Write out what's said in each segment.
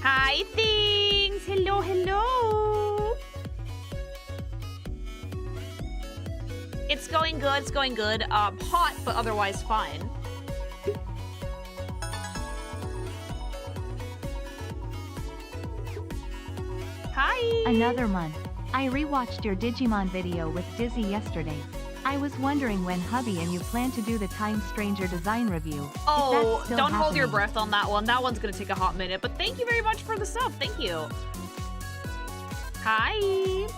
Hi, things! Hello, hello! It's going good, it's going good. Hot, but otherwise fine. Hi! Another month. I rewatched your Digimon video with Dizzy yesterday. I was wondering when hubby and you plan to do the Time Stranger design review. Oh, don't happening. hold your breath on that one. That one's gonna take a hot minute, but thank you very much for the sub. Thank you. Hi.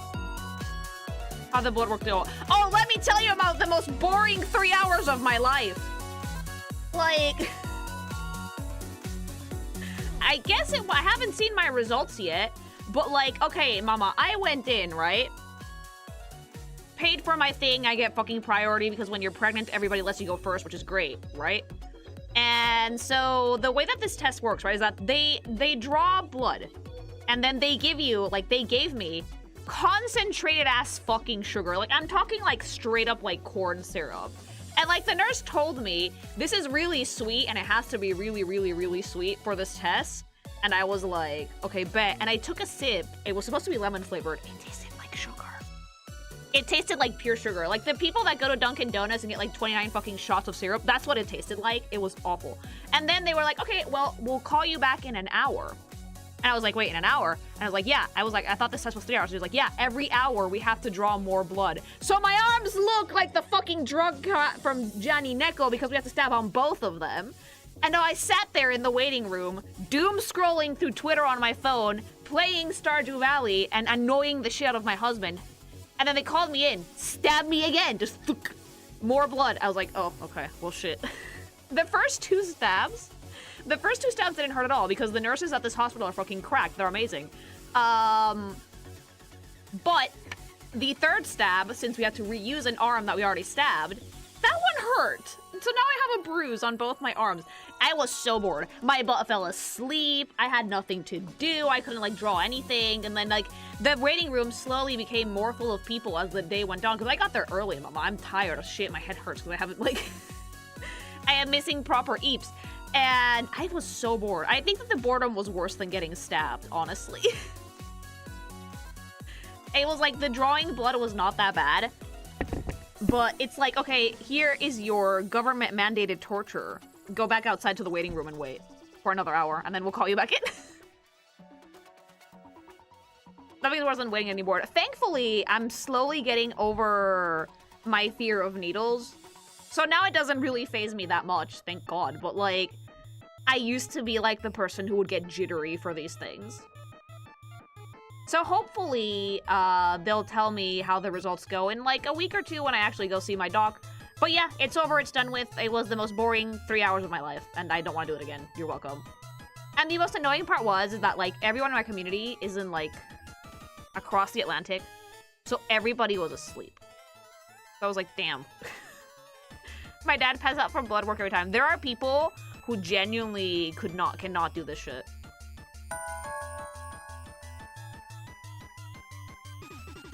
How the blood work go? Oh, let me tell you about the most boring 3 hours of my life. Like, I guess I haven't seen my results yet, but like, okay, mama, I went in, right? Paid for my thing, I get fucking priority because when you're pregnant, everybody lets you go first, which is great, right? And so the way that this test works, right, is that they draw blood, and then they give you, like, they gave me concentrated ass fucking sugar. Like, I'm talking like straight up like corn syrup. And like the nurse told me, this is really sweet and it has to be really, really, really sweet for this test. And I was like, okay, bet. And I took a sip. It was supposed to be lemon flavored. It tasted like sugar. It tasted like pure sugar. Like the people that go to Dunkin' Donuts and get like 29 fucking shots of syrup, that's what it tasted like. It was awful. And then they were like, okay, well, we'll call you back in an hour. And I was like, wait, in an hour? And I was like, yeah. I was like, I thought this test was 3 hours. She was like, yeah, every hour we have to draw more blood. So my arms look like the fucking drug cut from Johnny Neko because we have to stab on both of them. And now I sat there in the waiting room, doom scrolling through Twitter on my phone, playing Stardew Valley, and annoying the shit out of my husband. And then they called me in, stabbed me again, just more blood. I was like, oh, okay, well, shit. The first two stabs didn't hurt at all because the nurses at this hospital are fucking cracked. They're amazing. But the third stab, since we had to reuse an arm that we already stabbed, that one hurt. So now I have a bruise on both my arms. I was so bored. My butt fell asleep. I had nothing to do. I couldn't like draw anything. And then like the waiting room slowly became more full of people as the day went on. Cause I got there early, mama. I'm tired of shit. My head hurts because I haven't like, I am missing proper eeps. And I was so bored. I think that the boredom was worse than getting stabbed, honestly. It was like the drawing blood was not that bad. But it's like, okay, here is your government mandated torture. Go back outside to the waiting room and wait for another hour, and then we'll call you back in. Nothing's worse than waiting anymore. Thankfully, I'm slowly getting over my fear of needles. So now it doesn't really faze me that much, thank God. But like, I used to be like the person who would get jittery for these things. So hopefully, they'll tell me how the results go in like a week or two when I actually go see my doc. But yeah, it's over, it's done with. It was the most boring 3 hours of my life, and I don't want to do it again. You're welcome. And the most annoying part is that like everyone in my community is in like across the Atlantic. So everybody was asleep. So I was like, damn. My dad passes out from blood work every time. There are people who genuinely cannot do this shit.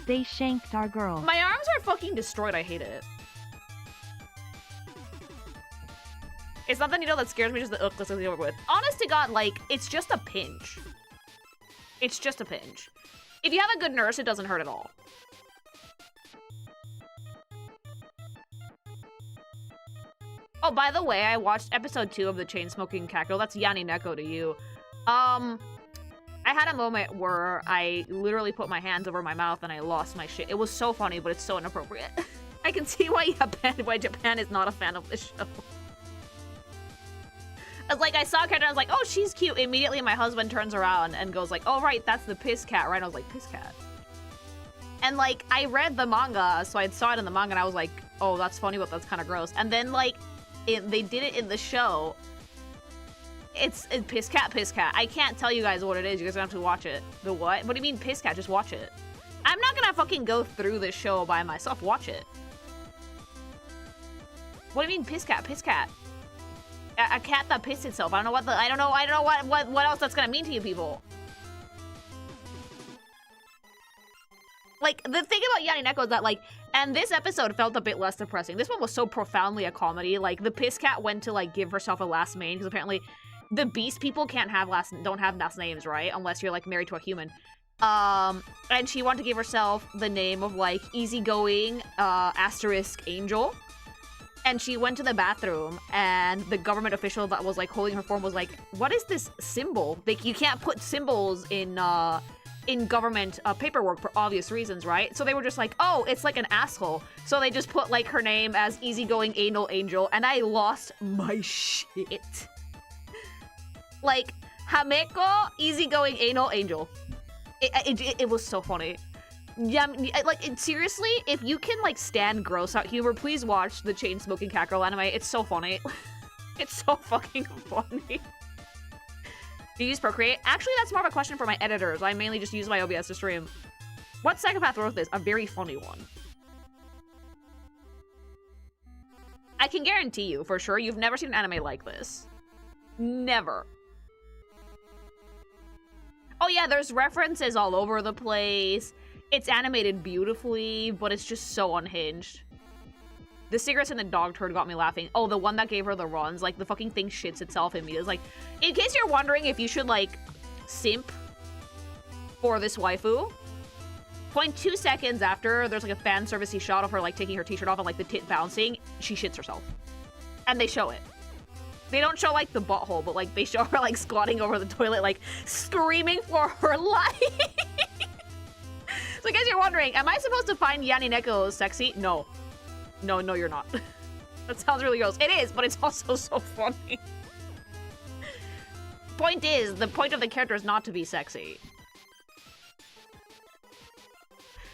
They shanked our girl. My arms are fucking destroyed. I hate it. It's not the needle that scares me, just the let's get over with. Honest to God, like, it's just a pinch. It's just a pinch. If you have a good nurse, it doesn't hurt at all. Oh, by the way, I watched episode 2 of the Chain-Smoking Cat Girl. That's Yanni Neko to you. I had a moment where I literally put my hands over my mouth and I lost my shit. It was so funny, but it's so inappropriate. I can see why Japan is not a fan of this show. I was like, I saw a cat and I was like, oh, she's cute. Immediately, my husband turns around and goes like, oh, right, that's the piss cat, right? And I was like, piss cat? And like, I read the manga, so I saw it in the manga and I was like, oh, that's funny, but that's kind of gross. And then like, they did it in the show. It's piss cat, piss cat. I can't tell you guys what it is. You guys have to watch it. The what? What do you mean piss cat? Just watch it. I'm not gonna fucking go through this show by myself. Watch it. What do you mean piss cat? Piss cat. A cat that pissed itself. I don't know what else that's gonna mean to you people. Like, the thing about Yanni Neko is that, like, and this episode felt a bit less depressing. This one was so profoundly a comedy. Like, the piss cat went to, like, give herself a last main, because apparently the beast people don't have last names, right? Unless you're like married to a human. And she wanted to give herself the name of like easygoing asterisk angel. And she went to the bathroom, and the government official that was like holding her form was like, "What is this symbol? Like, you can't put symbols in government paperwork for obvious reasons, right?" So they were just like, "Oh, it's like an asshole." So they just put like her name as easygoing anal angel, and I lost my shit. Like, Hameko, easygoing anal angel. It was so funny. Yeah, like, seriously, if you can, like, stand gross out humor, please watch the chain-smoking cat girl anime. It's so funny. It's so fucking funny. Do you use Procreate? Actually, that's more of a question for my editors. I mainly just use my OBS to stream. What psychopath wrote this? A very funny one. I can guarantee you, for sure, you've never seen an anime like this. Never. Oh yeah, there's references all over the place. It's animated beautifully, but it's just so unhinged. The cigarettes in the dog turd got me laughing. Oh, the one that gave her the runs. Like, the fucking thing shits itself in me. It's like, in case you're wondering if you should, like, simp for this waifu, 0.2 seconds after, there's, like, a fan servicey shot of her, like, taking her t-shirt off and, like, the tit bouncing. She shits herself. And they show it. They don't show, like, the butthole, but, like, they show her, like, squatting over the toilet, like, screaming for her life. So in case you're wondering, am I supposed to find Yanni Neko sexy? No. No, you're not. That sounds really gross. It is, but it's also so funny. Point is, the point of the character is not to be sexy.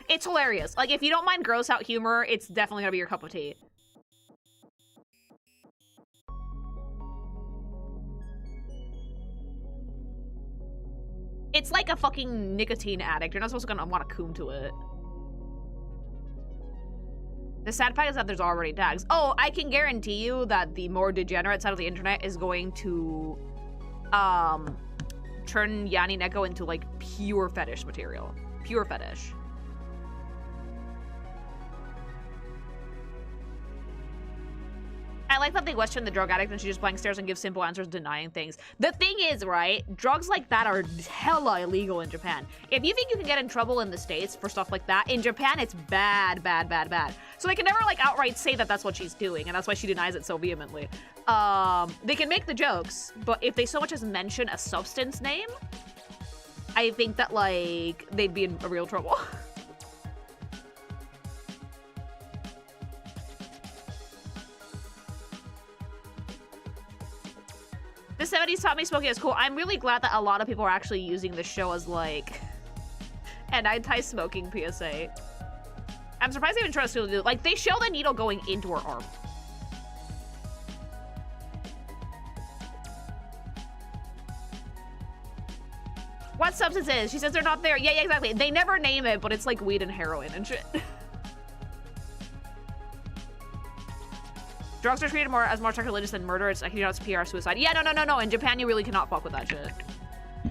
It's hilarious. Like, if you don't mind gross out humor, it's definitely gonna be your cup of tea. It's like a fucking nicotine addict. You're not supposed to want to coom to it. The sad fact is that there's already tags. Oh, I can guarantee you that the more degenerate side of the internet is going to turn Yanni Neko into like pure fetish material. Pure fetish. I like that they question the drug addict and she just blank stares and gives simple answers denying things. The thing is, right, drugs like that are hella illegal in Japan. If you think you can get in trouble in the States for stuff like that, in Japan it's bad, bad, bad, bad. So they can never like outright say that that's what she's doing, and that's why she denies it so vehemently. They can make the jokes, but if they so much as mention a substance name, I think that like they'd be in real trouble. The 70s taught me smoking is cool. I'm really glad that a lot of people are actually using this show as, like, an anti-smoking PSA. I'm surprised they even try to do it. Like, they show the needle going into her arm. What substance is? She says they're not there. Yeah, exactly. They never name it, but it's like weed and heroin and shit. Drugs are treated more as more sacrilegious than murder. It's like, you know, it's PR suicide. Yeah, no. In Japan, you really cannot fuck with that shit.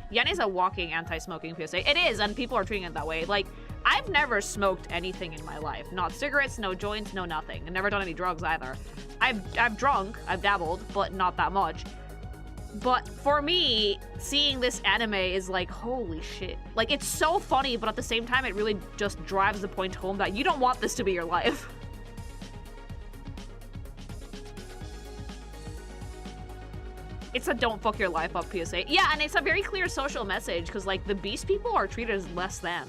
Yanni's a walking anti-smoking PSA. It is, and people are treating it that way. Like, I've never smoked anything in my life. Not cigarettes, no joints, no nothing. I've never done any drugs either. I've drunk, I've dabbled, but not that much. But for me, seeing this anime is like, holy shit. Like, it's so funny, but at the same time, it really just drives the point home that you don't want this to be your life. It's a don't fuck your life up PSA. Yeah, and it's a very clear social message, because, like, the beast people are treated as less than.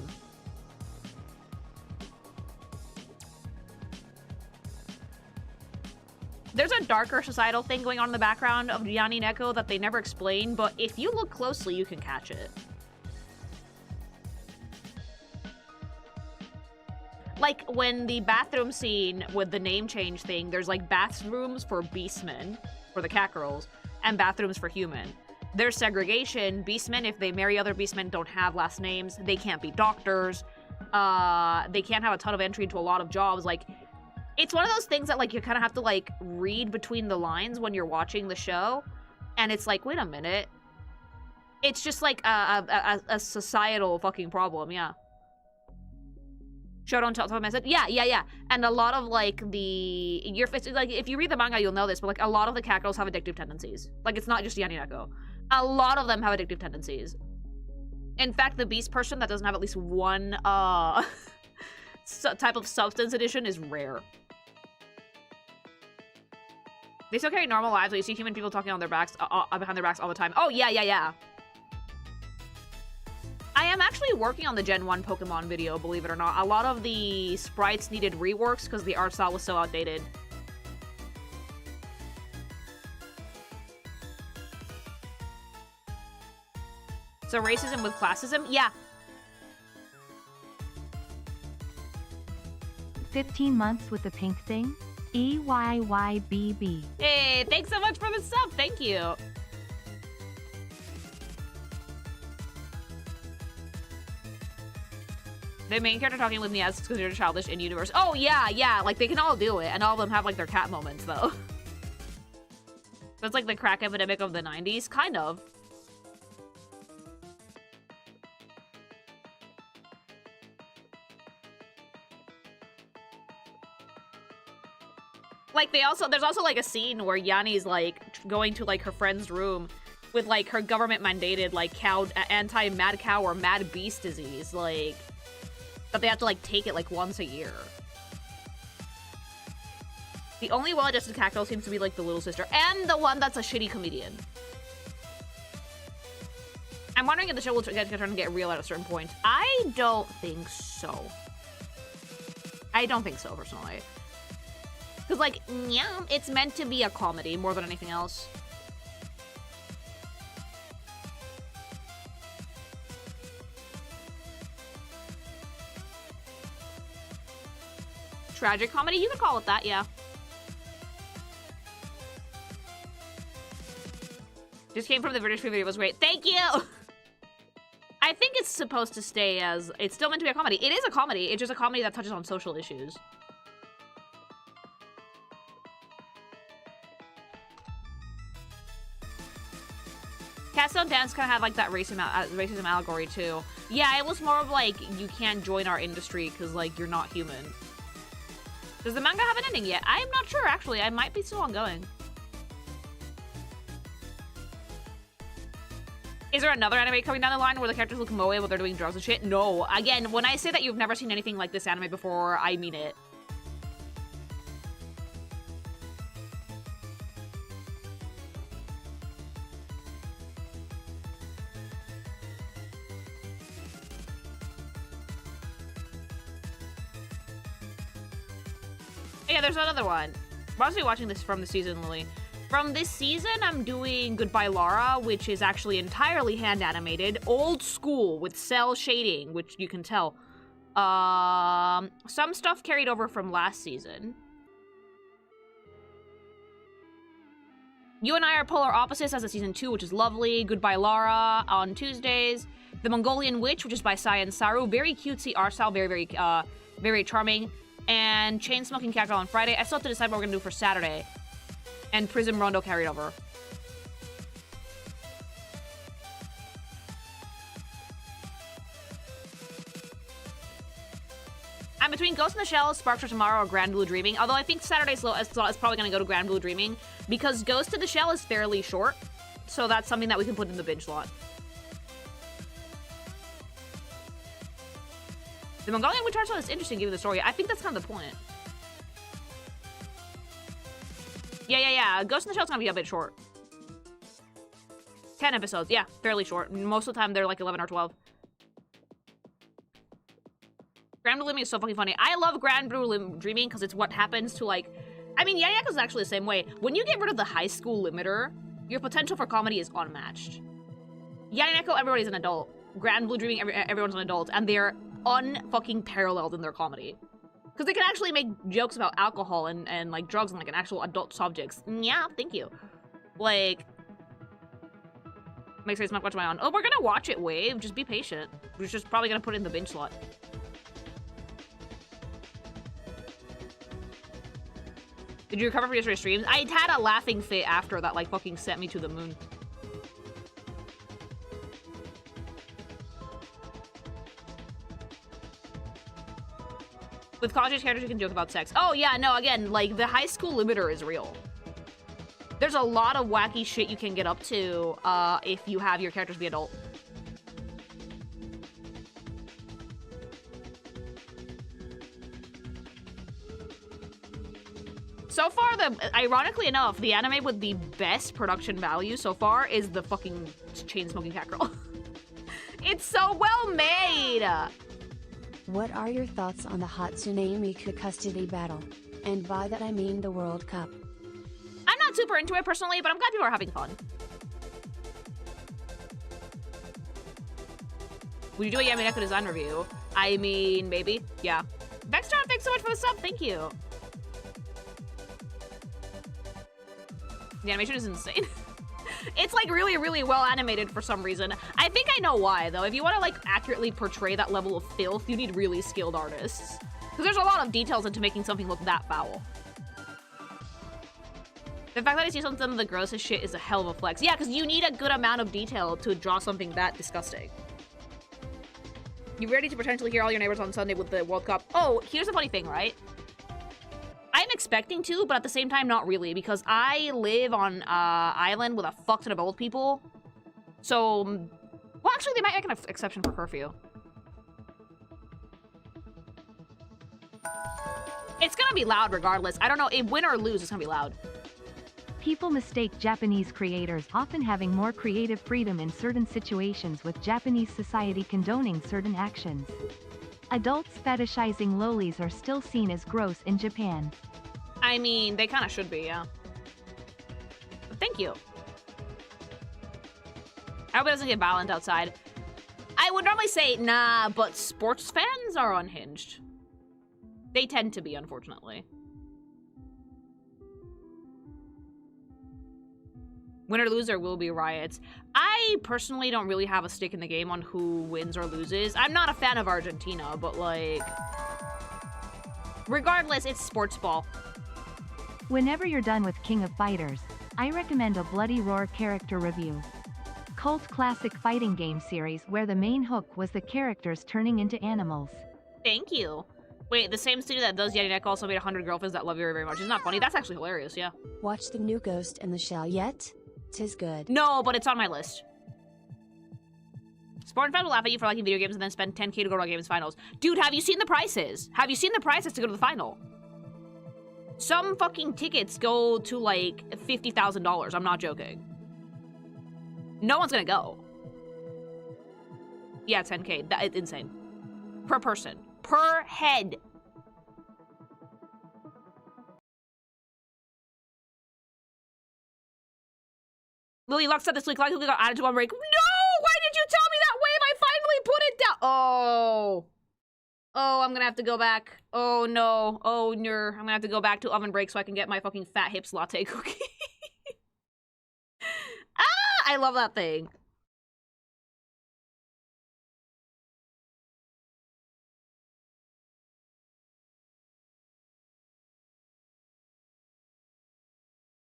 There's a darker societal thing going on in the background of Yanni Neko that they never explain, but if you look closely, you can catch it. Like, when the bathroom scene with the name change thing, there's, like, bathrooms for beastmen, for the cat girls, and bathrooms for human. There's segregation. Beastmen, if they marry other beastmen, don't have last names. They can't be doctors. They can't have a ton of entry into a lot of jobs. Like, it's one of those things that, like, you kind of have to, like, read between the lines when you're watching the show. And it's like, wait a minute. It's just, like, a societal fucking problem, yeah. Show don't tell message. Yeah. And a lot of, like, like, if you read the manga, you'll know this, but, like, a lot of the cat girls have addictive tendencies. Like, it's not just Yanni Neko. A lot of them have addictive tendencies. In fact, the beast person that doesn't have at least one type of substance addiction is rare. They still carry normal lives, but you see human people talking on their backs, behind their backs all the time. Oh, yeah. I am actually working on the Gen 1 Pokemon video, believe it or not. A lot of the sprites needed reworks because the art style was so outdated. So racism with classism? Yeah. 15 months with the pink thing? EYYBB. Hey, thanks so much for the sub. Thank you. The main character talking with me as considered childish in universe. Oh, yeah. Like, they can all do it. And all of them have, like, their cat moments, though. That's like the crack epidemic of the 90s. Kind of. Like, there's also, like, a scene where Yanni's, like, going to, like, her friend's room with, like, her government-mandated, like, anti-mad cow or mad beast disease, like, that they have to, like, take it, like, once a year. The only well-adjusted cat girl seems to be, like, the little sister, and the one that's a shitty comedian. I'm wondering if the show will try to get real at a certain point. I don't think so. Personally. Because, like, yeah, it's meant to be a comedy more than anything else. Tragic comedy? You could call it that, yeah. Just came from the British preview. It was great. Thank you! I think it's supposed to stay as... It's still meant to be a comedy. It is a comedy. It's just a comedy that touches on social issues. Cats Don't Dance kind of had, like, that racism allegory, too. Yeah, it was more of, like, you can't join our industry because, like, you're not human. Does the manga have an ending yet? I'm not sure, actually. I might be still ongoing. Is there another anime coming down the line where the characters look moe while they're doing drugs and shit? No. Again, when I say that you've never seen anything like this anime before, I mean it. Yeah, there's another one. I'm also watching this from the season, Lily. From this season, I'm doing Goodbye Lara, which is actually entirely hand-animated, old school, with cell shading, which you can tell. Some stuff carried over from last season. You and I are polar opposites as of season 2, which is lovely. Goodbye Lara on Tuesdays. The Mongolian Witch, which is by Sai and Saru. Very cutesy art style, very charming. And Chain Smoking Character on Friday. I still have to decide what we're gonna do for Saturday. And Prism Rondo carried over. I'm between Ghost in the Shell, Sparks for Tomorrow, or Grand Blue Dreaming. Although I think Saturday's slot is probably going to go to Grand Blue Dreaming because Ghost in the Shell is fairly short. So that's something that we can put in the binge slot. The Mongolian Witch art style is interesting given the story. I think that's kind of the point. Yeah. Ghost in the Shell is going to be a bit short. 10 episodes. Yeah, fairly short. Most of the time, they're like 11 or 12. Grand Blue Dreaming is so fucking funny. I love Grand Blue Dreaming because it's what happens to, like... I mean, Yayaku is actually the same way. When you get rid of the high school limiter, your potential for comedy is unmatched. Yayaku, everybody's an adult. Grand Blue Dreaming, everyone's an adult. And they're unfucking paralleled in their comedy. Because they can actually make jokes about alcohol and like, drugs and, like, an actual adult subjects. Yeah, thank you. Like... Makes sense, not watch my own. Oh, we're gonna watch it, Wave. Just be patient. We're just probably gonna put it in the binge slot. Did you recover from yesterday's streams? I had a laughing fit after that, like, fucking sent me to the moon. With college-age characters, you can joke about sex. Oh, yeah, no, again, like, the high school limiter is real. There's a lot of wacky shit you can get up to if you have your characters be adult. So far, ironically enough, the anime with the best production value so far is the fucking chain-smoking cat girl. It's so well made! What are your thoughts on the Hatsune Miku custody battle? And by that I mean the World Cup. I'm not super into it personally, but I'm glad people are having fun. Would you do a Yamineko design review? I mean, maybe. Yeah. Vextron, thanks so much for the sub. Thank you. The animation is insane. It's like really, really well animated for some reason. I think I know why, though. If you want to like accurately portray that level of filth, you need really skilled artists. Because there's a lot of details into making something look that foul. The fact that I see some of the grossest shit is a hell of a flex. Yeah, because you need a good amount of detail to draw something that disgusting. You're ready to potentially hear all your neighbors on Sunday with the World Cup. Oh, here's the funny thing, right? I'm expecting to, but at the same time, not really, because I live on an island with a fuck ton of old people. So, well, actually, they might make an exception for curfew. It's gonna be loud regardless. I don't know, if win or lose, it's gonna be loud. People mistake Japanese creators often having more creative freedom in certain situations with Japanese society condoning certain actions. Adults fetishizing lolis are still seen as gross in Japan. I mean, they kind of should be, yeah. But thank you. I hope it doesn't get violent outside. I would normally say, nah, but sports fans are unhinged. They tend to be, unfortunately. Win or lose, there will be riots. I personally don't really have a stake in the game on who wins or loses. I'm not a fan of Argentina, but like... regardless, it's sports ball. Whenever you're done with King of Fighters, I recommend a Bloody Roar character review. Cult classic fighting game series where the main hook was the characters turning into animals. Thank you. Wait, the same studio that does Yarineko also made 100 Girlfriends That Love You Very Much. It's not funny. That's actually hilarious, yeah. Watch the new Ghost in the Shell yet? 'Tis good. No, but it's on my list. Sport and Fed will laugh at you for liking video games and then spend 10K to go to a games finals. Dude, have you seen the prices? Have you seen the prices to go to the final? Some fucking tickets go to like $50,000. I'm not joking. No one's gonna go. Yeah, 10K. It's insane. Per person. Per head. Lily Luck said this week, likely got added to one break. No! Why did you tell me that wave? I finally put it down. Oh. Oh, I'm gonna have to go back. Oh, no. Oh, no. I'm gonna have to go back to oven break so I can get my fucking Fat Hips latte cookie. Ah! I love that thing.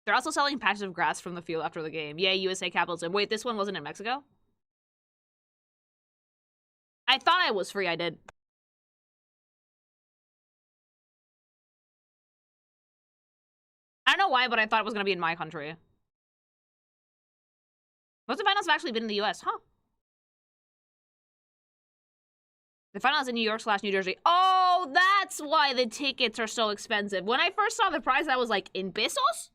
They're also selling patches of grass from the field after the game. Yay, USA capitalism. Wait, this one wasn't in Mexico? I thought I was free, I did. I don't know why, but I thought it was gonna be in my country. Most of the finals have actually been in the US, huh? The final is in New York/New Jersey. Oh, that's why the tickets are so expensive. When I first saw the price, I was like, in pesos?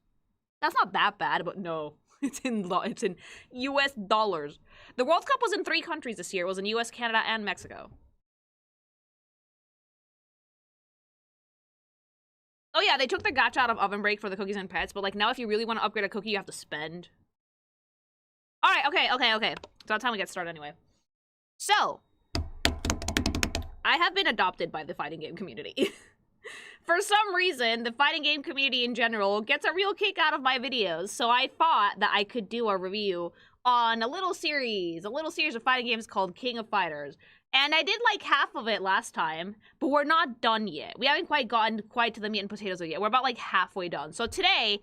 That's not that bad, but no. It's in US dollars. The World Cup was in 3 countries this year. It was in US, Canada, and Mexico. Oh yeah, they took the gacha out of oven break for the cookies and pets, but like now if you really want to upgrade a cookie, you have to spend. Alright, okay. So that's how we get started anyway. So, I have been adopted by the fighting game community. For some reason, the fighting game community in general gets a real kick out of my videos, so I thought that I could do a review on a little series of fighting games called King of Fighters. And I did like half of it last time, but we're not done yet. We haven't quite gotten to the meat and potatoes of it yet. We're about like halfway done. So today,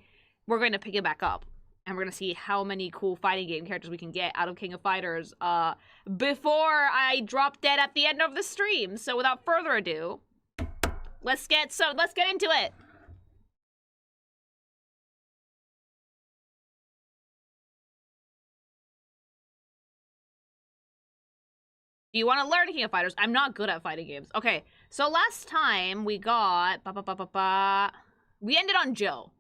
we're going to pick it back up. And we're going to see how many cool fighting game characters we can get out of King of Fighters before I drop dead at the end of the stream. So without further ado, let's get into it. Do you want to learn King of Fighters? I'm not good at fighting games. Okay, so last time we got... We ended on Joe.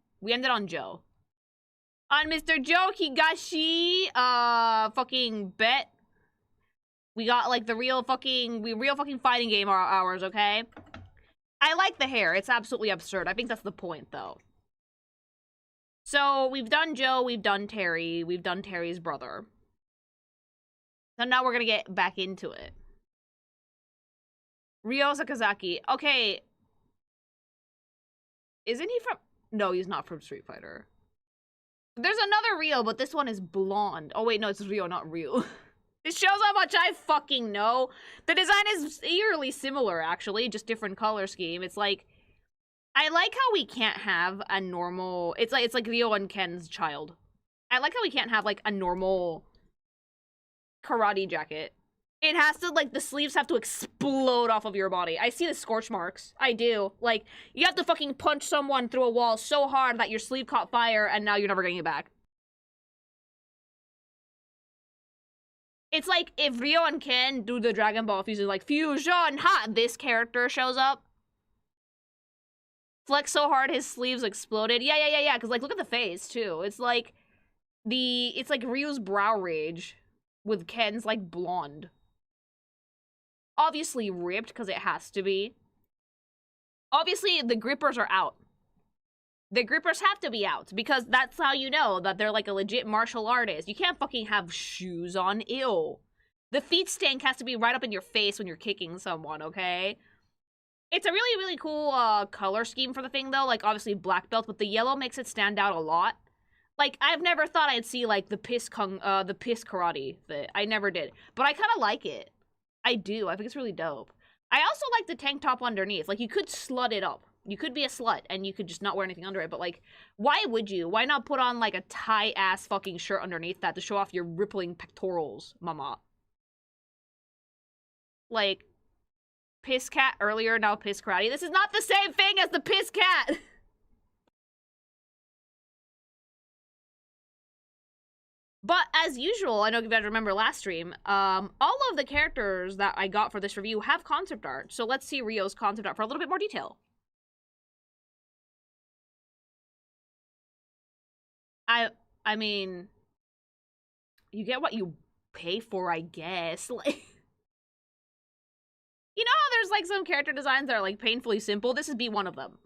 On Mr. Joe Higashi, fucking bet. We got, like, the real fucking fighting game hours, okay? I like the hair. It's absolutely absurd. I think that's the point, though. So, we've done Joe, we've done Terry, we've done Terry's brother. So now we're gonna get back into it. Ryo Sakazaki. Okay. Isn't he from... No, he's not from Street Fighter. There's another Ryo, but this one is blonde. Oh, wait, no, it's Ryo, not Ryu. This shows how much I fucking know. The design is eerily similar, actually, just different color scheme. It's like... I like how we can't have a normal... It's like Ryo and Ken's child. I like how we can't have, like, a normal karate jacket. It has to, like, the sleeves have to explode off of your body. I see the scorch marks. I do. Like, you have to fucking punch someone through a wall so hard that your sleeve caught fire and now you're never getting it back. It's like if Ryo and Ken do the Dragon Ball fusion, like, fusion, ha! This character shows up. Flex so hard his sleeves exploded. Yeah, because, like, look at the face, too. It's like Ryu's brow rage with Ken's, like, blonde. Obviously ripped, because it has to be. Obviously, the grippers are out. The grippers have to be out, because that's how you know that they're, like, a legit martial artist. You can't fucking have shoes on. Ew. The feet stank has to be right up in your face when you're kicking someone, okay? It's a really, really cool color scheme for the thing, though. Like, obviously, black belt, but the yellow makes it stand out a lot. Like, I've never thought I'd see, like, the piss karate thing. I never did. But I kind of like it. I do. I think it's really dope. I also like the tank top underneath. Like, you could slut it up. You could be a slut, and you could just not wear anything under it. But, like, why would you? Why not put on, like, a tie-ass fucking shirt underneath that to show off your rippling pectorals, mama? Like... Piss cat earlier, now piss karate. This is not the same thing as the piss cat! But as usual, I know you guys remember last stream, all of the characters that I got for this review have concept art. So let's see Ryo's concept art for a little bit more detail. I mean, you get what you pay for, I guess. Like... You know how there's, like, some character designs that are, like, painfully simple? This would be one of them.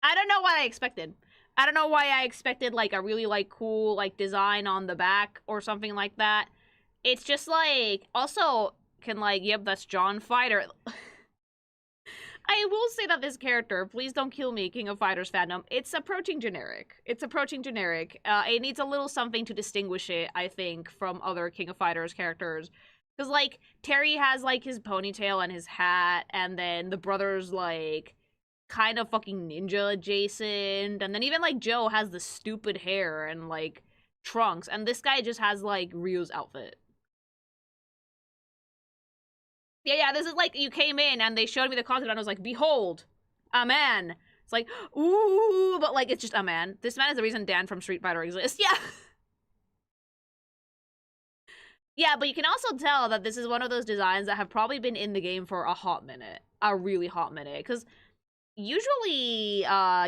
I don't know what I expected. I don't know why I expected, like, a really, like, cool, like, design on the back or something like that. It's just, like, also can, like, yep, that's John Fighter. I will say that this character, please don't kill me, King of Fighters fandom, it's approaching generic. It's approaching generic. It needs a little something to distinguish it, I think, from other King of Fighters characters. Because, like, Terry has, like, his ponytail and his hat, and then the brother's, like, kind of fucking ninja adjacent, and then even, like, Joe has the stupid hair and, like, trunks, and this guy just has, like, Ryu's outfit. Yeah, this is, like, you came in, and they showed me the concept, and I was like, behold, a man. It's like, ooh, but, like, it's just a man. This man is the reason Dan from Street Fighter exists. Yeah. Yeah, but you can also tell that this is one of those designs that have probably been in the game for a hot minute. A really hot minute. Because usually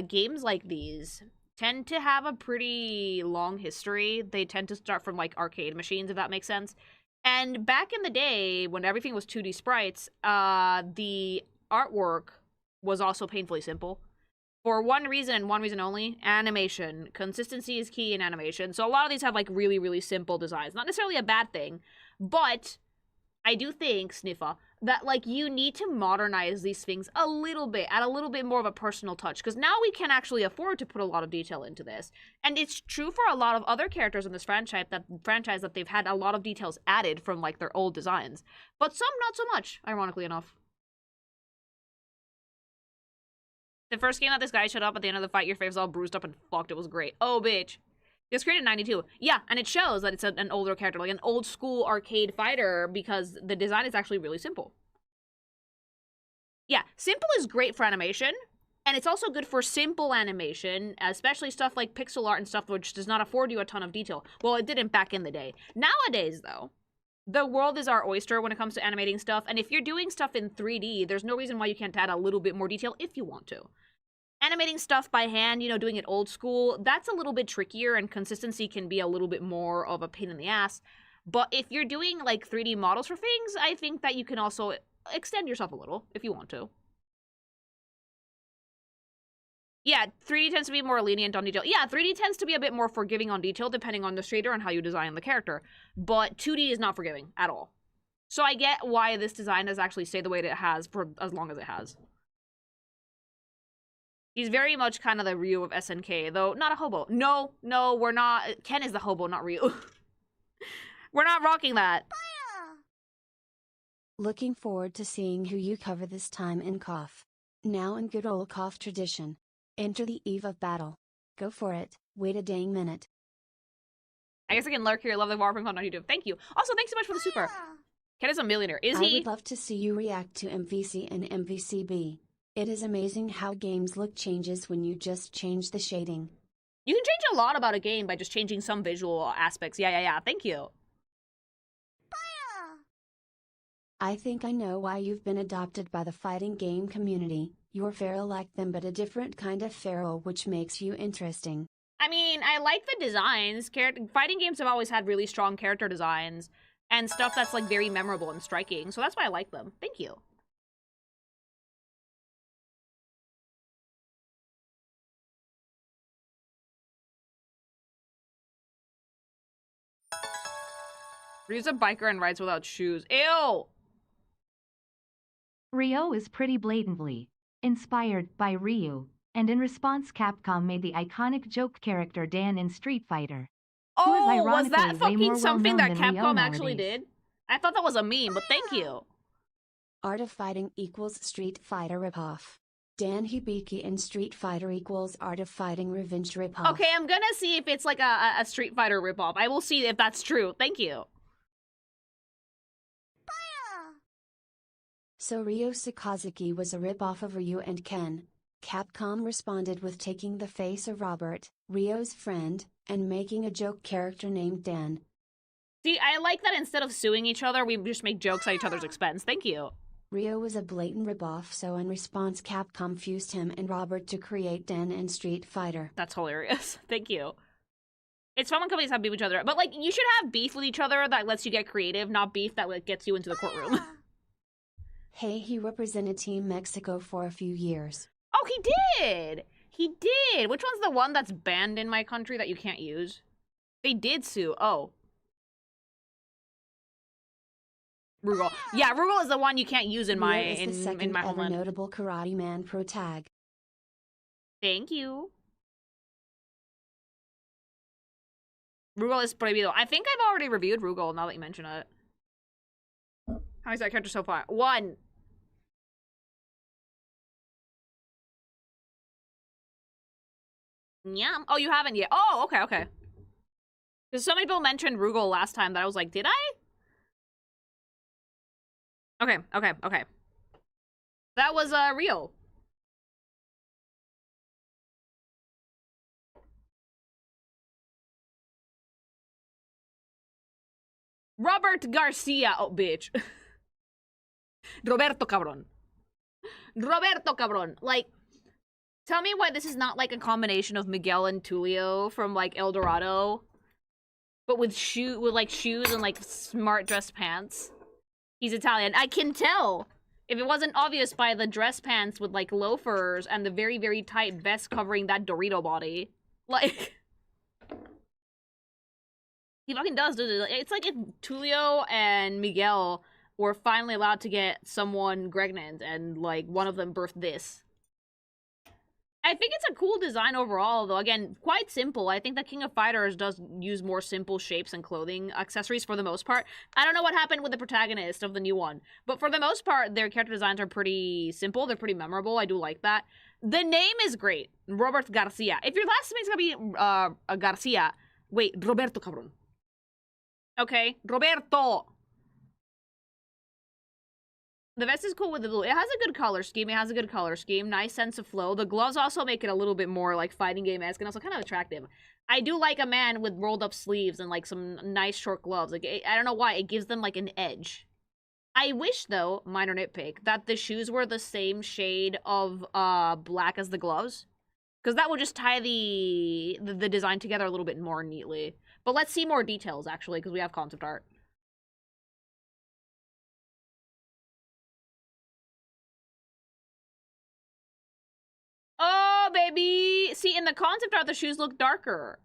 games like these tend to have a pretty long history. They tend to start from, like, arcade machines, if that makes sense. And back in the day, when everything was 2D sprites, the artwork was also painfully simple. For one reason and one reason only, animation. Consistency is key in animation. So a lot of these have, like, really, really simple designs. Not necessarily a bad thing, but I do think, Sniffa, that, like, you need to modernize these things a little bit, add a little bit more of a personal touch, because now we can actually afford to put a lot of detail into this. And it's true for a lot of other characters in this franchise that they've had a lot of details added from, like, their old designs. But some not so much, ironically enough. The first game that this guy showed up at the end of the fight, your face was all bruised up and fucked. It was great. Oh, bitch. It was created in 92. Yeah, and it shows that it's an older character, like an old school arcade fighter, because the design is actually really simple. Yeah, simple is great for animation, and it's also good for simple animation, especially stuff like pixel art and stuff which does not afford you a ton of detail. Well, it didn't back in the day. Nowadays, though, The world is our oyster when it comes to animating stuff, and if you're doing stuff in 3D, there's no reason why you can't add a little bit more detail if you want to. Animating stuff by hand, you know, doing it old school, that's a little bit trickier, and consistency can be a little bit more of a pain in the ass. But if you're doing, like, 3D models for things, I think that you can also extend yourself a little, if you want to. Yeah, 3D tends to be more lenient on detail. Yeah, 3D tends to be a bit more forgiving on detail, depending on the shader and how you design the character. But 2D is not forgiving at all. So I get why this design has actually stayed the way that it has for as long as it has. He's very much kind of the Ryu of SNK, though not a hobo. No, we're not. Ken is the hobo, not Ryu. We're not rocking that. Looking forward to seeing who you cover this time in KOF. Now in good old KOF tradition. Enter the eve of battle. Go for it, wait a dang minute. I guess I can lurk here, love the Warping on YouTube. Thank you. Also, thanks so much for the super. Ken is a millionaire. Is he? I would love to see you react to MVC and MVCB. It is amazing how games look changes when you just change the shading. You can change a lot about a game by just changing some visual aspects. Yeah. Thank you. I think I know why you've been adopted by the fighting game community. You're feral like them, but a different kind of feral, which makes you interesting. I mean, I like the designs. Fighting games have always had really strong character designs and stuff that's like very memorable and striking, so that's why I like them. Thank you. Ryu's a biker and rides without shoes. Ew! Ryo is pretty blatantly inspired by Ryu, and in response Capcom made the iconic joke character Dan in Street Fighter. Oh, was that ironically way fucking more something that well-known than Ryo Capcom actually nowadays. did? I thought that was a meme, but thank you. Art of Fighting equals Street Fighter ripoff. Dan Hibiki in Street Fighter equals Art of Fighting Revenge ripoff. Okay, I'm gonna see if it's like a Street Fighter ripoff. I will see if that's true. Thank you. So Ryo Sakazuki was a ripoff of Ryu and Ken. Capcom responded with taking the face of Robert, Ryo's friend, and making a joke character named Dan. See, I like that instead of suing each other, we just make jokes at each other's expense. Thank you. Ryo was a blatant ripoff, so in response Capcom fused him and Robert to create Dan in Street Fighter. That's hilarious. Thank you. It's fun when companies have beef with each other, but like, you should have beef with each other that lets you get creative, not beef that like, gets you into the courtroom. Hey, he represented Team Mexico for a few years. Oh, he did! He did! Which one's the one that's banned in my country that you can't use? They did sue. Oh. Rugal. Yeah, Rugal is the one you can't use in my Ryo is the second in my ever homeland. notable Karate Man pro tag. Thank you. Rugal is prohibido. I think I've already reviewed Rugal now that you mention it. How is that character so far? 1. Yum. Oh, you haven't yet. Oh, okay. Because so many people mentioned Rugal last time that I was like, did I? Okay. That was Rio. Robert Garcia. Oh, bitch. Roberto Cabron. Like, tell me why this is not like a combination of Miguel and Tulio from like El Dorado, but with shoes and like smart dress pants. He's Italian. I can tell. If it wasn't obvious by the dress pants with like loafers and the very, very tight vest covering that Dorito body. Like, he fucking does, dude. It's like if Tulio and Miguel were finally allowed to get someone pregnant and like one of them birthed this. I think it's a cool design overall, though. Again, quite simple. I think that King of Fighters does use more simple shapes and clothing accessories for the most part. I don't know what happened with the protagonist of the new one, but for the most part, their character designs are pretty simple. They're pretty memorable. I do like that. The name is great. Robert Garcia. If your last name is gonna be Garcia, wait, Roberto Cabron. Okay, Roberto. The vest is cool with the blue. It has a good color scheme. Nice sense of flow. The gloves also make it a little bit more like fighting game-esque and also kind of attractive. I do like a man with rolled up sleeves and like some nice short gloves. Like, I don't know why. It gives them like an edge. I wish, though, minor nitpick, that the shoes were the same shade of black as the gloves. Because that would just tie the design together a little bit more neatly. But let's see more details, actually, because we have concept art. Oh, baby! See, in the concept art, the shoes look darker.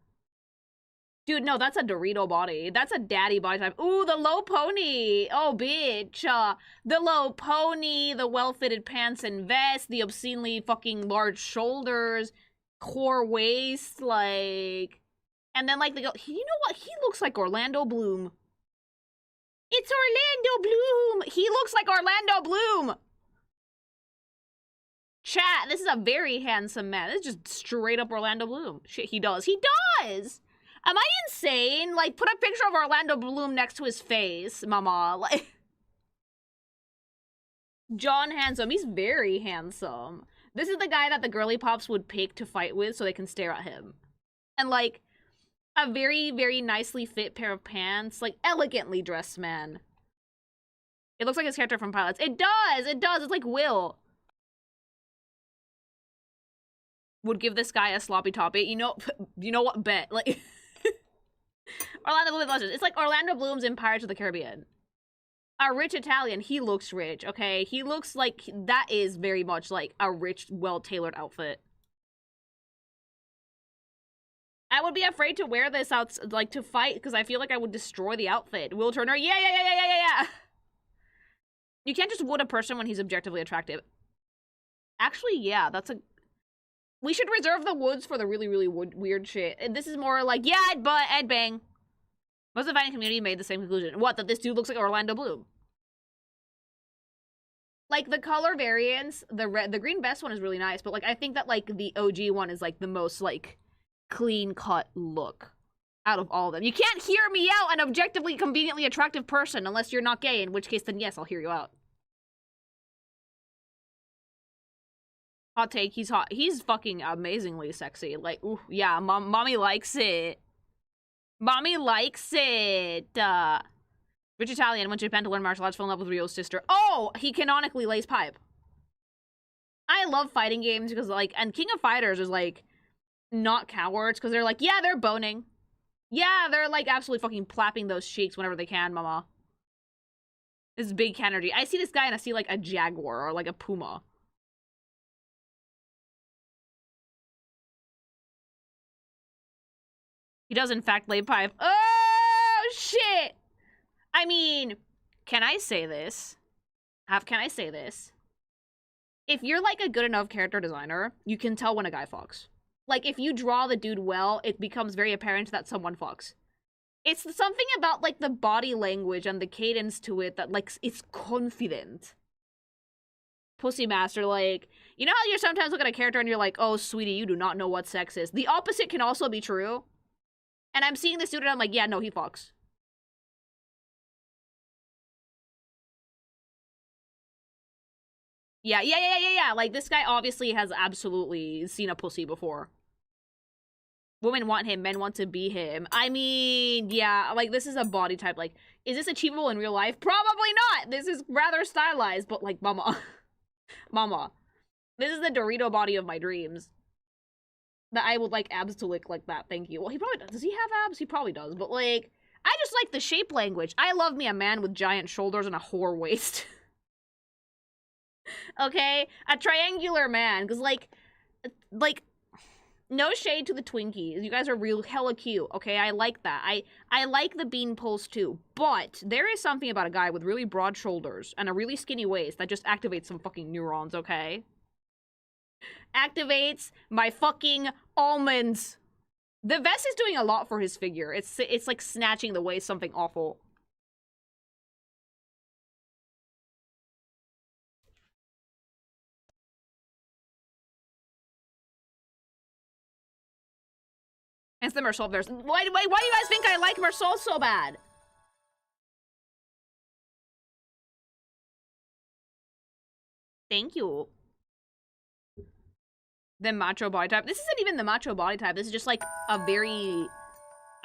Dude, no, that's a Dorito body. That's a daddy body type. Ooh, the low pony. Oh, bitch. The low pony, the well-fitted pants and vest, the obscenely fucking large shoulders, core waist, like... And then, like, you know what? He looks like Orlando Bloom. It's Orlando Bloom! He looks like Orlando Bloom! Chat, this is a very handsome man. This is just straight up Orlando Bloom. Shit, he does. He does! Am I insane? Like, put a picture of Orlando Bloom next to his face, mama. Like, John Handsome. He's very handsome. This is the guy that the girly pops would pick to fight with so they can stare at him. And, like, a very, very nicely fit pair of pants. Like, elegantly dressed man. It looks like his character from Pilots. It does! It does! It's like Will. Would give this guy a sloppy toppy. You know what? Bet. Like... Orlando Bloom Legends. It's like Orlando Bloom's in Pirates of the Caribbean. A rich Italian. He looks rich, okay? He looks like... That is very much like a rich, well-tailored outfit. I would be afraid to wear this out, like, to fight, because I feel like I would destroy the outfit. Will Turner, yeah. You can't just wood a person when he's objectively attractive. Actually, yeah, that's a... We should reserve the woods for the really, really weird shit. And this is more like, yeah, I'd bang. Most of the fighting community made the same conclusion. What, that this dude looks like Orlando Bloom? Like, the color variants, the green vest one is really nice, but, like, I think that, like, the OG one is, like, the most, like, clean-cut look out of all of them. You can't hear me out, an objectively, conveniently attractive person, unless you're not gay, in which case, then yes, I'll hear you out. Hot take, he's hot. He's fucking amazingly sexy. Like, ooh, yeah, mommy likes it. Mommy likes it. Rich Italian went to Japan to learn martial arts, fell in love with Ryo's sister. Oh, he canonically lays pipe. I love fighting games because, like, and King of Fighters is, like, not cowards because they're like, yeah, they're boning. Yeah, they're, like, absolutely fucking plapping those cheeks whenever they can, mama. This is big energy. I see this guy and I see, like, a jaguar or, like, a puma. He does, in fact, lay pipe. Oh, shit! I mean, can I say this? Can I say this? If you're, like, a good enough character designer, you can tell when a guy fucks. Like, if you draw the dude well, it becomes very apparent that someone fucks. It's something about, like, the body language and the cadence to it that, like, it's confident. Pussy master, like, you know how you sometimes look at a character and you're like, oh, sweetie, you do not know what sex is. The opposite can also be true. And I'm seeing this dude and I'm like, yeah, no, he fucks. Yeah. Like, this guy obviously has absolutely seen a pussy before. Women want him, men want to be him. I mean, yeah, like, this is a body type. Like, is this achievable in real life? Probably not! This is rather stylized, but, like, mama. Mama. This is the Dorito body of my dreams. That I would like abs to lick like that, thank you. Well, he probably does. Does he have abs? He probably does, but, like, I just like the shape language. I love me a man with giant shoulders and a whore waist. Okay? A triangular man, because, like, no shade to the Twinkies. You guys are real hella cute, okay? I like that. I like the bean pulse, too. But there is something about a guy with really broad shoulders and a really skinny waist that just activates some fucking neurons, okay? Activates my fucking almonds. The vest is doing a lot for his figure. It's like snatching the way something awful. It's the Mersol verse. Why do you guys think I like Mersol so bad? Thank you. The macho body type. This isn't even the macho body type. This is just like a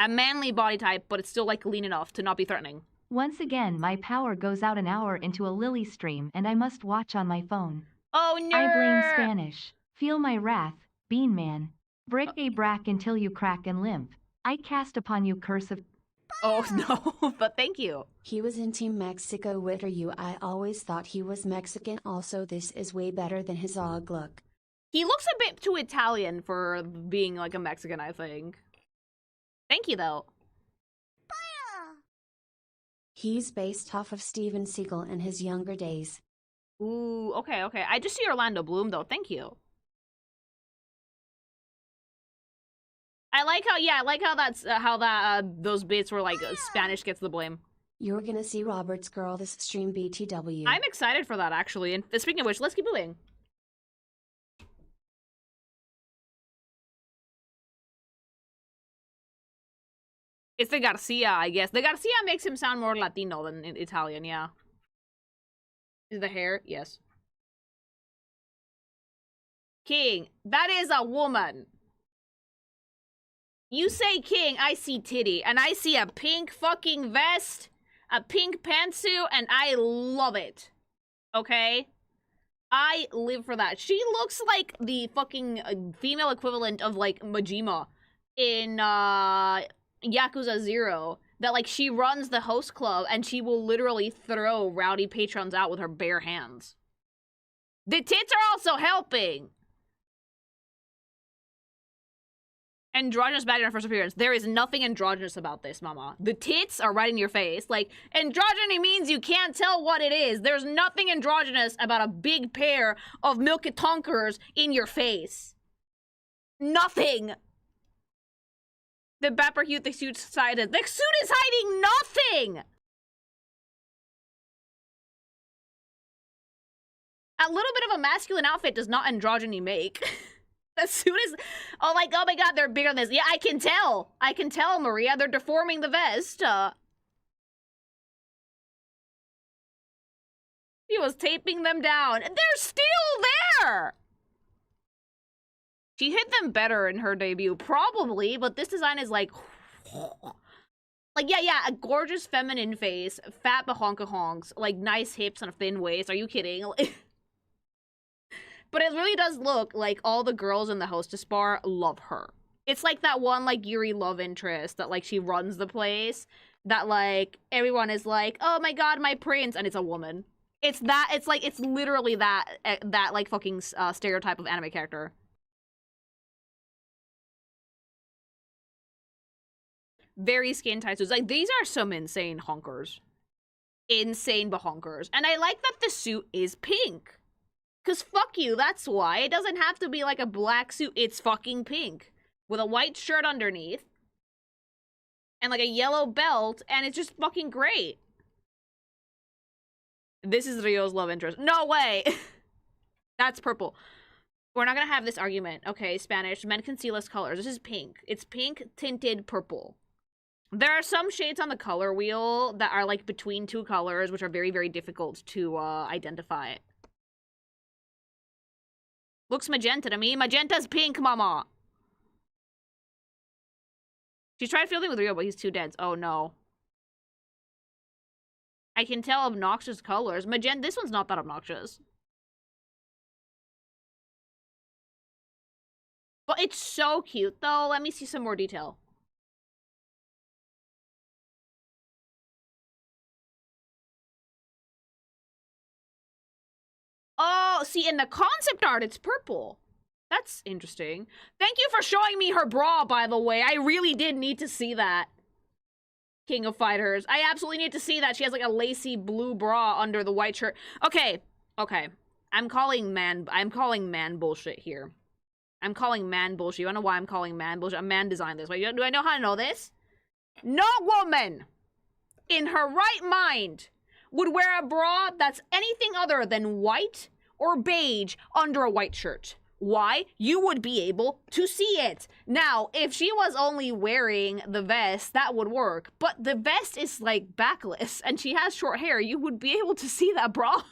manly body type, but it's still like lean enough to not be threatening. Once again, my power goes out an hour into a Lily stream and I must watch on my phone. Oh no! I blame Spanish. Feel my wrath, Bean Man. Break a brack until you crack and limp. I cast upon you curse of... Oh no, but thank you. He was in Team Mexico with you. I always thought he was Mexican. Also, this is way better than his og look. He looks a bit too Italian for being like a Mexican, I think. Thank you, though. He's based off of Steven Seagal in his younger days. Ooh, okay, okay. I just see Orlando Bloom, though. Thank you. I like how that's those bits were like Spanish gets the blame. You're gonna see Robert's girl this stream BTW. I'm excited for that, actually. And speaking of which, let's keep moving. It's the Garcia, I guess. The Garcia makes him sound more Latino than Italian, yeah. Is the hair? Yes. King, that is a woman. You say king, I see titty, and I see a pink fucking vest, a pink pantsuit, and I love it. Okay? I live for that. She looks like the fucking female equivalent of, like, Majima in, Yakuza 0. That, like, she runs the host club, and she will literally throw rowdy patrons out with her bare hands. The tits are also helping! Androgynous bad in her first appearance. There is nothing androgynous about this, mama. The tits are right in your face. Like, androgyny means you can't tell what it is. There's nothing androgynous about a big pair of milk-tonkers in your face. Nothing! The Bapper Hute, the suit's sided. The suit is hiding nothing! A little bit of a masculine outfit does not androgyny make. As soon as, oh, like, oh my god, they're bigger than this. Yeah, I can tell. I can tell, Maria. They're deforming the vest. He was taping them down. They're still there! She hit them better in her debut. Probably, but this design is like... Like, yeah, a gorgeous feminine face, fat bahonka-honks, like, nice hips and a thin waist. Are you kidding? But it really does look like all the girls in the hostess bar love her. It's like that one, like, Yuri love interest that, like, she runs the place. That, like, everyone is like, oh my god, my prince, and it's a woman. It's that, it's like, it's literally that, like, fucking stereotype of anime character. Very skin tight suits. Like, these are some insane honkers. Insane bahonkers. And I like that the suit is pink. Cause fuck you, that's why. It doesn't have to be like a black suit. It's fucking pink. With a white shirt underneath. And like a yellow belt. And it's just fucking great. This is Ryo's love interest. No way! That's purple. We're not gonna have this argument. Okay, Spanish. Men can see less colors. This is pink. It's pink tinted purple. There are some shades on the color wheel that are like between two colors, which are very, very difficult to identify. Looks magenta to me. Magenta's pink, mama. She's tried fielding with Ryo, but he's too dense. Oh, no. I can tell obnoxious colors. Magenta, this one's not that obnoxious. But it's so cute, though. Let me see some more detail. Oh, see, in the concept art, it's purple. That's interesting. Thank you for showing me her bra, by the way. I really did need to see that. King of Fighters. I absolutely need to see that. She has, like, a lacy blue bra under the white shirt. Okay. Okay. I'm calling man bullshit here. I'm calling man bullshit. You wanna know why I'm calling man bullshit? A man designed this. Wait, do I know how to know this? No woman in her right mind would wear a bra that's anything other than white or beige under a white shirt. Why? You would be able to see it. Now, if she was only wearing the vest, that would work. But the vest is, like, backless, and she has short hair. You would be able to see that bra.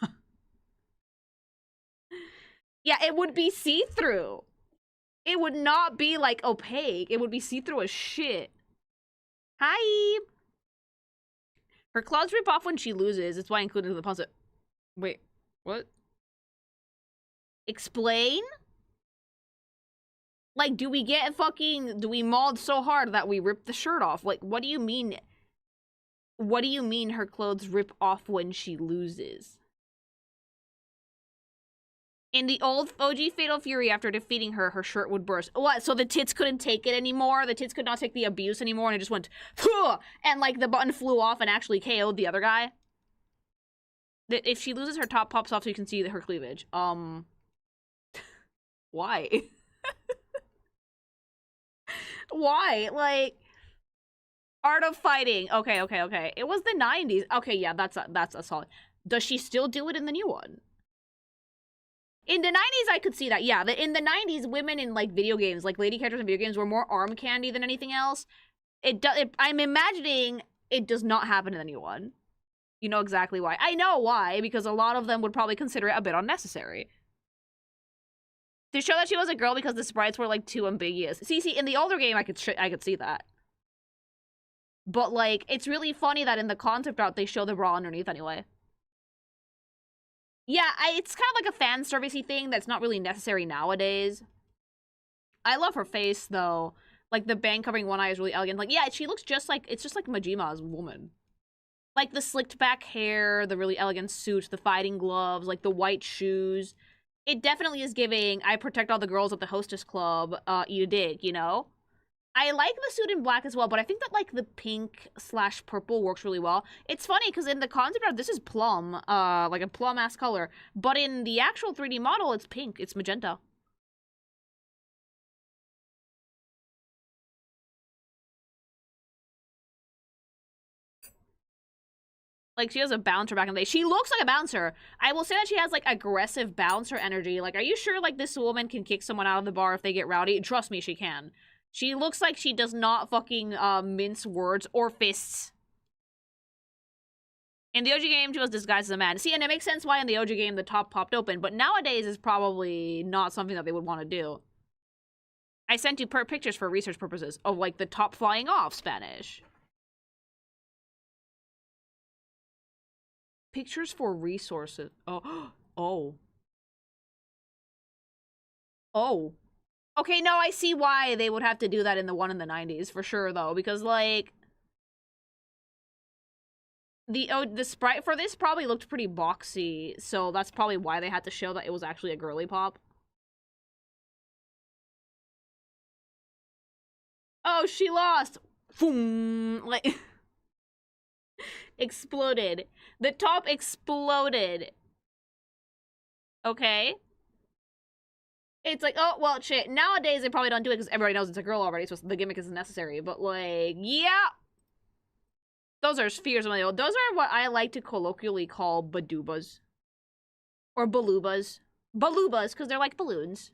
Yeah, it would be see-through. It would not be, like, opaque. It would be see-through as shit. Hi! Her claws rip off when she loses. It's why I included the puzzle. Wait, what? Explain? Like, do we mauled so hard that we rip the shirt off? Like, what do you mean? What do you mean her clothes rip off when she loses? In the old OG Fatal Fury, after defeating her, her shirt would burst. What? So the tits couldn't take it anymore? The tits could not take the abuse anymore, and it just went, Phew! And like the button flew off and actually KO'd the other guy? If she loses, her top pops off so you can see her cleavage. Why? Why? Like, Art of Fighting. Okay. It was the 90s. Okay, yeah, that's a solid. Does she still do it in the new one? In the 90s, I could see that. Yeah, in the 90s, women in, like, video games, like, lady characters in video games were more arm candy than anything else. I'm imagining it does not happen in the new one. You know exactly why. I know why, because a lot of them would probably consider it a bit unnecessary. To show that she was a girl because the sprites were, like, too ambiguous. See, in the older game, I could see that. But, like, it's really funny that in the concept art, they show the bra underneath anyway. Yeah, it's kind of like a fan servicey thing that's not really necessary nowadays. I love her face, though. Like, the bang covering one eye is really elegant. Like, yeah, she looks just like, it's just like Majima's woman. Like, the slicked back hair, the really elegant suit, the fighting gloves, like, the white shoes. It definitely is giving, I protect all the girls at the hostess club, eat a dig, you know? I like the suit in black as well, but I think that, like, the pink/purple works really well. It's funny, because in the concept art, this is plum, like a plum-ass color. But in the actual 3D model, it's pink. It's magenta. Like, she has a bouncer back in the day. She looks like a bouncer. I will say that she has, like, aggressive bouncer energy. Like, are you sure, like, this woman can kick someone out of the bar if they get rowdy? Trust me, she can. She looks like she does not fucking mince words or fists. In the OG game, she was disguised as a man. See, and it makes sense why in the OG game the top popped open, but nowadays is probably not something that they would want to do. I sent you pictures for research purposes of, like, the top flying off Spanish. Pictures for resources. Oh. Okay, no, I see why they would have to do that in the one in the 90s, for sure, though, because, like, the sprite for this probably looked pretty boxy, so that's probably why they had to show that it was actually a girly pop. Oh, she lost! Boom! Like, exploded. The top exploded. Okay. It's like, oh, well, shit. Nowadays, they probably don't do it because everybody knows it's a girl already, so the gimmick isn't necessary. But, like, yeah. Those are spheres of my own. Those are what I like to colloquially call badoobas. Or balubas. Balubas, because they're like balloons.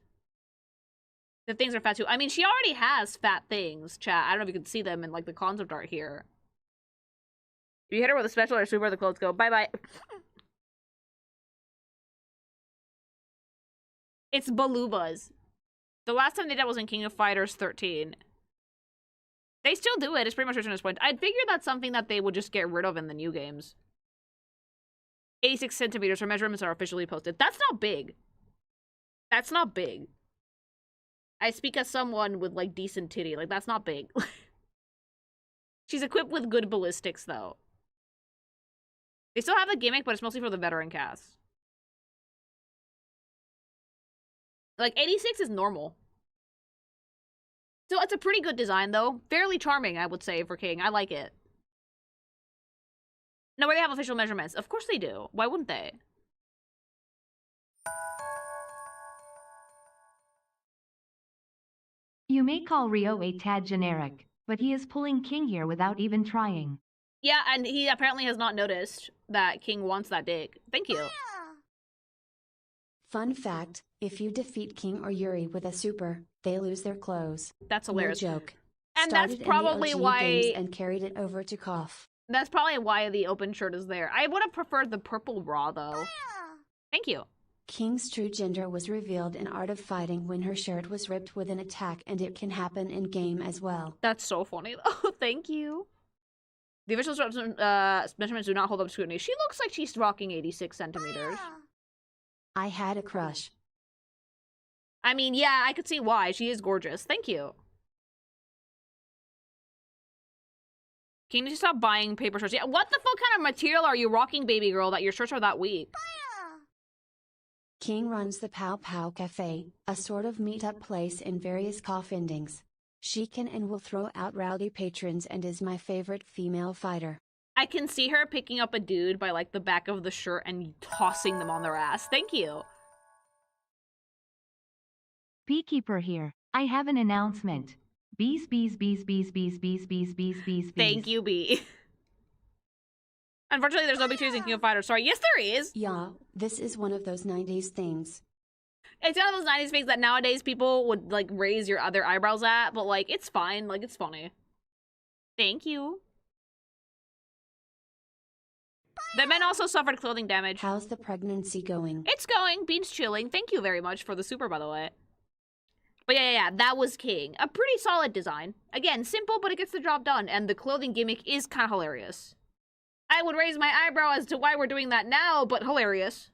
The things are fat, too. I mean, she already has fat things, chat. I don't know if you can see them in, like, the concept art here. If you hit her with a special or super, the clothes go, bye-bye. It's balubas. The last time they did that was in King of Fighters 13. They still do it. It's pretty much reaching this point. I'd figure that's something that they would just get rid of in the new games. 86 centimeters. Her measurements are officially posted. That's not big. That's not big. I speak as someone with, like, decent titty. Like, that's not big. She's equipped with good ballistics, though. They still have the gimmick, but it's mostly for the veteran cast. Like, 86 is normal. So it's a pretty good design, though. Fairly charming, I would say, for King. I like it. No, where they have official measurements. Of course they do. Why wouldn't they? You may call Rio a tad generic, but he is pulling King here without even trying. Yeah, and he apparently has not noticed that King wants that dick. Thank you. Fun fact, if you defeat King or Yuri with a super, they lose their clothes. That's hilarious. No joke. And Started that's probably in the OG why... games and carried it over to KOF. That's probably why the open shirt is there. I would have preferred the purple bra, though. Thank you. King's true gender was revealed in Art of Fighting when her shirt was ripped with an attack, and it can happen in game as well. That's so funny though. Thank you. The official measurements do not hold up to scrutiny. She looks like she's rocking 86 centimeters. I had a crush. I mean, yeah, I could see why. She is gorgeous. Thank you. Can you stop buying paper shirts? Yeah, what the fuck kind of material are you rocking, baby girl, that your shirts are that weak? King runs the Pow Pow Cafe, a sort of meet-up place in various KOF endings. She can and will throw out rowdy patrons and is my favorite female fighter. I can see her picking up a dude by, like, the back of the shirt and tossing them on their ass. Thank you. Beekeeper here. I have an announcement. Bees, bees, bees, bees, bees, bees, bees, bees, bees, bees. Thank you, Bee. Unfortunately, there's no big twos in King of Fighters. Sorry. Yes, there is. Yeah, this is one of those 90s things. It's one of those 90s things that nowadays people would, like, raise your other eyebrows at, but, like, it's fine. Like, it's funny. Thank you. The men also suffered clothing damage. How's the pregnancy going? It's going. Bean's chilling. Thank you very much for the super, by the way. But yeah, that was King. A pretty solid design. Again, simple, but it gets the job done, and the clothing gimmick is kind of hilarious. I would raise my eyebrow as to why we're doing that now, but hilarious.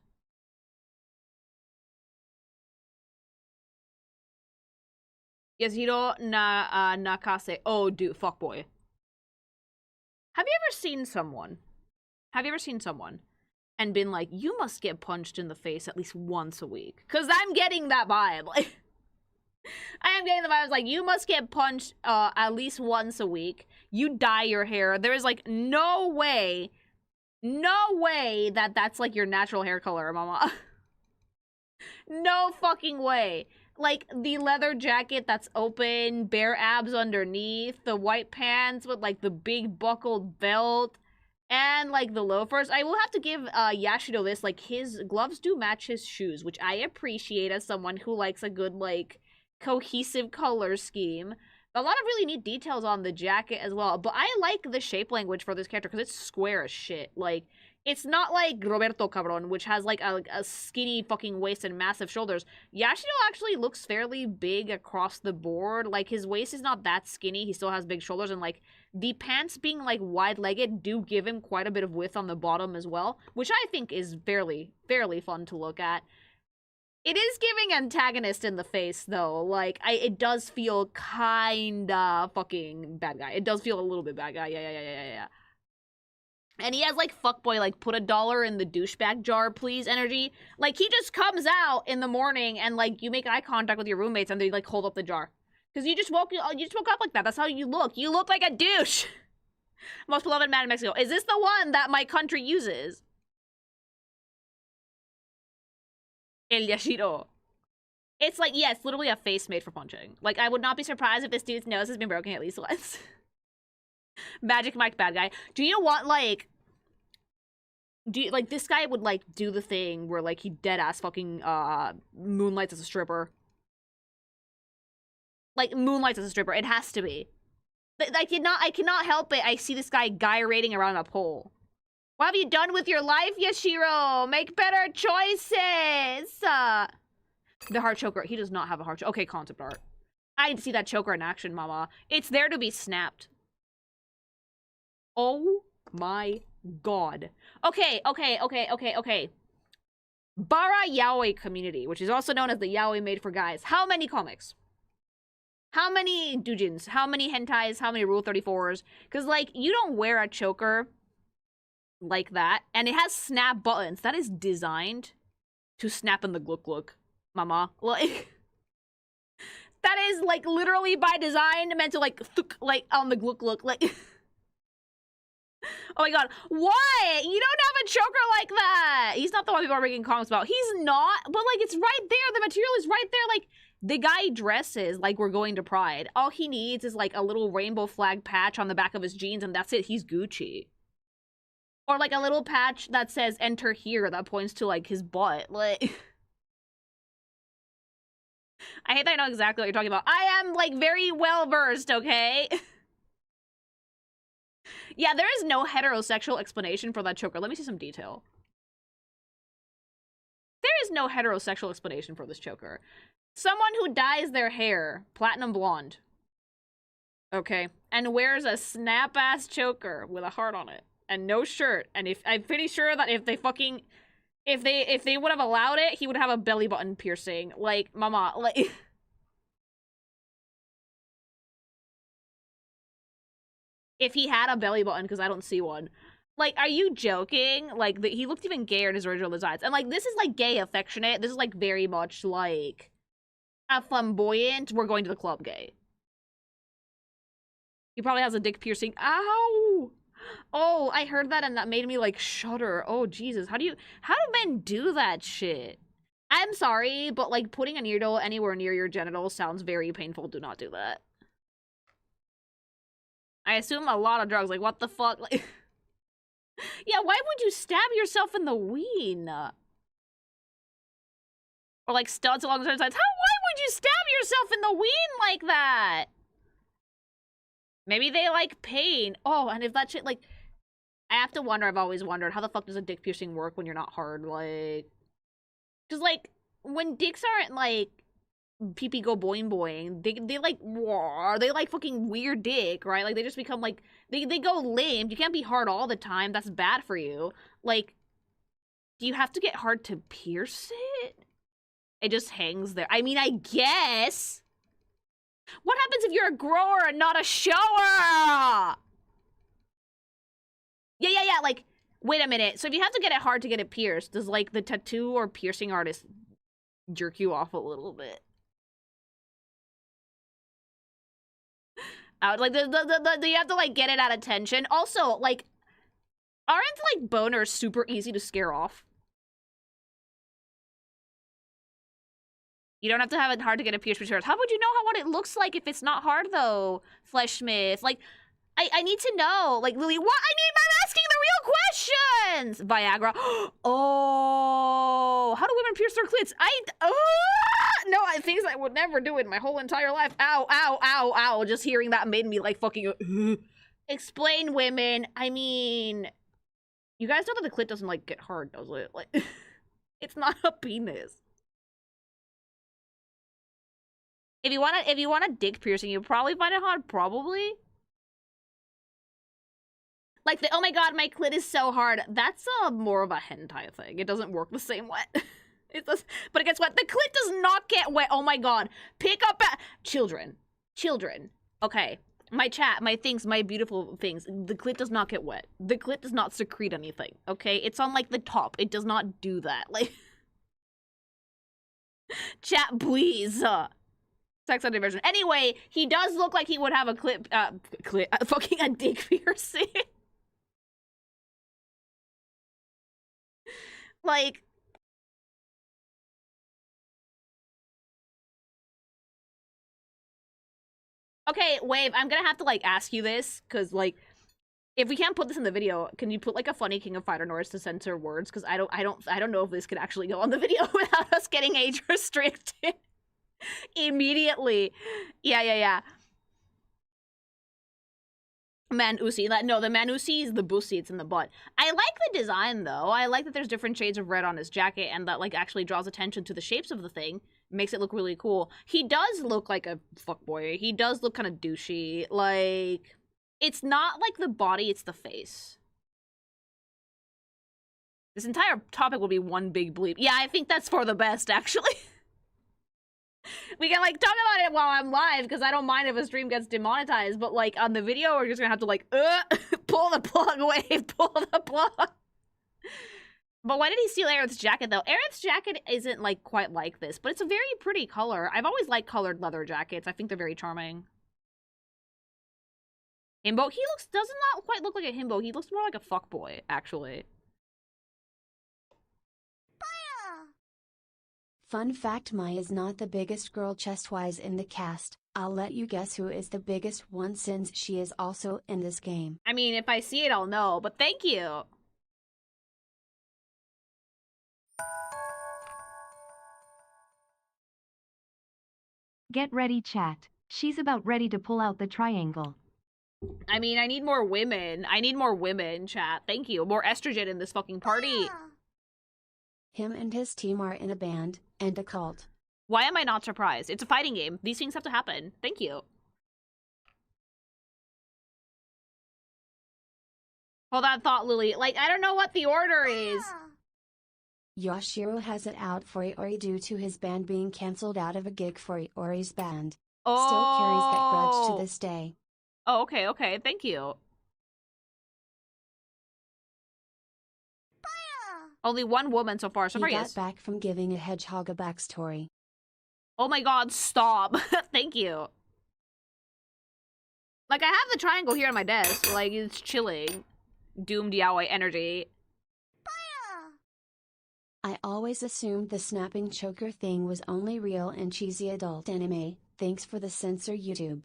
Yasuhiro Nakase. Oh, dude, fuckboy. Have you ever seen someone and been like, you must get punched in the face at least once a week? Because I'm getting that vibe. Like, I am getting the vibes like, you must get punched at least once a week. You dye your hair. There is, like, no way that that's, like, your natural hair color, mama. No fucking way. Like, the leather jacket that's open, bare abs underneath, the white pants with, like, the big buckled belt, and, like, the loafers. I will have to give Yashido this, like, his gloves do match his shoes, which I appreciate as someone who likes a good, like, cohesive color scheme. A lot of really neat details on the jacket as well, but I like the shape language for this character because it's square as shit. Like, it's not like Roberto Cabron, which has, like, a skinny fucking waist and massive shoulders. Yashido actually looks fairly big across the board. Like, his waist is not that skinny. He still has big shoulders, and, like, the pants being, like, wide-legged do give him quite a bit of width on the bottom as well, which I think is fairly fun to look at. It is giving antagonist in the face, though. Like, it does feel kinda fucking bad guy. It does feel a little bit bad guy. Yeah. And he has, like, fuckboy, like, put $1 in the douchebag jar, please, energy. Like, he just comes out in the morning and, like, you make eye contact with your roommates and they, like, hold up the jar. Because you just woke up like that. That's how you look. You look like a douche. Most beloved man in Mexico. Is this the one that my country uses? El Yashiro. It's like, yeah, it's literally a face made for punching. Like, I would not be surprised if this dude's nose has been broken at least once. Magic Mike bad guy. Do you want, like... this guy would, like, do the thing where, like, he deadass fucking, moonlights as a stripper. Like, moonlights as a stripper. It has to be. I cannot help it. I see this guy gyrating around a pole. What have you done with your life, Yashiro? Make better choices! The heart choker. He does not have a heart choker. Okay, concept art. I need to see that choker in action, mama. It's there to be snapped. Oh my god. Okay. Bara Yaoi community, which is also known as the Yaoi made for guys. How many comics? How many doujins? How many hentais? How many Rule 34s? Because, like, you don't wear a choker like that, and it has snap buttons. That is designed to snap in the gluck, mama. Like, that is, like, literally by design meant to, like, on the gluck, like... Oh my god, what? You don't have a choker like that! He's not the one people are making comments about. He's not, but, like, it's right there. The material is right there. Like, the guy dresses like we're going to Pride. All he needs is, like, a little rainbow flag patch on the back of his jeans, and that's it. He's Gucci. Or, like, a little patch that says, enter here, that points to, like, his butt. Like... I hate that I know exactly what you're talking about. I am, like, very well-versed, okay? Yeah, there is no heterosexual explanation for that choker. Let me see some detail. There is no heterosexual explanation for this choker. Someone who dyes their hair platinum blonde. Okay. And wears a snap-ass choker with a heart on it. And no shirt. And if I'm pretty sure that if they fucking... If they would have allowed it, he would have a belly button piercing. Like, mama, like... If he had a belly button, because I don't see one. Like, are you joking? Like, he looked even gayer in his original designs. And, like, this is, like, gay affectionate. This is, like, very much, like, a flamboyant, we're going to the club gay. He probably has a dick piercing. Ow! Oh, I heard that and that made me, like, shudder. Oh, Jesus. How do men do that shit? I'm sorry, but, like, putting a needle anywhere near your genitals sounds very painful. Do not do that. I assume a lot of drugs. Like, what the fuck? Like, yeah, why would you stab yourself in the ween? Or, like, studs along the sides. Why would you stab yourself in the ween like that? Maybe they like pain. Oh, and if that shit, like... I have to wonder, I've always wondered, how the fuck does a dick piercing work when you're not hard? Like... Because, like, when dicks aren't, like... pee-pee go boing boing, they like, whoa, they like fucking weird dick, right? Like, they just become, like... They go lame. You can't be hard all the time. That's bad for you. Like... Do you have to get hard to pierce it? It just hangs there. I mean, I guess... What happens if you're a grower and not a shower? Yeah, like, wait a minute. So if you have to get it hard to get it pierced, does, like, the tattoo or piercing artist jerk you off a little bit? Like, you have to, like, get it at attention. Also, like, aren't, like, boners super easy to scare off? You don't have to have it hard to get a pierced for sure. How would you know what it looks like if it's not hard, though, Fleshmith? Like, I need to know. Like, Lily, what? I mean, I'm asking the real questions! Viagra. Oh, how do women pierce their clits? No, things I would never do in my whole entire life. Ow, ow, ow, ow. Just hearing that made me, like, fucking... Explain, women. I mean... You guys know that the clit doesn't, like, get hard, does it? Like, it's not a penis. If you want a dick piercing, you'll probably find it hard, probably. Like the, oh my god, my clit is so hard. That's more of a hentai thing. It doesn't work the same way. It does, but guess what? The clit does not get wet. Oh my god. Pick up children. Okay. My chat, my things, my beautiful things. The clit does not get wet. The clit does not secrete anything, okay? It's on, like, the top. It does not do that. Like... Chat, please. Sex ed version. Anyway, he does look like he would have a fucking a dick piercing. Like... Okay, Wave, I'm gonna have to, like, ask you this, because, like, if we can't put this in the video, can you put, like, a funny King of Fighter Norris to censor words? Because I don't know if this could actually go on the video without us getting age restricted. Immediately. Yeah. Manusi. No, the Manusi is the bussy. It's in the butt. I like the design, though. I like that there's different shades of red on his jacket and that, like, actually draws attention to the shapes of the thing. Makes it look really cool. He does look like a fuckboy. He does look kind of douchey. Like, it's not like the body, it's the face. This entire topic will be one big bleep. Yeah, I think that's for the best, actually. We can, like, talk about it while I'm live, because I don't mind if a stream gets demonetized, but, like, on the video, we're just gonna have to, like, pull the plug away, pull the plug. But why did he steal Aerith's jacket, though? Aerith's jacket isn't, like, quite like this, but it's a very pretty color. I've always liked colored leather jackets. I think they're very charming. Himbo? He does not quite look like a himbo. He looks more like a fuckboy, actually. Fun fact, Mai is not the biggest girl chest-wise in the cast. I'll let you guess who is the biggest one since she is also in this game. I mean, if I see it, I'll know, but thank you. Get ready, chat. She's about ready to pull out the triangle. I mean, I need more women. I need more women, chat. Thank you. More estrogen in this fucking party. Him and his team are in a band and a cult. Why am I not surprised? It's a fighting game. These things have to happen. Thank you. Hold on, thought, Lily. Like, I don't know what the order is. Yashiro has it out for Iori due to his band being cancelled out of a gig for Iori's band. Oh. Still carries that grudge to this day. Oh, okay, okay. Thank you. Only one woman so far. So far, He got yes. back from giving a hedgehog a backstory. Oh my god, stop. Thank you. Like, I have the triangle here on my desk. Like, it's chilling. Doomed yaoi energy. I always assumed the snapping choker thing was only real in cheesy adult anime. Thanks for the censor, YouTube.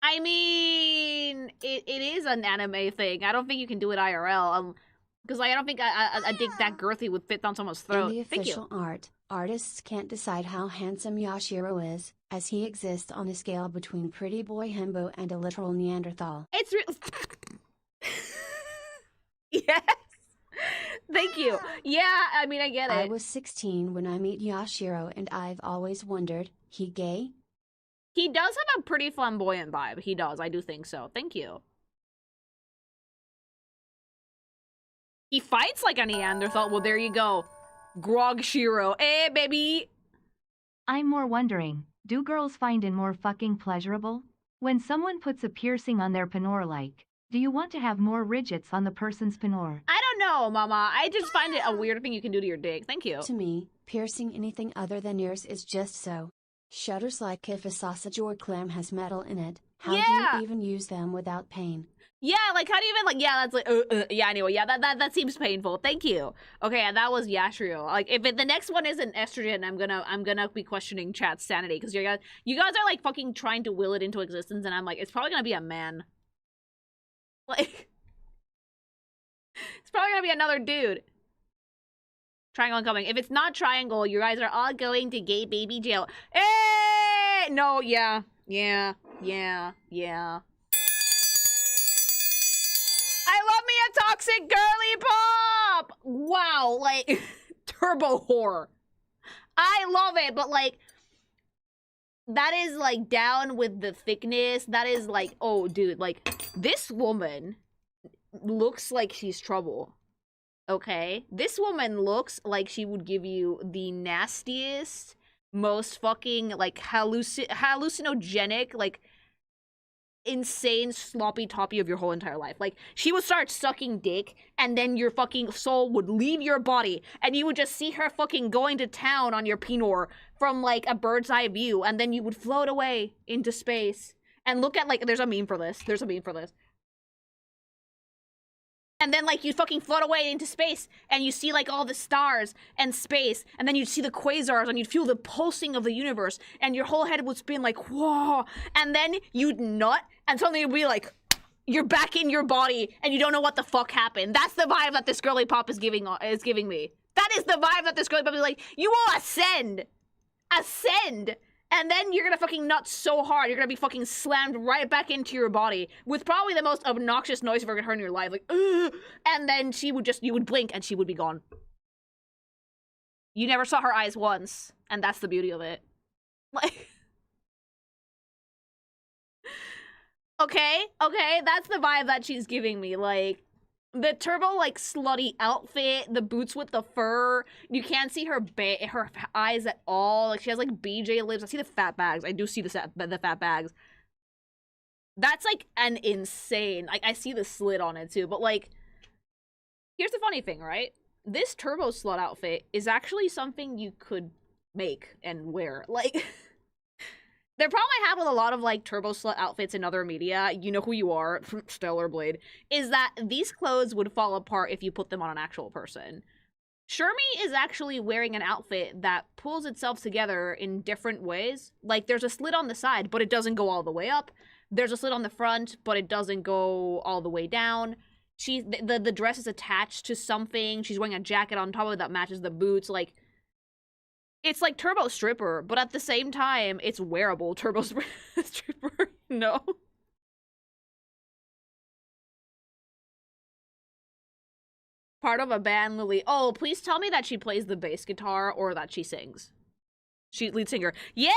I mean, it is an anime thing. I don't think you can do it IRL. Because I don't think a dick that girthy would fit down someone's throat. In the Thank official you. art, artists can't decide how handsome Yashiro is, as he exists on a scale between pretty boy himbo and a literal Neanderthal. It's real. Yes. Thank you. Yeah, I mean, I get it. I was 16 when I meet Yashiro and I've always wondered, he gay? He does have a pretty flamboyant vibe. He does. I do think so. Thank you. He fights like a Neanderthal. Well, there you go. Grog Shiro. Eh, baby. I'm more wondering, do girls find it more fucking pleasurable? When someone puts a piercing on their penor, like, do you want to have more ridgets on the person's penor? I don't know, mama. I just find it a weird thing you can do to your dick. Thank you. To me, piercing anything other than ears is just so. Shudders like if a sausage or clam has metal in it. How do you even use them without pain? Yeah, like, how do you even, like, yeah, that's like, yeah, anyway, yeah, that seems painful. Thank you. Okay, and that was Yashiro. Like, if the next one isn't estrogen, I'm gonna be questioning chat's sanity, because you guys are, like, fucking trying to will it into existence, and I'm like, it's probably gonna be a man. Like, it's probably gonna be another dude. Triangle incoming. If it's not triangle, you guys are all going to gay baby jail. Hey! No, yeah. I love me a toxic girly pop! Wow, like, turbo whore. I love it, but, like, that is, like, down with the thickness. That is, like, oh, dude, like, this woman looks like she's trouble. Okay? This woman looks like she would give you the nastiest, most fucking, like, hallucinogenic, like, insane sloppy toppy of your whole entire life. Like, she would start sucking dick, and then your fucking soul would leave your body, and you would just see her fucking going to town on your penor from, like, a bird's eye view, and then you would float away into space. And look at, like, there's a meme for this. And then, like, you fucking float away into space, and you see, like, all the stars and space, and then you'd see the quasars, and you'd feel the pulsing of the universe, and your whole head would spin like, whoa, and then you'd nut, and suddenly you'd be like, you're back in your body, and you don't know what the fuck happened. That's the vibe that this girly pop is giving me. That is the vibe that this girly pop is like, you will ascend! Ascend! And then you're gonna fucking nut so hard, you're gonna be fucking slammed right back into your body with probably the most obnoxious noise you've ever heard in your life, like, ugh! And then you would blink and she would be gone. You never saw her eyes once, and that's the beauty of it. Like, okay, that's the vibe that she's giving me, like, the turbo, like, slutty outfit, the boots with the fur, you can't see her eyes at all, like, she has, like, BJ lips. I see the fat bags. I do see the fat bags. That's, like, an insane, like, I see the slit on it, too, but, like, here's the funny thing, right? This turbo slut outfit is actually something you could make and wear, like... The problem I have with a lot of, like, turbo slut outfits in other media, you know who you are, Stellar Blade, is that these clothes would fall apart if you put them on an actual person. Shermie is actually wearing an outfit that pulls itself together in different ways. Like, there's a slit on the side, but it doesn't go all the way up. There's a slit on the front, but it doesn't go all the way down. The dress is attached to something. She's wearing a jacket on top of it that matches the boots, like... It's like Turbo Stripper, but at the same time, it's wearable Turbo Stripper, no? Part of a band, Lily. Oh, please tell me that she plays the bass guitar or that she sings. She lead singer. Yeah!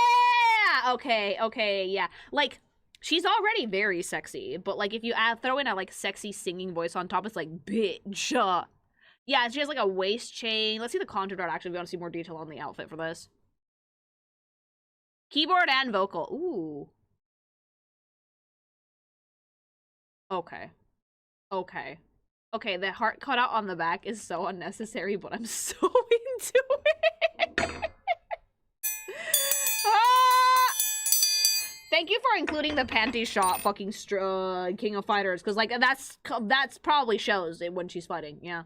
Okay, yeah. Like, she's already very sexy, but like if you throw in a like sexy singing voice on top, it's like, bitch. Yeah, she has like a waist chain. Let's see the contour art actually if we want to see more detail on the outfit for this. Keyboard and vocal. Ooh. Okay. Okay, the heart cutout on the back is so unnecessary, but I'm so into it. Thank you for including the panty shot, fucking King of Fighters, because like that's probably shows it when she's fighting. Yeah.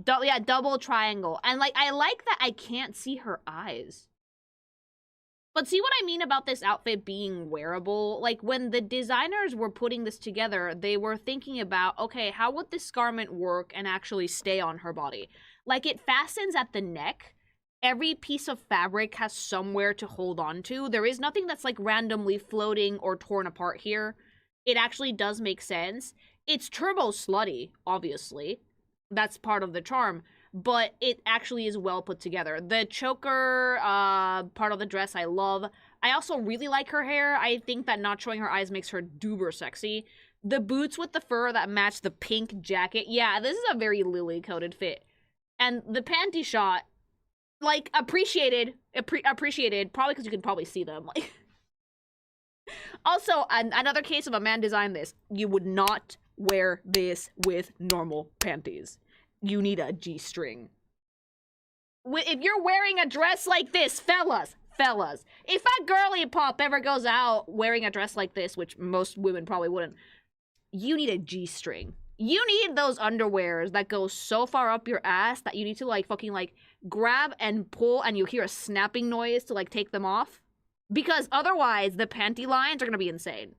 Yeah, double triangle, and like I like that I can't see her eyes. But see what I mean about this outfit being wearable? Like, when the designers were putting this together, they were thinking about, okay, how would this garment work and actually stay on her body? Like, it fastens at the neck. Every piece of fabric has somewhere to hold on to. There is nothing that's, like, randomly floating or torn apart here. It actually does make sense. It's turbo slutty, obviously. That's part of the charm. But it actually is well put together. The choker part of the dress I love. I also really like her hair. I think that not showing her eyes makes her duper sexy. The boots with the fur that match the pink jacket. Yeah, this is a very Lily-coded fit. And the panty shot, like, appreciated. Probably because you can probably see them. Like, also, another case of a man designed this. You would not wear this with normal panties. You need a G-string. If you're wearing a dress like this, fellas, if a girly pop ever goes out wearing a dress like this, which most women probably wouldn't, you need a G-string. You need those underwears that go so far up your ass that you need to, like, fucking, like, grab and pull and you hear a snapping noise to, like, take them off. Because otherwise, the panty lines are gonna be insane.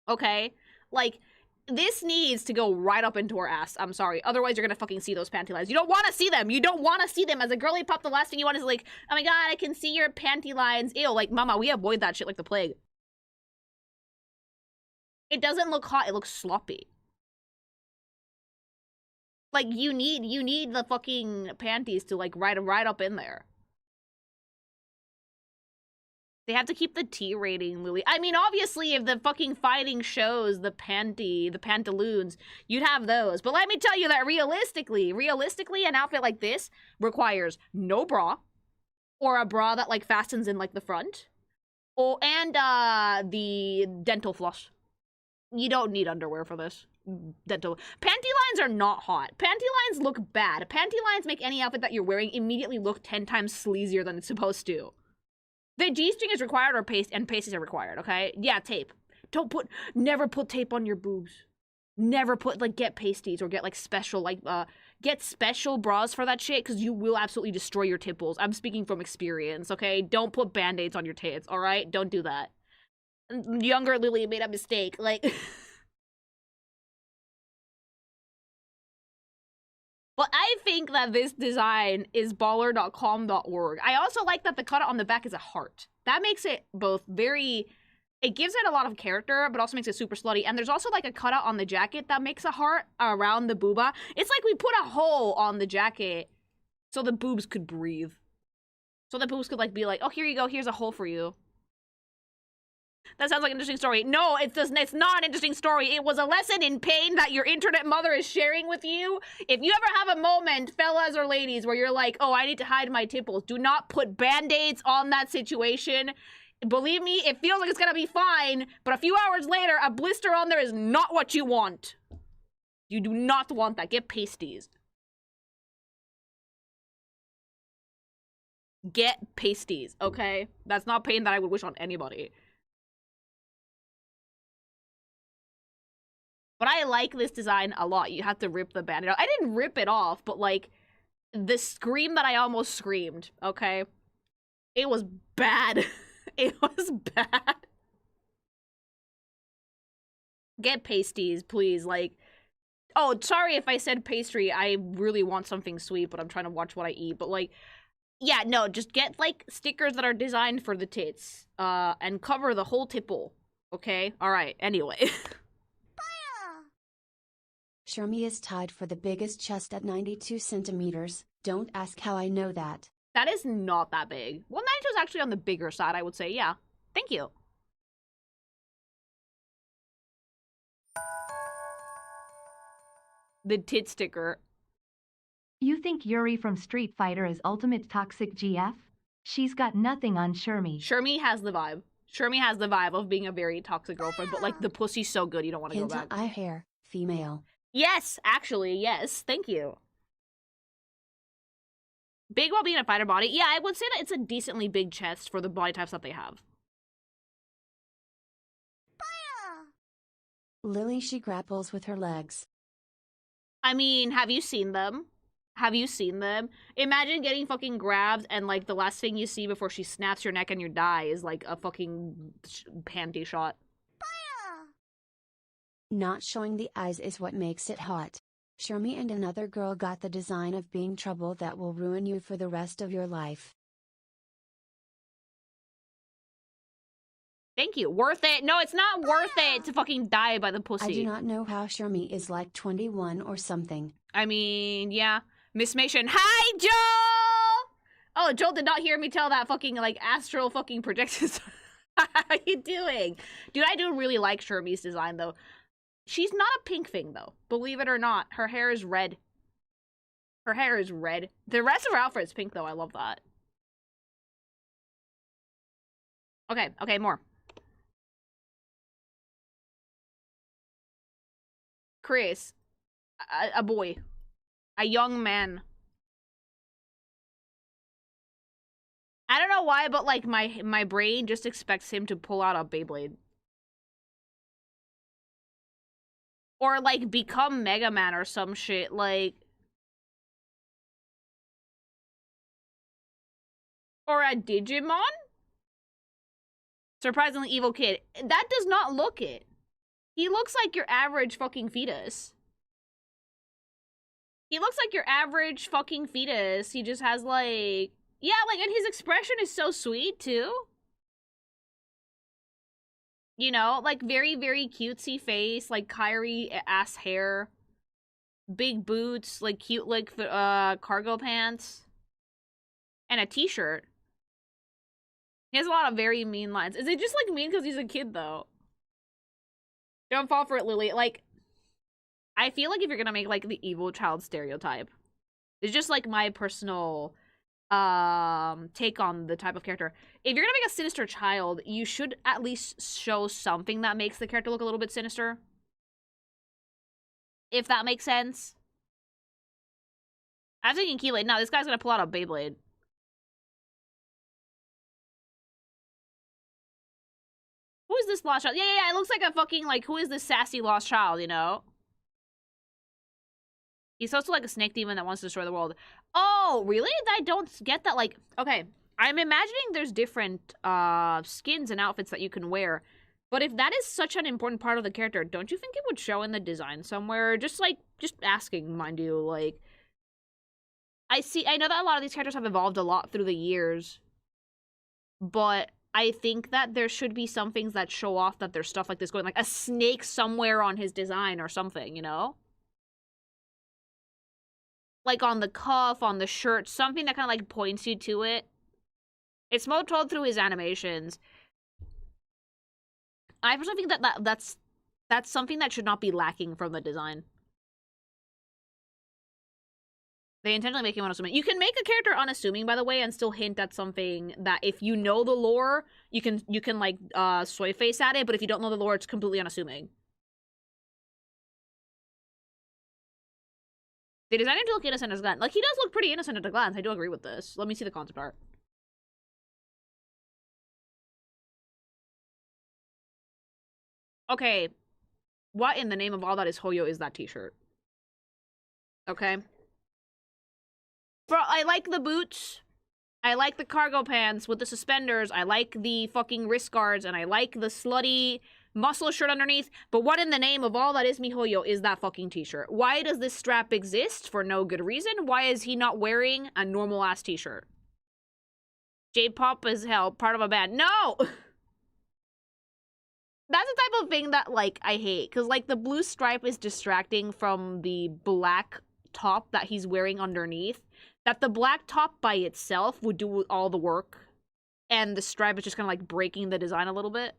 Okay? Like, this needs to go right up into her ass. I'm sorry. Otherwise, you're gonna fucking see those panty lines. You don't want to see them. You don't want to see them. As a girly pop, the last thing you want is like, oh my god, I can see your panty lines. Ew, like, mama, we avoid that shit like the plague. It doesn't look hot. It looks sloppy. Like, you need the fucking panties to, like, right up in there. They have to keep the T rating, Lily. I mean, obviously, if the fucking fighting shows the pantaloons, you'd have those. But let me tell you that realistically, an outfit like this requires no bra, or a bra that, like, fastens in, like, the front, and the dental floss. You don't need underwear for this. Panty lines are not hot. Panty lines look bad. Panty lines make any outfit that you're wearing immediately look 10 times sleazier than it's supposed to. The G-string is required, or pasties are required, okay? Yeah, tape. Never put tape on your boobs. Never put, like, get pasties or get, like, special, like, get special bras for that shit, because you will absolutely destroy your tipples. I'm speaking from experience, okay? Don't put band-aids on your tits, alright? Don't do that. Younger Lily made a mistake, like... But I think that this design is baller.com.org. I also like that the cutout on the back is a heart. That makes it both very... It gives it a lot of character, but also makes it super slutty. And there's also, like, a cutout on the jacket that makes a heart around the booba. It's like we put a hole on the jacket so the boobs could breathe. So the boobs could, like, be like, oh, here you go, here's a hole for you. That sounds like an interesting story. No, it's not an interesting story. It was a lesson in pain that your internet mother is sharing with you. If you ever have a moment, fellas or ladies, where you're like, oh, I need to hide my tipples, do not put band-aids on that situation. Believe me, it feels like it's gonna be fine, but a few hours later, a blister on there is not what you want. You do not want that. Get pasties. Get pasties, okay? That's not pain that I would wish on anybody. But I like this design a lot. You have to rip the band-aid out. I didn't rip it off, but, like, the scream that I almost screamed, okay? It was bad. It was bad. Get pasties, please. Like, oh, sorry if I said pastry. I really want something sweet, but I'm trying to watch what I eat. But, like, yeah, no, just get, like, stickers that are designed for the tits. And cover the whole tipple. Okay, alright, anyway. Shermie is tied for the biggest chest at 92 centimeters. Don't ask how I know that. That is not that big. Well, 92 is actually on the bigger side, I would say, yeah. Thank you. The tit sticker. You think Yuri from Street Fighter is ultimate toxic GF? She's got nothing on Shermie. Shermie has the vibe. Shermie has the vibe of being a very toxic girlfriend, but like the pussy's so good you don't want to go back. Hentai eye hair, female. Yes, actually, yes. Thank you. Big while being a fighter body. Yeah, I would say that it's a decently big chest for the body types that they have. Lily, she grapples with her legs. I mean, have you seen them? Have you seen them? Imagine getting fucking grabbed and like the last thing you see before she snaps your neck and you die is like a fucking panty shot. Not showing the eyes is what makes it hot. Shermie and another girl got the design of being trouble that will ruin you for the rest of your life. Thank you. Worth it. No, it's not worth it to fucking die by the pussy. I do not know how Shermie is like 21 or something. I mean, yeah. Miss Mation. Hi, Joel! Oh, Joel did not hear me tell that fucking, like, astral fucking projection. How you doing? Dude, I do really like Shermie's design, though. She's not a pink thing, though. Believe it or not. Her hair is red. Her hair is red. The rest of her outfit is pink, though. I love that. Okay, okay, more. Chris. A boy. A young man. I don't know why, but like my brain just expects him to pull out a Beyblade. Or like become Mega Man or some shit, like. Or a Digimon? Surprisingly evil kid. That does not look it. He looks like your average fucking fetus. He looks like your average fucking fetus. He just has like... Yeah, like, and his expression is so sweet, too. You know, like, very, very cutesy face, like, Kyrie-ass hair. Big boots, like, cute, like, cargo pants. And a t-shirt. He has a lot of very mean lines. Is it just, like, mean because he's a kid, though? Don't fall for it, Lily. Like, I feel like if you're gonna make, like, the evil child stereotype, it's just, like, my personal, take on the type of character. If you're gonna make a sinister child, you should at least show something that makes the character look a little bit sinister. If that makes sense. I was thinking Keylade. No, this guy's gonna pull out a Beyblade. Who is this lost child? Yeah, it looks like a fucking, like, who is this sassy lost child, you know? He's also like a snake demon that wants to destroy the world. Oh, really? I don't get that. Like, okay, I'm imagining there's different skins and outfits that you can wear. But if that is such an important part of the character, don't you think it would show in the design somewhere? Just asking, mind you, like... I know that a lot of these characters have evolved a lot through the years. But I think that there should be some things that show off that there's stuff like this going. Like a snake somewhere on his design or something, you know? Like on the cuff, on the shirt, something that kind of like points you to it. It's more told through his animations. I personally think that's something that should not be lacking from the design. They intentionally make him unassuming. You can make a character unassuming, by the way, and still hint at something that if you know the lore, you can like soy face at it, but if you don't know the lore, it's completely unassuming. They designed him to look innocent as a glance. Like, he does look pretty innocent at a glance. I do agree with this. Let me see the concept art. Okay. What in the name of all that is Hoyo is that t-shirt? Okay. Bro, I like the boots. I like the cargo pants with the suspenders. I like the fucking wrist guards. And I like the slutty muscle shirt underneath. But what in the name of all that is MiHoYo is that fucking t-shirt? Why does this strap exist for no good reason? Why is he not wearing a normal ass t-shirt? J-pop is hell, part of a band. No! That's the type of thing that, like, I hate. Because, like, the blue stripe is distracting from the black top that he's wearing underneath. That the black top by itself would do all the work. And the stripe is just kind of, like, breaking the design a little bit.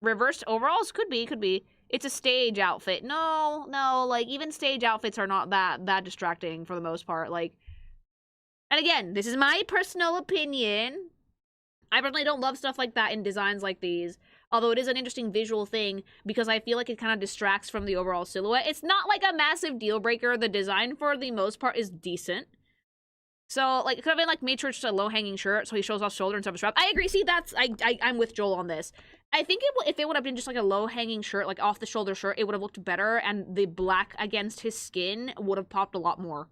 Reversed overalls? Could be, could be. It's a stage outfit. No, like, even stage outfits are not that distracting for the most part. Like, and again, this is my personal opinion. I personally don't love stuff like that in designs like these. Although it is an interesting visual thing because I feel like it kind of distracts from the overall silhouette. It's not like a massive deal breaker. The design for the most part is decent. So, like, it could have been, like, made sure it's just a low-hanging shirt so he shows off shoulder instead of a strap. I agree. See, that's... I'm with Joel on this. I think if it would have been just, like, a low-hanging shirt, like, off-the-shoulder shirt, it would have looked better, and the black against his skin would have popped a lot more.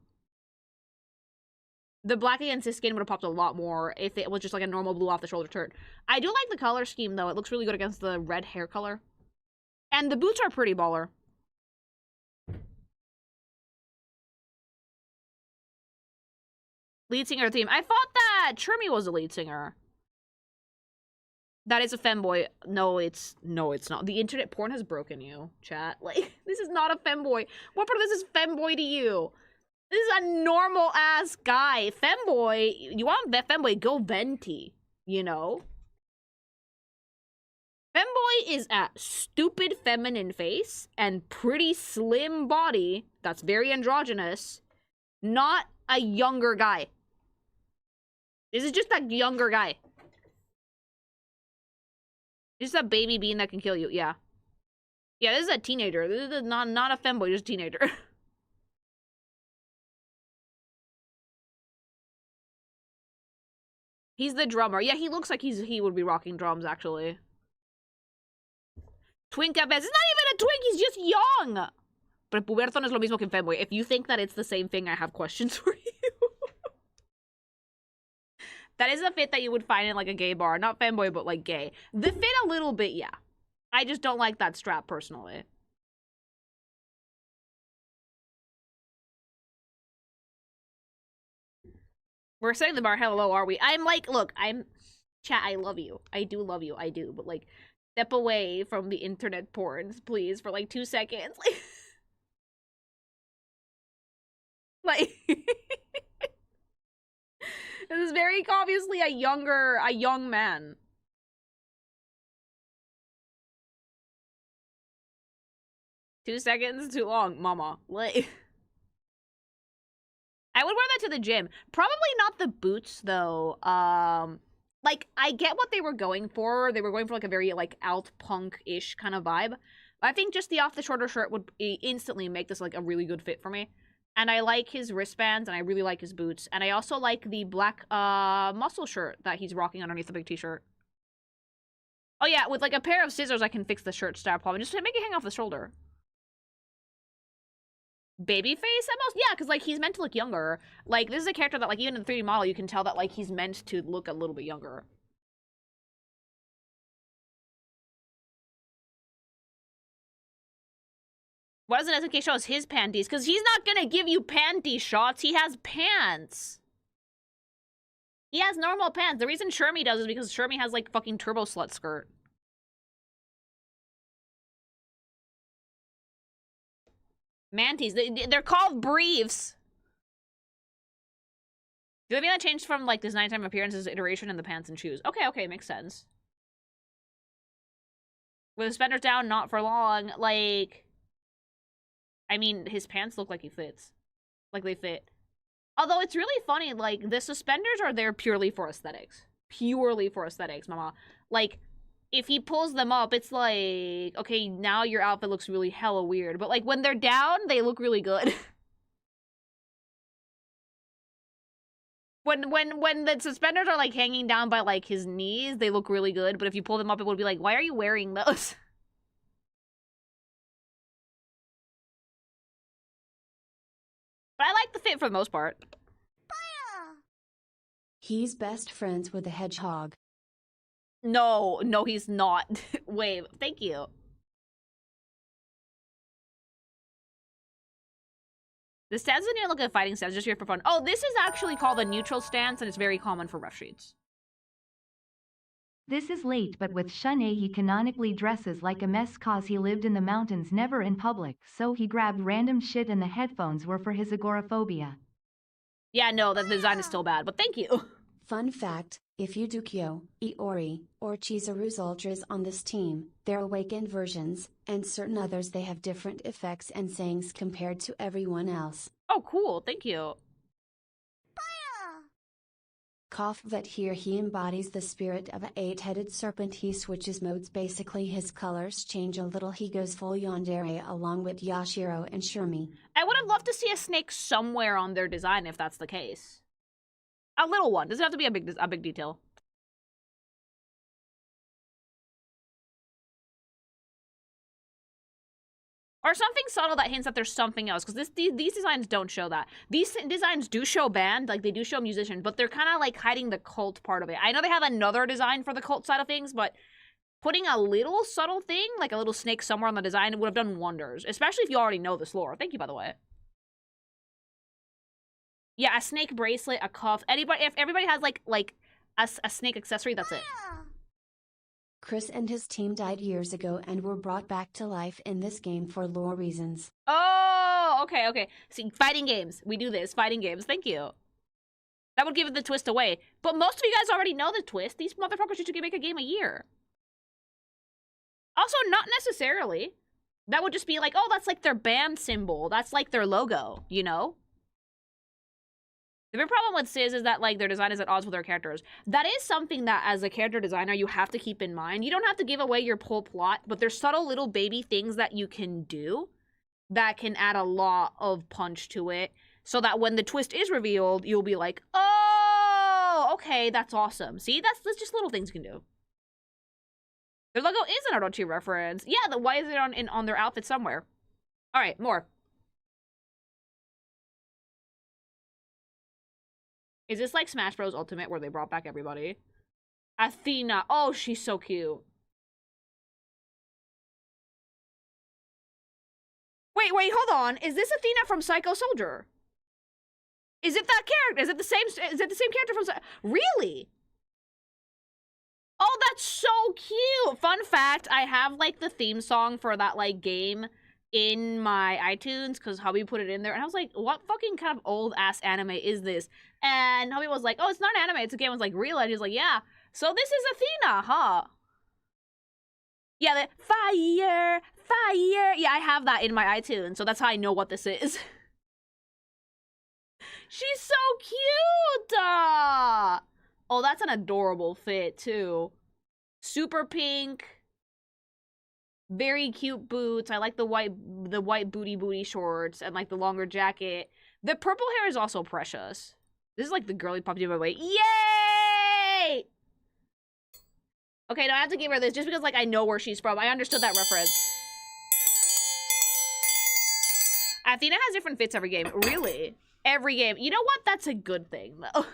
The black against his skin would have popped a lot more if it was just, like, a normal blue off-the-shoulder shirt. I do like the color scheme, though. It looks really good against the red hair color. And the boots are pretty baller. Lead singer theme. I thought that Chermy was a lead singer. That is a femboy. No, it's not. The internet porn has broken you, chat. Like, this is not a femboy. What part of this is femboy to you? This is a normal ass guy. Femboy, you want femboy, go venti, you know? Femboy is a stupid feminine face and pretty slim body that's very androgynous, not a younger guy. This is just a younger guy. This is a baby bean that can kill you, yeah. Yeah, this is a teenager. This is not a femboy, just a teenager. He's the drummer. Yeah, he looks like he would be rocking drums, actually. Twink at best. It's not even a twink, he's just young! But puberto no es lo mismo que femboy. If you think that it's the same thing, I have questions for you. That is a fit that you would find in, like, a gay bar. Not femboy, but, like, gay. The fit a little bit, yeah. I just don't like that strap, personally. We're setting the bar hella low, are we? I'm like, look, chat, I love you. I do love you, I do. But, like, step away from the internet porns, please, for, like, 2 seconds. Like... This is very obviously a young man. Two seconds too long, mama. Like, I would wear that to the gym. Probably not the boots, though. Like, I get what they were going for. They were going for, like, a very, like, alt punk-ish kind of vibe. I think just the off-the-shoulder shirt would instantly make this, like, a really good fit for me. And I like his wristbands, and I really like his boots. And I also like the black muscle shirt that he's rocking underneath the big t-shirt. Oh yeah, with like a pair of scissors, I can fix the shirt style problem. Just make it hang off the shoulder. Baby face, almost? Yeah, because like he's meant to look younger. Like, this is a character that like even in the 3D model, you can tell that like he's meant to look a little bit younger. Why doesn't SNK show us his panties? Because he's not gonna give you panty shots. He has pants. He has normal pants. The reason Shermie does is because Shermie has, like, fucking turbo slut skirt. Manties. They're called briefs. Do you think that changed from, like, this nighttime appearances iteration in the pants and shoes? Okay, makes sense. With the suspenders down, not for long. Like... I mean, his pants look like he fits. Like, they fit. Although, it's really funny, like, the suspenders are there purely for aesthetics. Purely for aesthetics, mama. Like, if he pulls them up, it's like, okay, now your outfit looks really hella weird. But, like, when they're down, they look really good. When the suspenders are, like, hanging down by, like, his knees, they look really good. But if you pull them up, it would be like, why are you wearing those? But I like the fit for the most part. He's best friends with the hedgehog. No, he's not. Wave, thank you. The stance doesn't even look like a fighting stance, just here for fun. Oh, this is actually called a neutral stance, and it's very common for rough sheets. This is late, but with Shun'ei he canonically dresses like a mess cause he lived in the mountains never in public, so he grabbed random shit and the headphones were for his agoraphobia. Yeah, no, the design is still bad, but thank you. Fun fact, if you do Kyo, Iori, or Chizuru's ultras on this team, their awakened versions, and certain others they have different effects and sayings compared to everyone else. Oh, cool, thank you. KOF Vet here he embodies the spirit of an 8-headed serpent. He switches modes, basically his colors change a little. He goes full yandere along with Yashiro and Shirmi. I would have loved to see a snake somewhere on their design if that's the case. A little one, doesn't have to be a big detail. Or something subtle that hints that there's something else, because these designs don't show that. These designs do show band, like they do show musician, but they're kind of like hiding the cult part of it. I know they have another design for the cult side of things, but putting a little subtle thing, like a little snake somewhere on the design, would have done wonders, especially if you already know this lore. Thank you, by the way. Yeah, a snake bracelet, a cuff. Anybody, if everybody has like a snake accessory, that's it. Chris and his team died years ago and were brought back to life in this game for lore reasons. Oh, okay. See, fighting games. We do this. Fighting games. Thank you. That would give the twist away. But most of you guys already know the twist. These motherfuckers used to make a game a year. Also, not necessarily. That would just be like, oh, that's like their band symbol. That's like their logo, you know? The big problem with Sis is that, like, their design is at odds with their characters. That is something that, as a character designer, you have to keep in mind. You don't have to give away your whole plot, but there's subtle little baby things that you can do that can add a lot of punch to it, so that when the twist is revealed, you'll be like, oh, okay, that's awesome. See, that's just little things you can do. Their logo is an Orochi reference. Yeah, why is it on their outfit somewhere? All right, more. Is this like Smash Bros. Ultimate where they brought back everybody? Athena. Oh, she's so cute. Wait, hold on. Is this Athena from Psycho Soldier? Is it that character? Is it the same character from Really? Oh, that's so cute. Fun fact, I have like the theme song for that like game in my iTunes because hubby put it in there, and I was like, what fucking kind of old ass anime is this? And hubby was like, oh, it's not an anime, it's a game. I was like, really? And he's like, yeah. So this is Athena, huh? Yeah, the fire. Yeah, I have that in my iTunes, so that's how I know what this is. She's so cute. Oh, that's an adorable fit too. Super pink. Very cute boots. I like the white booty shorts and like the longer jacket. The purple hair is also precious. This is like the girly pop diva way. Yay! Okay, now I have to give her this just because like I know where she's from. I understood that reference. Athena has different fits every game. Really? Every game. You know what? That's a good thing though.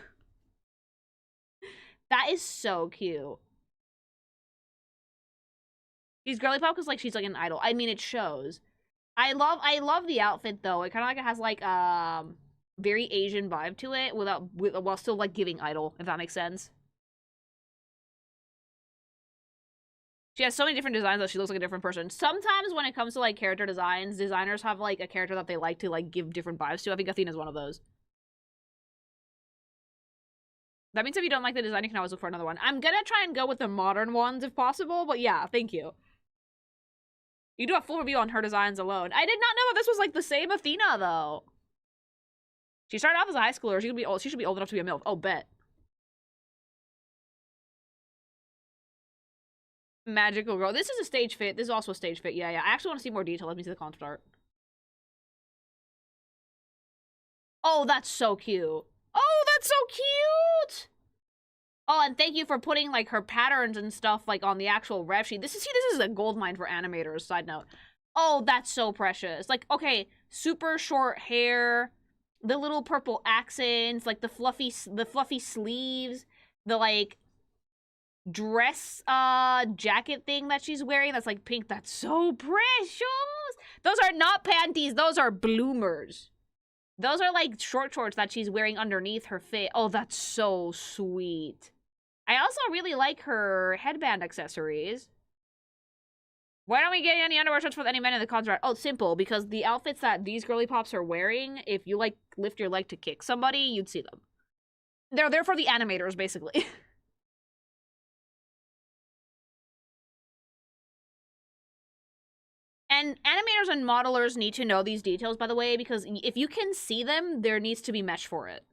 That is so cute. She's girly pop because like she's like an idol. I mean, it shows. I love the outfit though. It kind of like it has like very Asian vibe to it while still like giving idol, if that makes sense. She has so many different designs that she looks like a different person. Sometimes when it comes to like character designs, designers have like a character that they like to like give different vibes to. I think Athena's one of those. That means if you don't like the design, you can always look for another one. I'm gonna try and go with the modern ones if possible, but yeah, thank you. You do a full review on her designs alone. I did not know that this was like the same Athena though. She started off as a high schooler. She should be old enough to be a MILF. Oh, bet. Magical girl. This is a stage fit. This is also a stage fit. Yeah. I actually want to see more detail. Let me see the concept art. Oh, that's so cute. Oh, that's so cute. Oh, and thank you for putting like her patterns and stuff like on the actual rev sheet. This is a gold mine for animators. Side note. Oh, that's so precious. Like, okay, super short hair, the little purple accents, like the fluffy sleeves, the like dress jacket thing that she's wearing that's like pink. That's so precious. Those are not panties. Those are bloomers. Those are like short shorts that she's wearing underneath her fit. Oh, that's so sweet. I also really like her headband accessories. Why don't we get any underwear shirts with any men in the contract? Oh, simple, because the outfits that these girly pops are wearing, if you, like, lift your leg to kick somebody, you'd see them. They're there for the animators, basically. And animators and modelers need to know these details, by the way, because if you can see them, there needs to be mesh for it.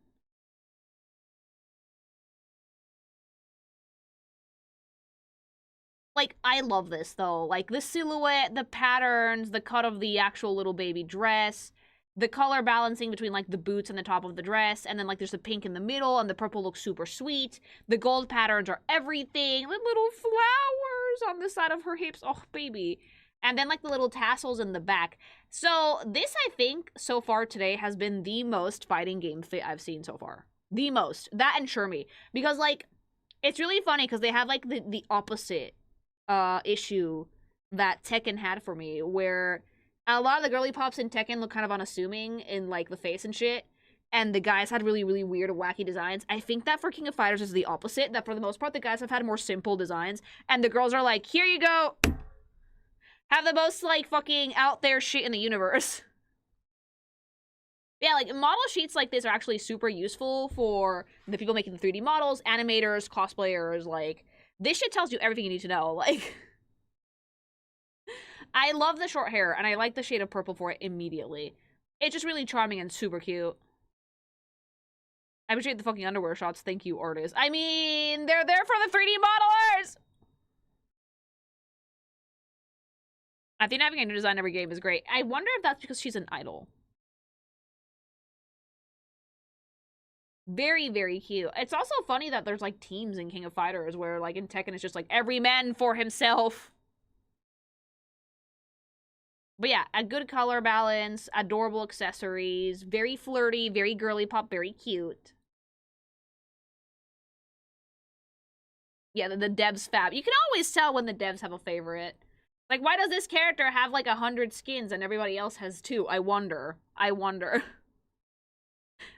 Like, I love this, though. Like, the silhouette, the patterns, the cut of the actual little baby dress, the color balancing between, like, the boots and the top of the dress, and then, like, there's the pink in the middle, and the purple looks super sweet. The gold patterns are everything. The little flowers on the side of her hips. Oh, baby. And then, like, the little tassels in the back. So, this, I think, so far today has been the most fighting game fit I've seen so far. The most. That and Shermie. Because, like, it's really funny because they have, like, the opposite issue that Tekken had for me, where a lot of the girly pops in Tekken look kind of unassuming in, like, the face and shit, and the guys had really, really weird, wacky designs. I think that for King of Fighters is the opposite, that for the most part, the guys have had more simple designs, and the girls are like, here you go! Have the most, like, fucking out there shit in the universe. Yeah, like, model sheets like this are actually super useful for the people making the 3D models, animators, cosplayers, like, this shit tells you everything you need to know, like... I love the short hair, and I like the shade of purple for it immediately. It's just really charming and super cute. I appreciate the fucking underwear shots, thank you, artists. I mean, they're there for the 3D modelers! I think having a new design every game is great. I wonder if that's because she's an idol. Very, very cute. It's also funny that there's, like, teams in King of Fighters where, like, in Tekken it's just, like, every man for himself. But yeah, a good color balance, adorable accessories, very flirty, very girly pop, very cute. Yeah, the devs fab. You can always tell when the devs have a favorite. Like, why does this character have, like, 100 skins and everybody else has 2? I wonder. I wonder.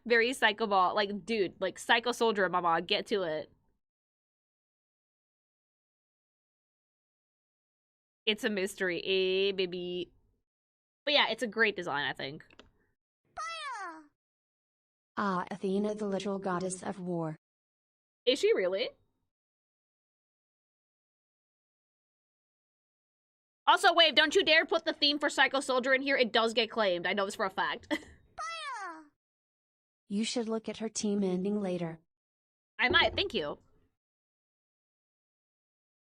Very Psycho Ball. Like, dude, like, Psycho Soldier, mama, get to it. It's a mystery. Eh, baby. But yeah, it's a great design, I think. Ah, Athena, the literal goddess of war. Is she really? Also, Wave, don't you dare put the theme for Psycho Soldier in here. It does get claimed. I know this for a fact. You should look at her team ending later. I might, thank you.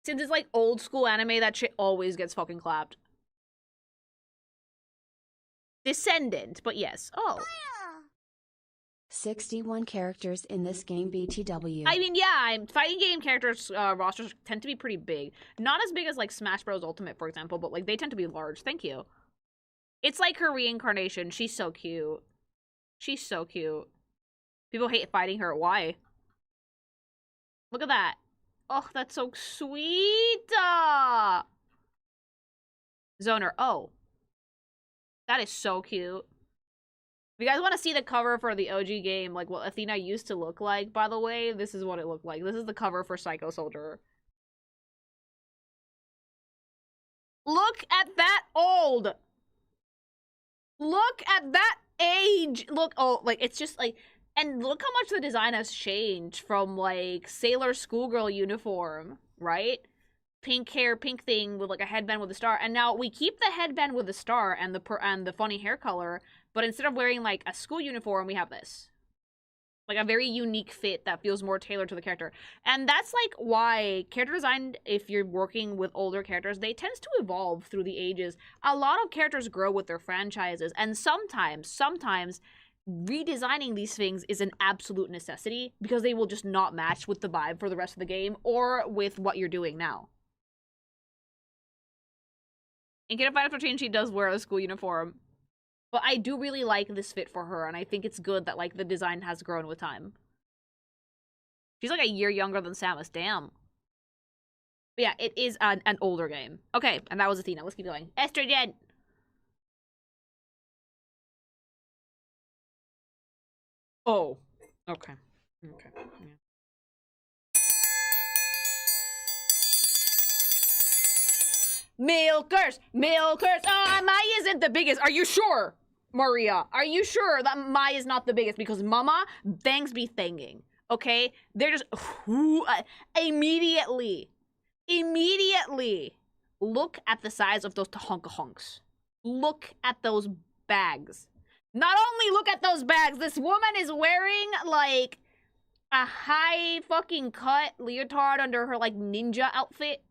Since it's like old school anime, that shit always gets fucking clapped. Descendant, but yes. Oh. 61 characters in this game BTW. I mean, yeah, fighting game characters rosters tend to be pretty big. Not as big as like Smash Bros. Ultimate, for example, but like they tend to be large. Thank you. It's like her reincarnation. She's so cute. She's so cute. People hate fighting her. Why? Look at that. Oh, that's so sweet. Zoner. Oh. That is so cute. If you guys want to see the cover for the OG game, like what Athena used to look like, by the way, this is what it looked like. This is the cover for Psycho Soldier. Look at that old! Look at that age! Look, oh, like, it's just, like... And look how much the design has changed from, like, sailor schoolgirl uniform, right? Pink hair, pink thing with, like, a headband with a star. And now we keep the headband with the star and the funny hair color, but instead of wearing, like, a school uniform, we have this. Like, a very unique fit that feels more tailored to the character. And that's, like, why character design, if you're working with older characters, they tend to evolve through the ages. A lot of characters grow with their franchises, and sometimes redesigning these things is an absolute necessity because they will just not match with the vibe for the rest of the game or with what you're doing now. In Kid of Fighter 14, she does wear a school uniform. But I do really like this fit for her, and I think it's good that, like, the design has grown with time. She's, like, a year younger than Samus. Damn. But yeah, it is an older game. Okay, and that was Athena. Let's keep going. Estrogen! Oh. Okay. Okay. Yeah. Milkers! Milkers! Oh, Maya isn't the biggest. Are you sure, Maria? Are you sure that Maya is not the biggest? Because Mama, thanks be thanking. Okay? They're just... immediately. Look at the size of those tahonka-honks. Look at those bags. Not only look at those bags, this woman is wearing, like, a high fucking cut leotard under her, like, ninja outfit.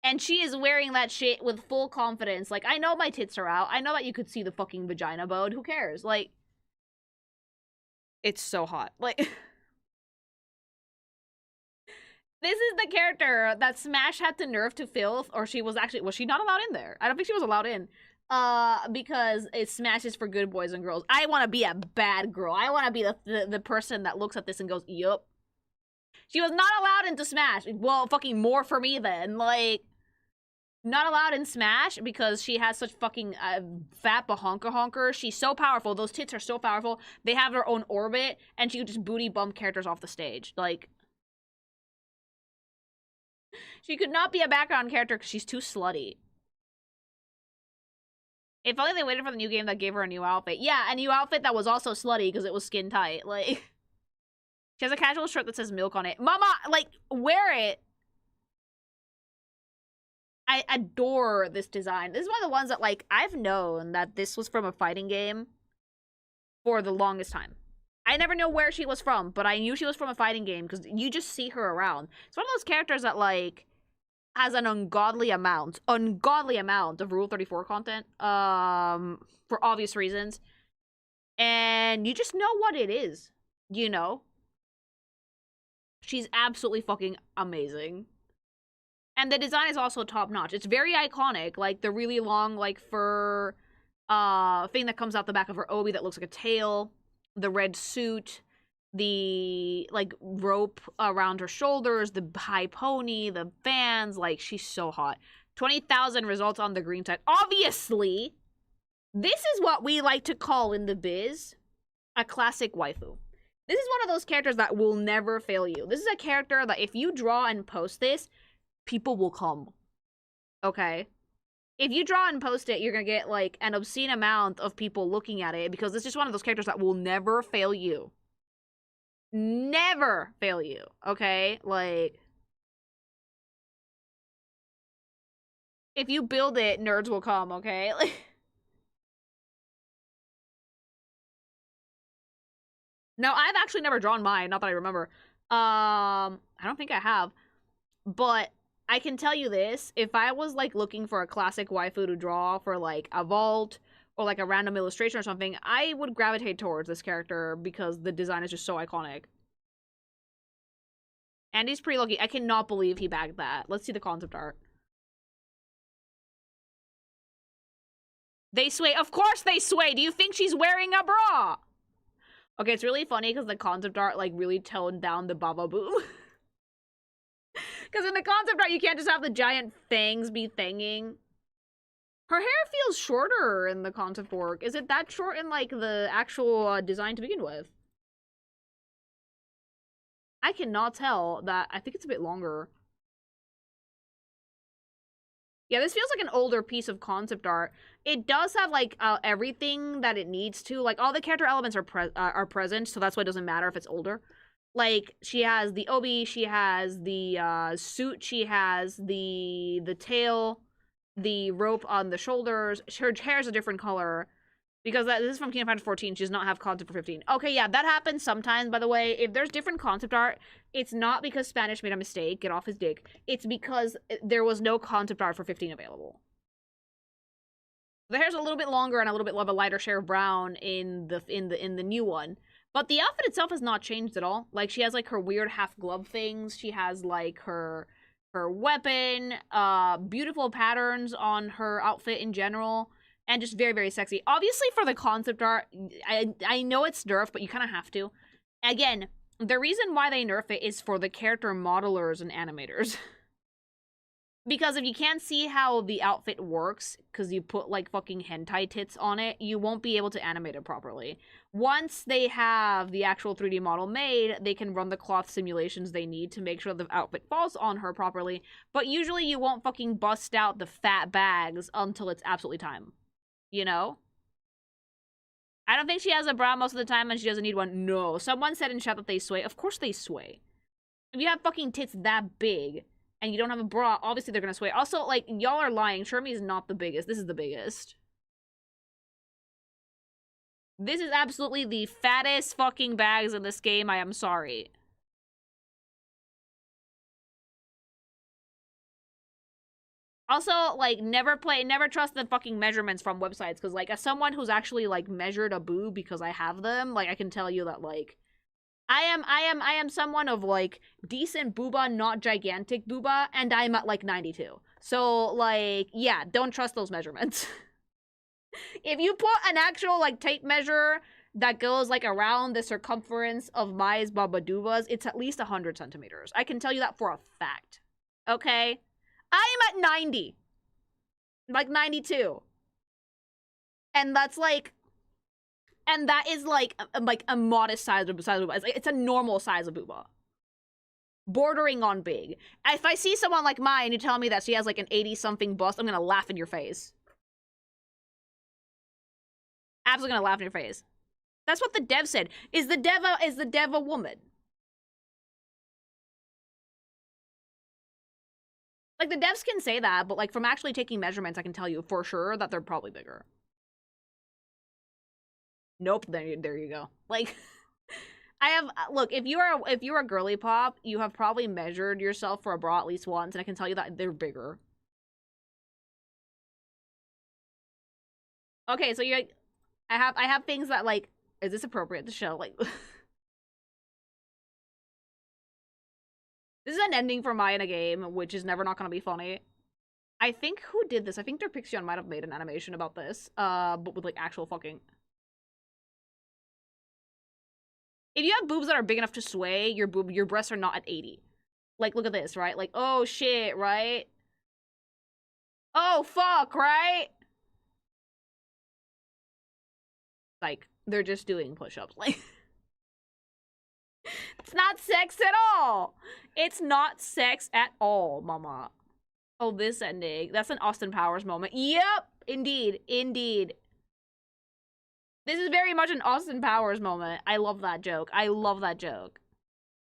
And she is wearing that shit with full confidence. Like, I know my tits are out. I know that you could see the fucking vagina bone. Who cares? Like, it's so hot. Like, this is the character that Smash had to nerf to filth, or she was actually, was she not allowed in there? I don't think she was allowed in. Because it Smashes for good boys and girls. I want to be a bad girl. I want to be the person that looks at this and goes, yup. She was not allowed into Smash. Well, fucking more for me then. Like, not allowed in Smash because she has such fucking fat bahonker. She's so powerful. Those tits are so powerful. They have their own orbit, and she could just booty bump characters off the stage. Like, she could not be a background character because she's too slutty. If only they waited for the new game that gave her a new outfit. Yeah, a new outfit that was also slutty because it was skin tight. Like, she has a casual shirt that says milk on it. Mama, like, wear it. I adore this design. This is one of the ones that, like, I've known that this was from a fighting game for the longest time. I never know where she was from, but I knew she was from a fighting game because you just see her around. It's one of those characters that, like, has an ungodly amount of Rule 34 content, for obvious reasons. And you just know what it is, you know? She's absolutely fucking amazing. And the design is also top-notch. It's very iconic, like the really long, like, fur, thing that comes out the back of her obi that looks like a tail, the red suit, the, like, rope around her shoulders, the high pony, the fans, like, she's so hot. 20,000 results on the green side. Obviously, this is what we like to call in the biz a classic waifu. This is one of those characters that will never fail you. This is a character that if you draw and post this, people will come. Okay? If you draw and post it, you're gonna get, like, an obscene amount of people looking at it because it's just one of those characters that will never fail you. Never fail you, okay? Like, if you build it, nerds will come, okay? Like, now, I've actually never drawn mine, not that I remember. I don't think I have. But I can tell you this, if I was, like, looking for a classic waifu to draw for, like, a vault or, like, a random illustration or something, I would gravitate towards this character because the design is just so iconic. And he's pretty lucky. I cannot believe he bagged that. Let's see the concept art. They sway. Of course they sway. Do you think she's wearing a bra? Okay, it's really funny because the concept art, like, really toned down the baba boom. Because in the concept art, you can't just have the giant fangs be thanging. Her hair feels shorter in the concept work. Is it that short in, like, the actual design to begin with? I cannot tell that. I think it's a bit longer. Yeah, this feels like an older piece of concept art. It does have, like, everything that it needs to. Like, all the character elements are present, so that's why it doesn't matter if it's older. Like, she has the obi, she has the suit, she has the tail, the rope on the shoulders. Her hair is a different color. Because this is from Kingdom Hearts 14, she does not have concept for 15. Okay, yeah, that happens sometimes, by the way. If there's different concept art, it's not because Spanish made a mistake, get off his dick. It's because there was no concept art for 15 available. The hair's a little bit longer and a little bit of a lighter shade of brown in the new one. But the outfit itself has not changed at all. Like, she has, like, her weird half-glove things. She has, like, her weapon, beautiful patterns on her outfit in general. And just very, very sexy. Obviously, for the concept art, I know it's nerfed, but you kind of have to. Again, the reason why they nerf it is for the character modelers and animators. Because if you can't see how the outfit works, because you put, like, fucking hentai tits on it, you won't be able to animate it properly. Once they have the actual 3D model made, they can run the cloth simulations they need to make sure the outfit falls on her properly, but usually you won't fucking bust out the fat bags until it's absolutely time. You know? I don't think she has a bra most of the time and she doesn't need one. No. Someone said in chat that they sway. Of course they sway. If you have fucking tits that big and you don't have a bra, obviously they're gonna sway. Also, like, y'all are lying. Shermie is not the biggest. This is the biggest. This is absolutely the fattest fucking bags in this game. I am sorry. Also, like, never trust the fucking measurements from websites, because, like, as someone who's actually, like, measured a boob because I have them, like, I can tell you that, like, I am someone of, like, decent booba, not gigantic booba, and I'm at, like, 92. So, like, yeah, don't trust those measurements. If you put an actual, like, tape measure that goes, like, around the circumference of my babadubas, it's at least 100 centimeters. I can tell you that for a fact. Okay? I am at 90. Like, 92. And that's, like... And that is, like a modest size of booba. It's a normal size of booba. Bordering on big. If I see someone like mine and you tell me that she has, like, an 80-something bust, I'm gonna laugh in your face. Absolutely gonna laugh in your face. That's what the dev said. Is the dev a woman? Like, the devs can say that, but, like, from actually taking measurements, I can tell you for sure that they're probably bigger. Nope, there you go. Like, I have, look, if you're a girly pop, you have probably measured yourself for a bra at least once, and I can tell you that they're bigger. Okay, so you, I have things that, like, is this appropriate to show? Like, this is an ending for Mai in a game, which is never not gonna be funny. I think who did this? I think Derpixion might have made an animation about this, but with, like, actual fucking... If you have boobs that are big enough to sway, your breasts are not at 80. Like, look at this, right? Like, oh shit, right? Oh fuck, right? Like, they're just doing push-ups. Like, it's not sex at all. It's not sex at all, mama. Oh, this ending. That's an Austin Powers moment. Yep, indeed, indeed. This is very much an Austin Powers moment. I love that joke. I love that joke.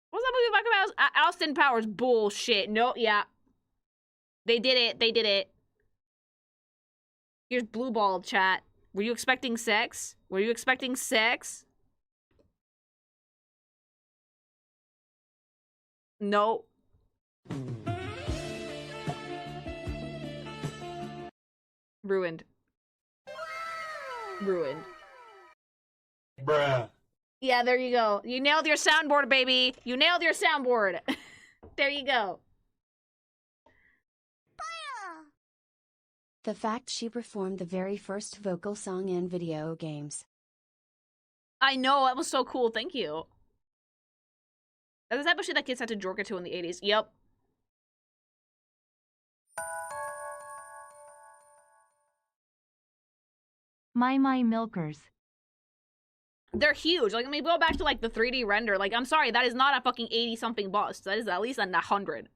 What's that movie about? Austin Powers bullshit. No, yeah. They did it. They did it. Here's blue ball chat. Were you expecting sex? Were you expecting sex? No. Ruined. Ruined. Bruh. Yeah, there you go. You nailed your soundboard, baby. You nailed your soundboard. There you go. The fact she performed the very first vocal song in video games. I know, that was so cool. Thank you. That's the type of shit that kids had to jork it to in the 80s. Yep. My milkers. They're huge. Like, I mean, go back to, like, the 3D render. Like, I'm sorry, that is not a fucking 80-something bust. That is at least a 100.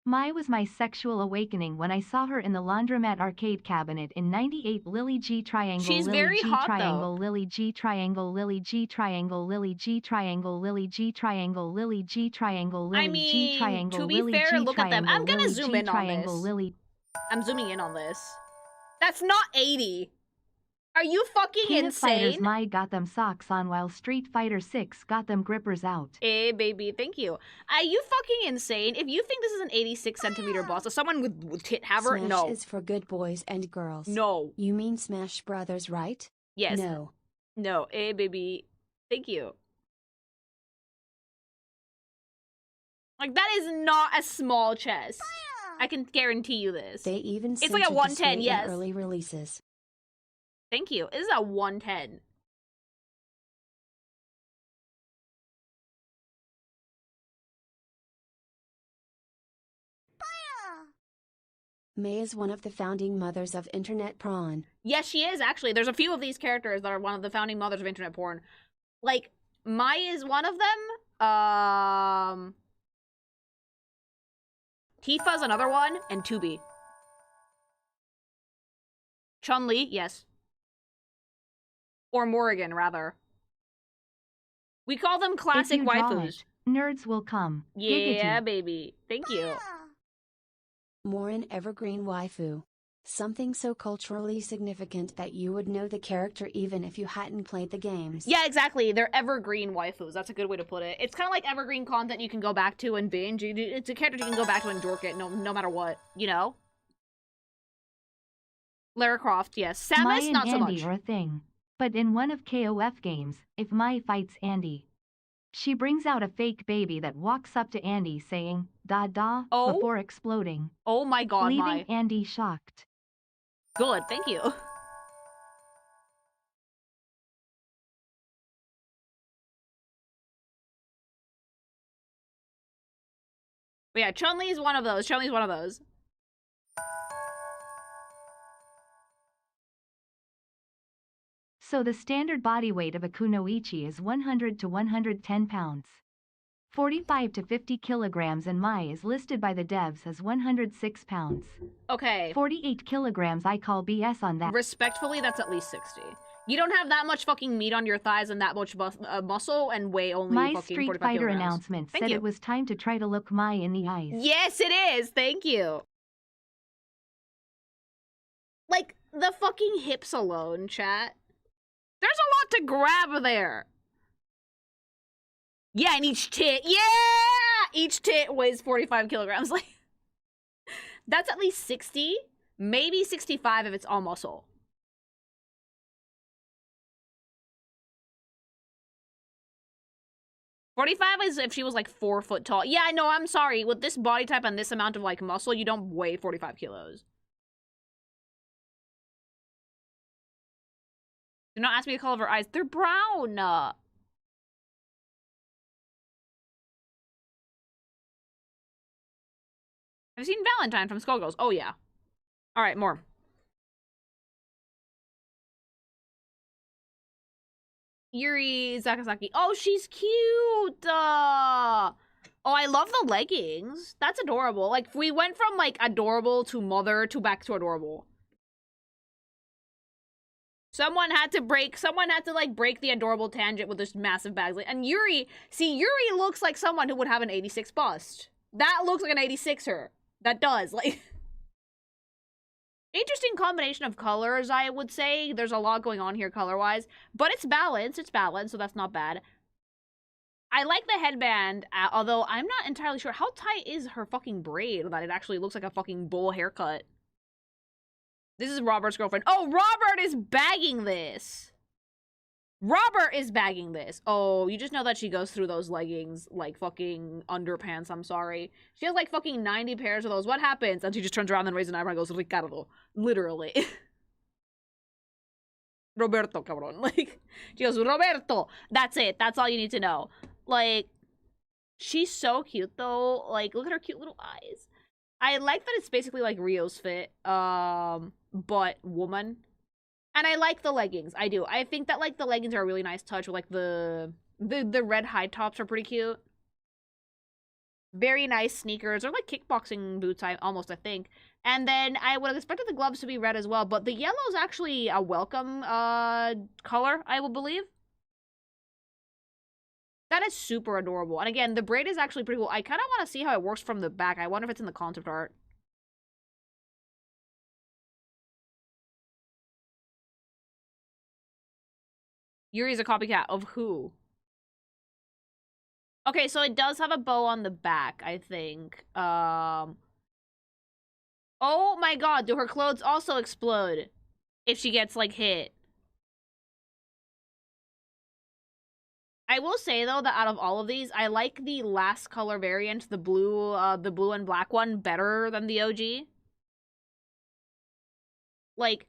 Mai was my sexual awakening when I saw her in the laundromat arcade cabinet in '98. Lily G triangle. She's Lily very G hot, triangle. though. Lily G triangle. Lily G triangle. Lily G triangle. Lily G triangle. Lily G triangle. Lily I mean, G triangle. to be Lily fair, G look at them. I'm gonna Lily zoom G in on triangle, this. Lily. I'm zooming in on this. That's not 80. Are you fucking King of Fighters insane? Mai got them socks on while Street Fighter 6 got them grippers out. Hey, baby, thank you. Are you fucking insane? If you think this is an 86-centimeter bust, as someone with tit haver, Smash no. is for good boys and girls. No. You mean Smash Brothers, right? Yes. No. No. Hey, baby, thank you. Like, that is not a small chest. I can guarantee you this. They even It's like a censored the 110, sway in yes. early releases. Thank you. This is a 110. May is one of the founding mothers of internet porn. Yes, she is, actually. There's a few of these characters that are one of the founding mothers of internet porn. Like, Mai is one of them. Tifa's another one, and Tubi. Chun-Li, yes. Or Morrigan, rather. We call them classic If you draw waifus. it, nerds will come. Yeah, Giggity. baby. Thank you. More an evergreen waifu. Something so culturally significant that you would know the character even if you hadn't played the games. Yeah, exactly. They're evergreen waifus. That's a good way to put it. It's kind of like evergreen content you can go back to and binge. It's a character you can go back to and dork it no matter what, you know? Lara Croft, yes. Mai Samus, and not so Andy much. are a thing. But in one of KOF games, if Mai fights Andy, she brings out a fake baby that walks up to Andy saying, "Da da," Oh? before exploding, Oh my god, leaving Mai. Andy shocked. Good, thank you. But yeah, Chun-Li is one of those. Chun-Li's one of those. So the standard body weight of a kunoichi is 100 to 110 pounds. 45 to 50 kilograms, and Mai is listed by the devs as 106 pounds. Okay. 48 kilograms. I call BS on that. Respectfully, that's at least 60. You don't have that much fucking meat on your thighs and that much muscle and weigh only My fucking Street 45 Fighter kilograms. announcement Thank said you. it was time to try to look Mai in the eyes. Yes, it is. Thank you. Like, the fucking hips alone, chat. There's a lot to grab there. Yeah, and each tit. Yeah! Each tit weighs 45 kilograms. Like, that's at least 60. Maybe 65 if it's all muscle. $45 is if she was like 4 foot tall. Yeah, I know, I'm sorry. With this body type and this amount of like muscle, you don't weigh 45 kilos. Do not ask me the color of her eyes. They're brown. Have you seen Valentine from Skullgirls? Oh, yeah. All right, more. Yuri Zakasaki. Oh, she's cute. Oh, I love the leggings. That's adorable. Like, we went from, like, adorable to mother to back to adorable. Someone had to, like, break the adorable tangent with this massive bags. And Yuri, see, Yuri looks like someone who would have an 86 bust. That looks like an 86er. That does, like... Interesting combination of colors, I would say. There's a lot going on here color-wise. But it's balanced, so that's not bad. I like the headband, although I'm not entirely sure. How tight is her fucking braid that it actually looks like a fucking bowl haircut? This is Robert's girlfriend. Oh, Robert is bagging this! Robert is bagging this. Oh, you just know that she goes through those leggings like fucking underpants, I'm sorry. She has like fucking 90 pairs of those. What happens? And she just turns around and raises an eyebrow and goes, Ricardo. Literally. Roberto, cabrón. Like, she goes, Roberto. That's it. That's all you need to know. Like, she's so cute though. Like, look at her cute little eyes. I like that it's basically like Rio's fit, but woman. And I like the leggings. I do. I think that, like, the leggings are a really nice touch with, like, the red high tops are pretty cute. Very nice sneakers. They're, like, kickboxing boots, I think. And then I would have expected the gloves to be red as well, but the yellow is actually a welcome, color, I will believe. That is super adorable. And again, the braid is actually pretty cool. I kind of want to see how it works from the back. I wonder if it's in the concept art. Yuri's a copycat of who? Okay, so it does have a bow on the back, I think. Oh my god, do her clothes also explode if she gets, like, hit? I will say, though, that out of all of these, I like the last color variant, the blue and black one, better than the OG. Like,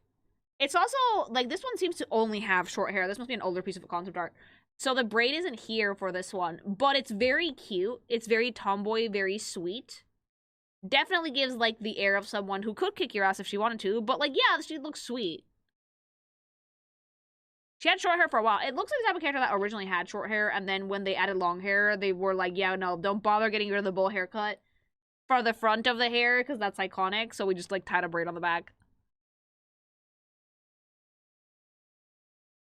it's also, like, this one seems to only have short hair. This must be an older piece of concept art. So the braid isn't here for this one, but it's very cute. It's very tomboy, very sweet. Definitely gives, like, the air of someone who could kick your ass if she wanted to, but, like, yeah, she looks sweet. She had short hair for a while. It looks like the type of character that originally had short hair, and then when they added long hair, they were like, yeah, no, don't bother getting rid of the bowl haircut for the front of the hair, because that's iconic, so we just, like, tied a braid on the back.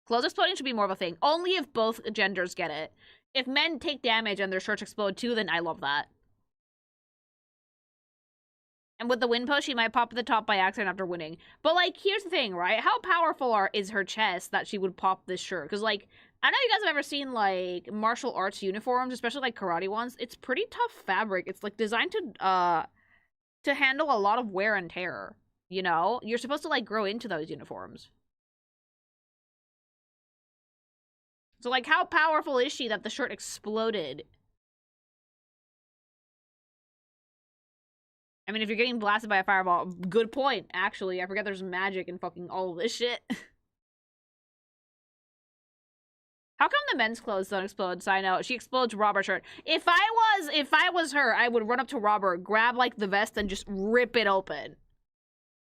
Clothes exploding should be more of a thing. Only if both genders get it. If men take damage and their shirts explode too, then I love that. And with the win post, she might pop at the top by accident after winning. But, like, here's the thing, right? How powerful is her chest that she would pop this shirt? Because, like, I know you guys have ever seen, like, martial arts uniforms, especially, like, karate ones. It's pretty tough fabric. It's, like, designed to handle a lot of wear and tear, you know? You're supposed to, like, grow into those uniforms. So, like, how powerful is she that the shirt exploded? I mean, if you're getting blasted by a fireball, good point, actually. I forget there's magic in fucking all of this shit. How come the men's clothes don't explode? So I know she explodes Robert's shirt. If I was her, I would run up to Robert, grab, like, the vest, and just rip it open.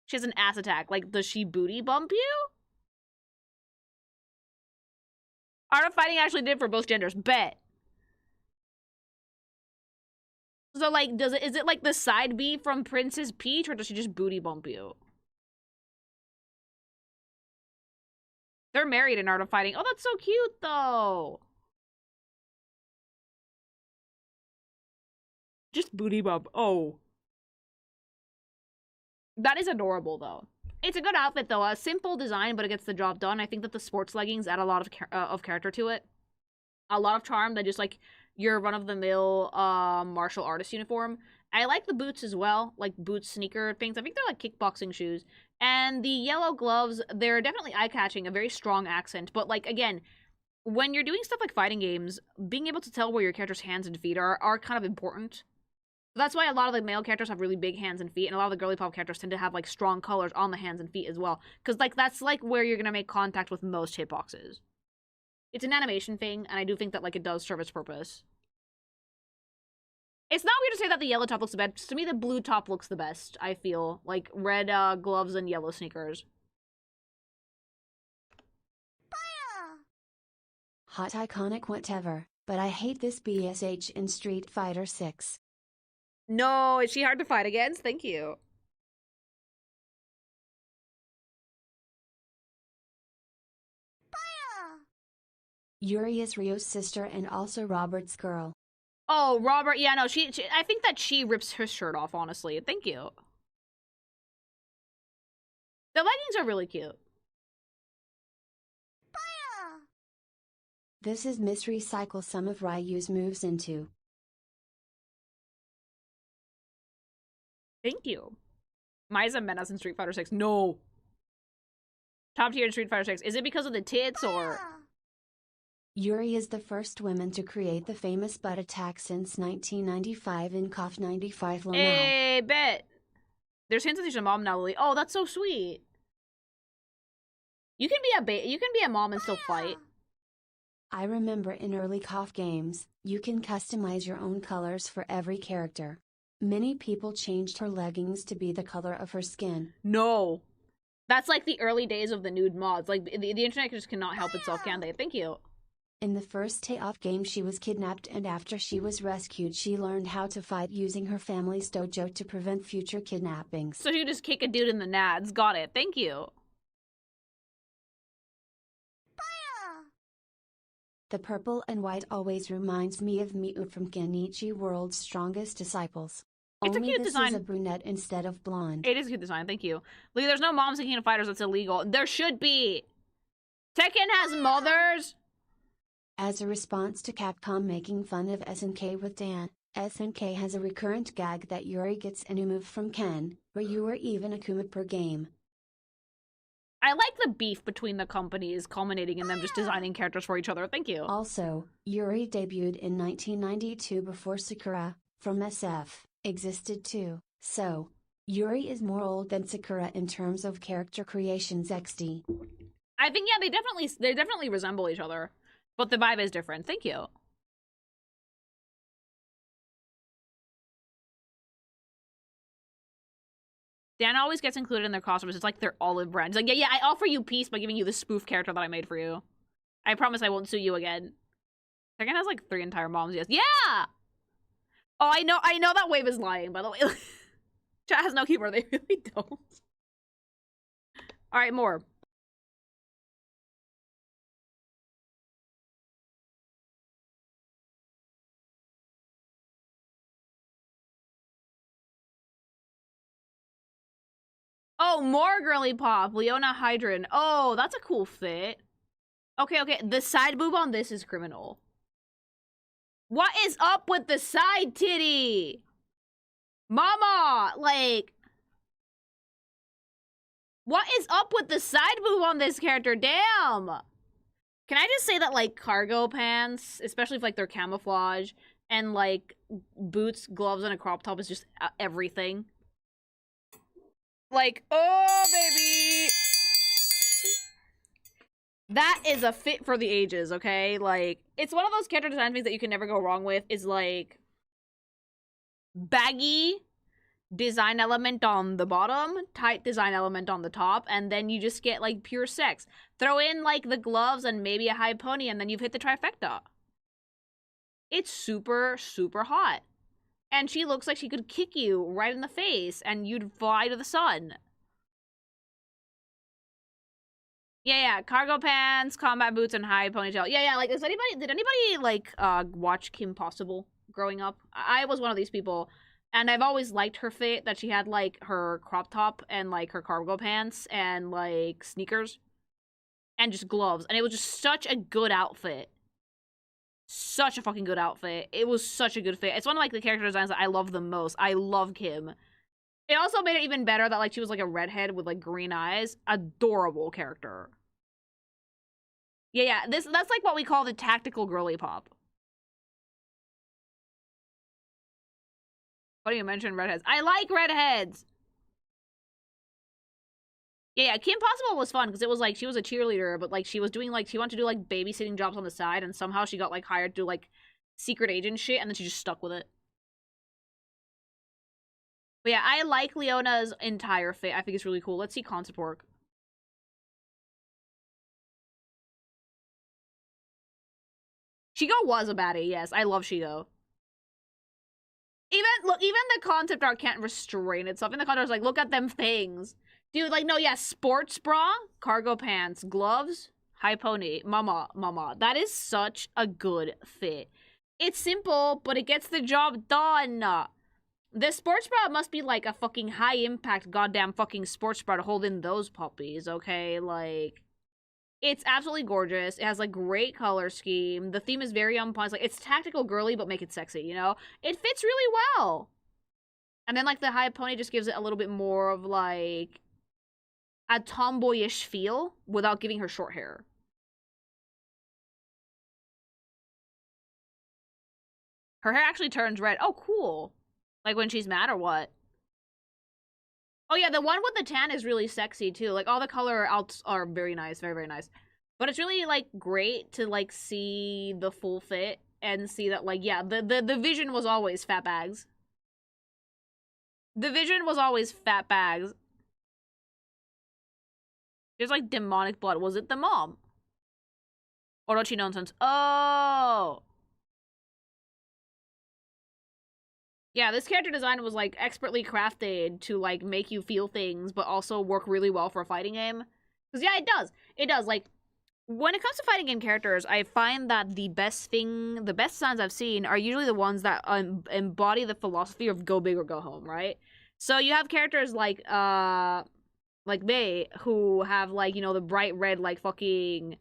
She has an ass attack. Like, does she booty bump you? Art of Fighting actually did for both genders. Bet. So, like, is it like the side B from Princess Peach, or does she just booty bump you? They're married in Art of Fighting. Oh, that's so cute, though. Just booty bump. Oh. That is adorable, though. It's a good outfit, though. A simple design, but it gets the job done. I think that the sports leggings add a lot of character to it. A lot of charm that just, like, your run-of-the-mill martial artist uniform. I like the boots as well, like boots, sneaker things. I think they're like kickboxing shoes. And the yellow gloves, they're definitely eye-catching, a very strong accent. But, like, again, when you're doing stuff like fighting games, being able to tell where your character's hands and feet are kind of important. That's why a lot of the male characters have really big hands and feet, and a lot of the girly pop characters tend to have, like, strong colors on the hands and feet as well. Because, like, that's, like, where you're gonna make contact with most hitboxes. It's an animation thing, and I do think that, like, it does serve its purpose. It's not weird to say that the yellow top looks the best. To me, the blue top looks the best, I feel. Like, red gloves and yellow sneakers. Hot iconic whatever, but I hate this BSH in Street Fighter 6. No, is she hard to fight against? Thank you. Yuri is Ryo's sister and also Robert's girl. Oh, Robert, yeah, no, she I think that she rips her shirt off, honestly. Thank you. The leggings are really cute. This is Miss Recycle some of Ryu's moves into. Thank you. Maiza Menace in Street Fighter 6. No. Top tier in Street Fighter 6. Is it because of the tits or... Yuri is the first woman to create the famous butt attack since 1995 in KOF 95 Lomao. Hey, bet. There's hints that she's a mom now, Lily. Oh, that's so sweet. You can be a mom and still fight. I remember in early KOF games, you can customize your own colors for every character. Many people changed her leggings to be the color of her skin. No. That's like the early days of the nude mods. Like, the internet just cannot help itself, can they? Thank you. In the first KOF game she was kidnapped, and after she was rescued she learned how to fight using her family's dojo to prevent future kidnappings. So she just kick a dude in the nads. Got it. Thank you. The purple and white always reminds me of Miu from Genichi World's Strongest Disciples. It's Only a cute this design. is a brunette instead of blonde. It is a cute design. Thank you. Lee, there's no moms in King of Fighters. That's illegal. There should be. Tekken has mothers. As a response to Capcom making fun of SNK with Dan, SNK has a recurrent gag that Yuri gets a new move from Ken, Ryu or even Akuma per game. I like the beef between the companies culminating in them just designing characters for each other. Thank you. Also, Yuri debuted in 1992 before Sakura, from SF, existed too, so Yuri is more old than Sakura in terms of character creations XD. I think, yeah, they definitely resemble each other, but the vibe is different. Thank you. Dan always gets included in their costumes. It's like their olive brand. It's like, yeah, I offer you peace by giving you the spoof character that I made for you. I promise I won't sue you again. Second has like 3 entire moms, yes. Yeah! Oh, I know that wave is lying, by the way. Chat has no humor, they really don't. Alright, more. Oh, more girly pop. Leona Hydron. Oh, that's a cool fit. Okay. The side boob on this is criminal. What is up with the side titty? Mama, like... What is up with the side boob on this character? Damn! Can I just say that, like, cargo pants, especially if, like, they're camouflage, and, like, boots, gloves, and a crop top is just everything? Like, oh, baby! That is a fit for the ages, okay? Like, it's one of those character design things that you can never go wrong with, is, like, baggy design element on the bottom, tight design element on the top, and then you just get, like, pure sex. Throw in, like, the gloves and maybe a high pony, and then you've hit the trifecta. It's super, super hot. And she looks like she could kick you right in the face, and you'd fly to the sun. Yeah, cargo pants, combat boots, and high ponytail. Yeah, like, did anybody, like, watch Kim Possible growing up? I was one of these people, and I've always liked her fit, that she had, like, her crop top and, like, her cargo pants and, like, sneakers and just gloves, and it was just such a good outfit. Such a fucking good outfit. It was such a good fit. It's one of, like, the character designs that I love the most. I love Kim. It also made it even better that, like, she was, like, a redhead with, like, green eyes. Adorable character. Yeah, that's, like, what we call the tactical girly pop. What do you mention redheads? I like redheads! Yeah, Kim Possible was fun, because it was, like, she was a cheerleader, but, like, she was doing, like, she wanted to do, like, babysitting jobs on the side, and somehow she got, like, hired to do, like, secret agent shit, and then she just stuck with it. But yeah, I like Leona's entire fit. I think it's really cool. Let's see concept work. Shigo was a baddie, yes. I love Shigo. Even the concept art can't restrain itself. In the concept art's like, look at them things. Dude, like, no, yeah, sports bra, cargo pants, gloves, high pony, mama. That is such a good fit. It's simple, but it gets the job done. The sports bra must be, like, a fucking high-impact goddamn fucking sports bra to hold in those puppies, okay? Like, it's absolutely gorgeous. It has, like, great color scheme. The theme is very on point. Like, it's tactical girly, but make it sexy, you know? It fits really well. And then, like, the high pony just gives it a little bit more of, like, a tomboyish feel without giving her short hair. Her hair actually turns red. Oh, cool. Like, when she's mad or what? Oh, yeah, the one with the tan is really sexy, too. Like, all the color outs are very nice. Very, very nice. But it's really, like, great to, like, see the full fit and see that, like, yeah, the vision was always fat bags. The vision was always fat bags. There's, like, demonic blood. Was it the mom? Orochi nonsense. Oh! Yeah, this character design was, like, expertly crafted to, like, make you feel things, but also work really well for a fighting game. Because, yeah, it does. It does. Like, when it comes to fighting game characters, I find that the best designs I've seen are usually the ones that embody the philosophy of go big or go home, right? So you have characters like Mei, who have, like, you know, the bright red, like, fucking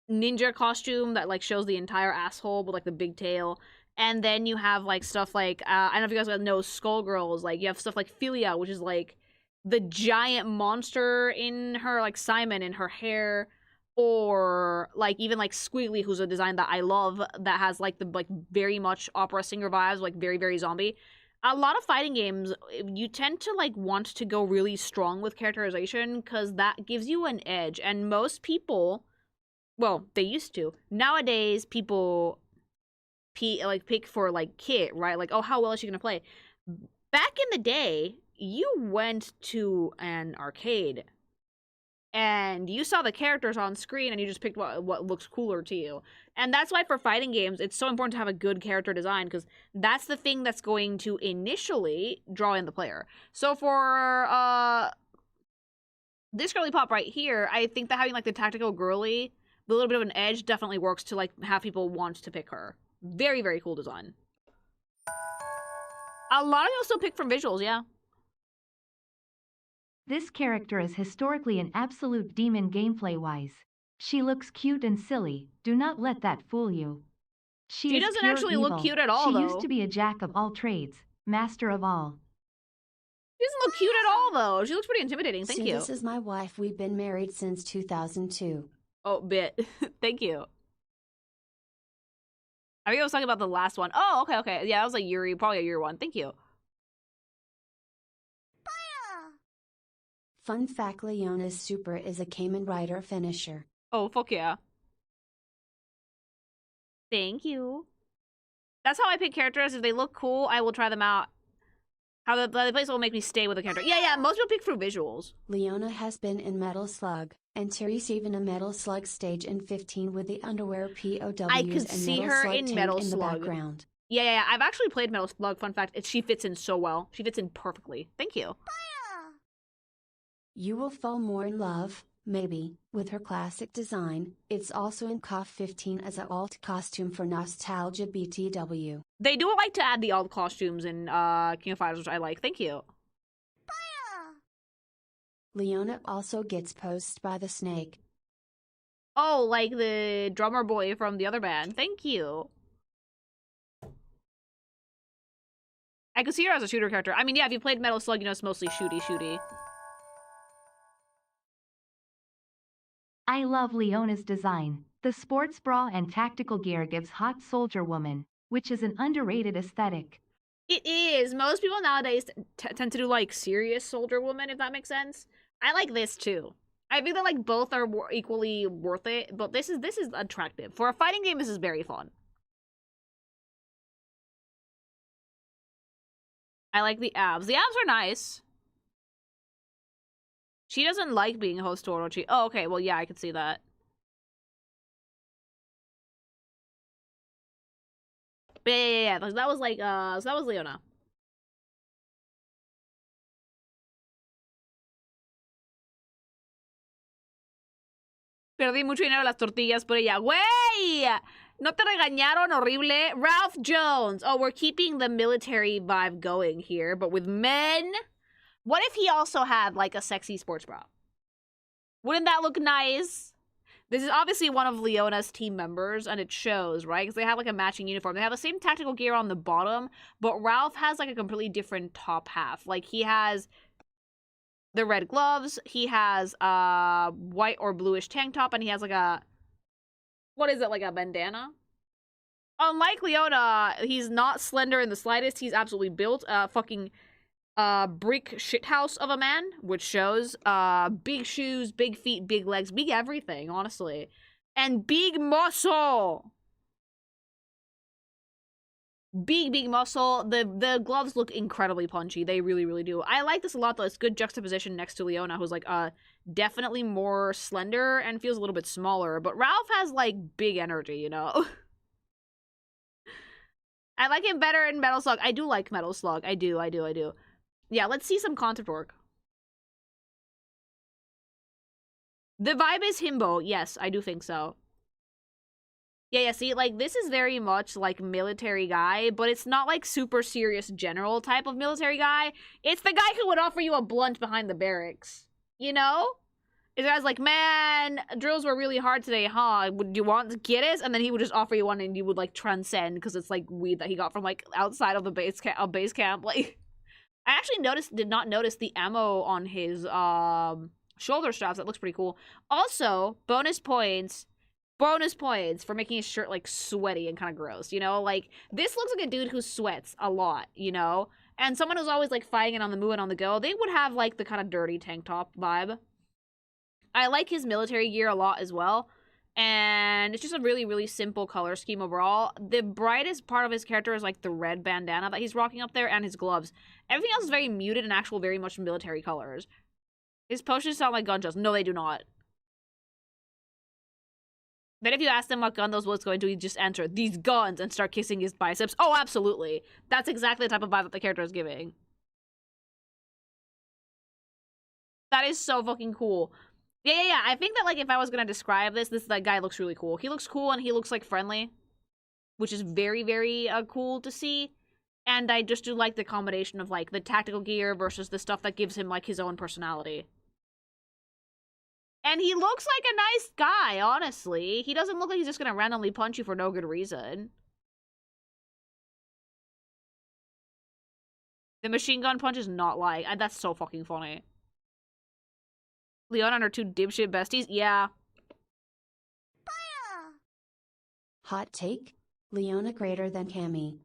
ninja costume that, like, shows the entire asshole with, like, the big tail. And then you have, like, stuff like, I don't know if you guys know Skullgirls. Like, you have stuff like Philia, which is, like, the giant monster in her, like, Simon in her hair. Or, like, even, like, Squiggly, who's a design that I love, that has, like, the, like, very much opera singer vibes, like, very, very zombie. A lot of fighting games, you tend to, like, want to go really strong with characterization, because that gives you an edge. And most people, well, they used to. Nowadays, people pick for, like, Kit, right? Like, oh, how well is she gonna play? Back in the day, you went to an arcade and you saw the characters on screen and you just picked what looks cooler to you. And that's why for fighting games, it's so important to have a good character design, because that's the thing that's going to initially draw in the player. So for this girly pop right here, I think that having like the tactical girly, the little bit of an edge, definitely works to like have people want to pick her. Very, very cool design. A lot of people still pick from visuals, yeah. This character is historically an absolute demon gameplay-wise. She looks cute and silly. Do not let that fool you. She doesn't actually look cute at all, though. She used to be a jack of all trades, master of all. She doesn't look cute at all, though. She looks pretty intimidating. Thank you. This is my wife. We've been married since 2002. Oh, bit. Thank you. I think I was talking about the last one. Oh, okay. Yeah, that was like Yuri, probably a Yuri one. Thank you. Fun fact, Leona's super is a Kamen Rider finisher. Oh, fuck yeah. Thank you. That's how I pick characters. If they look cool, I will try them out. How the place will make me stay with the character. Yeah, most people pick through visuals. Leona has been in Metal Slug, and Therese even a Metal Slug stage in 15 with the underwear POWs I could and see Metal her Slug in Metal in the Slug. background. Yeah, I've actually played Metal Slug. Fun fact, she fits in so well. She fits in perfectly. Thank you. You will fall more in love, maybe, with her classic design. It's also in KOF 15 as an alt costume for nostalgia BTW. They do like to add the alt costumes in King of Fighters, which I like. Thank you. Leona also gets posed by the snake. Oh, like the drummer boy from the other band. Thank you. I could see her as a shooter character. I mean, yeah, if you played Metal Slug, you know it's mostly shooty. I love Leona's design. The sports bra and tactical gear gives hot soldier woman, which is an underrated aesthetic. It is. Most people nowadays tend to do like serious soldier woman, if that makes sense. I like this too. I think that like both are equally worth it, but this is attractive. For a fighting game, this is very fun. I like the abs. The abs are nice. She doesn't like being host to Orochi. Oh, okay. Well, yeah, I could see that. But yeah. So that was like, so that was Leona. Perdí mucho dinero en las tortillas por ella. ¡Güey! ¿No te regañaron horrible? Ralph Jones. Oh, we're keeping the military vibe going here, but with men. What if he also had, like, a sexy sports bra? Wouldn't that look nice? This is obviously one of Leona's team members, and it shows, right? Because they have, like, a matching uniform. They have the same tactical gear on the bottom, but Ralph has, like, a completely different top half. Like, he has the red gloves, he has a white or bluish tank top, and he has, like, a... What is it, like a bandana? Unlike Leona, he's not slender in the slightest. He's absolutely built. Fucking... brick shithouse of a man, which shows big shoes, big feet, big legs, big everything, honestly. And big muscle! Big muscle. The gloves look incredibly punchy. They really do. I like this a lot, though. It's good juxtaposition next to Leona, who's, like, definitely more slender and feels a little bit smaller. But Ralph has, like, big energy, you know? I like him better in Metal Slug. I do like Metal Slug. I do. Yeah, let's see some concept work. The vibe is himbo. Yes, I do think so. Yeah, see, like, this is very much, like, military guy, but it's not, like, super serious general type of military guy. It's the guy who would offer you a blunt behind the barracks. You know? The guy's like, man, drills were really hard today, huh? Would you want to get it? And then he would just offer you one and you would, like, transcend, because it's, like, weed that he got from, like, outside of the base camp. Like... I actually did not notice the ammo on his shoulder straps. That looks pretty cool. Also, bonus points for making his shirt, like, sweaty and kind of gross, you know? Like, this looks like a dude who sweats a lot, you know? And someone who's always, like, fighting it on the move and on the go, they would have, like, the kind of dirty tank top vibe. I like his military gear a lot as well. And it's just a really, really simple color scheme overall. The brightest part of his character is like the red bandana that he's rocking up there and his gloves. Everything else is very muted and actual very much military colors. His potions sound like gunshots. No, they do not. But if you ask them what gun those bullets go into, he'd just answer, these guns, and start kissing his biceps. Oh, absolutely. That's exactly the type of vibe that the character is giving. That is so fucking cool. Yeah. I think that, like, if I was gonna describe this that guy looks really cool. He looks cool and he looks, like, friendly. Which is very, very cool to see. And I just do like the combination of, like, the tactical gear versus the stuff that gives him, like, his own personality. And he looks like a nice guy, honestly. He doesn't look like he's just gonna randomly punch you for no good reason. The machine gun punch is not like... that's so fucking funny. Leona and her two dipshit besties? Yeah. Hot take? Leona greater than Cammy.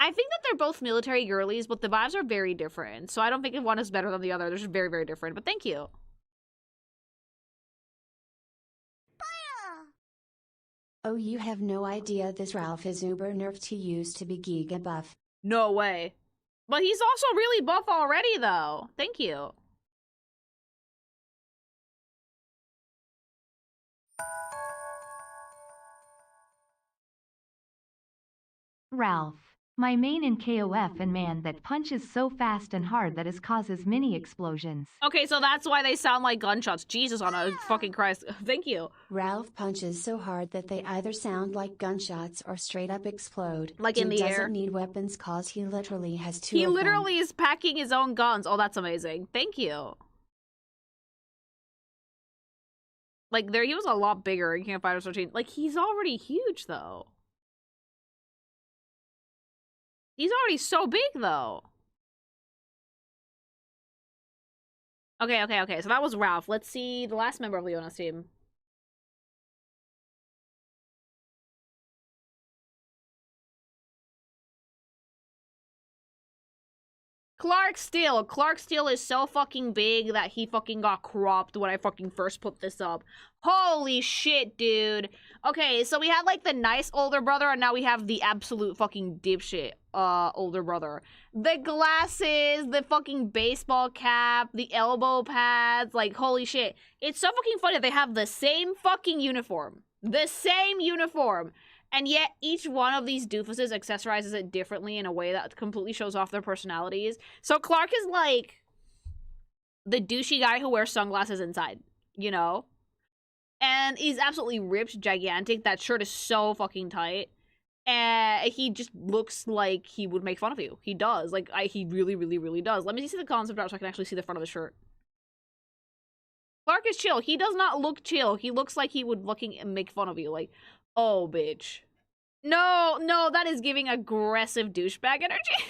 I think that they're both military girlies, but the vibes are very different. So I don't think one is better than the other. They're just very, very different. But thank you. Oh, you have no idea this Ralph is uber nerfed. He used to be giga buff. No way. But he's also really buff already, though. Thank you. Ralph. My main in KOF and man that punches so fast and hard that it causes mini explosions. Okay, so that's why they sound like gunshots. Jesus on a fucking Christ. Thank you. Ralph punches so hard that they either sound like gunshots or straight up explode. Like in the air. He doesn't need weapons cause he literally has two He of literally them. is packing his own guns. Oh, that's amazing. Thank you. Like, he was a lot bigger in Camp Fighters 13. Like, he's already huge, though. He's already so big, though. Okay. So that was Ralph. Let's see the last member of Leona's team. Clark Steele. Clark Steele is so fucking big that he fucking got cropped when I fucking first put this up. Holy shit, dude. Okay, so we had, like, the nice older brother, and now we have the absolute fucking dipshit older brother. The glasses, the fucking baseball cap, the elbow pads, like, holy shit. It's so fucking funny that they have the same fucking uniform. The same uniform. And yet, each one of these doofuses accessorizes it differently in a way that completely shows off their personalities. So Clark is like the douchey guy who wears sunglasses inside, you know? And he's absolutely ripped, gigantic. That shirt is so fucking tight. And he just looks like he would make fun of you. He does. Like, he really, really, really does. Let me see the concept art so I can actually see the front of the shirt. Clark is chill. He does not look chill. He looks like he would fucking make fun of you. Like, oh, bitch. No, that is giving aggressive douchebag energy.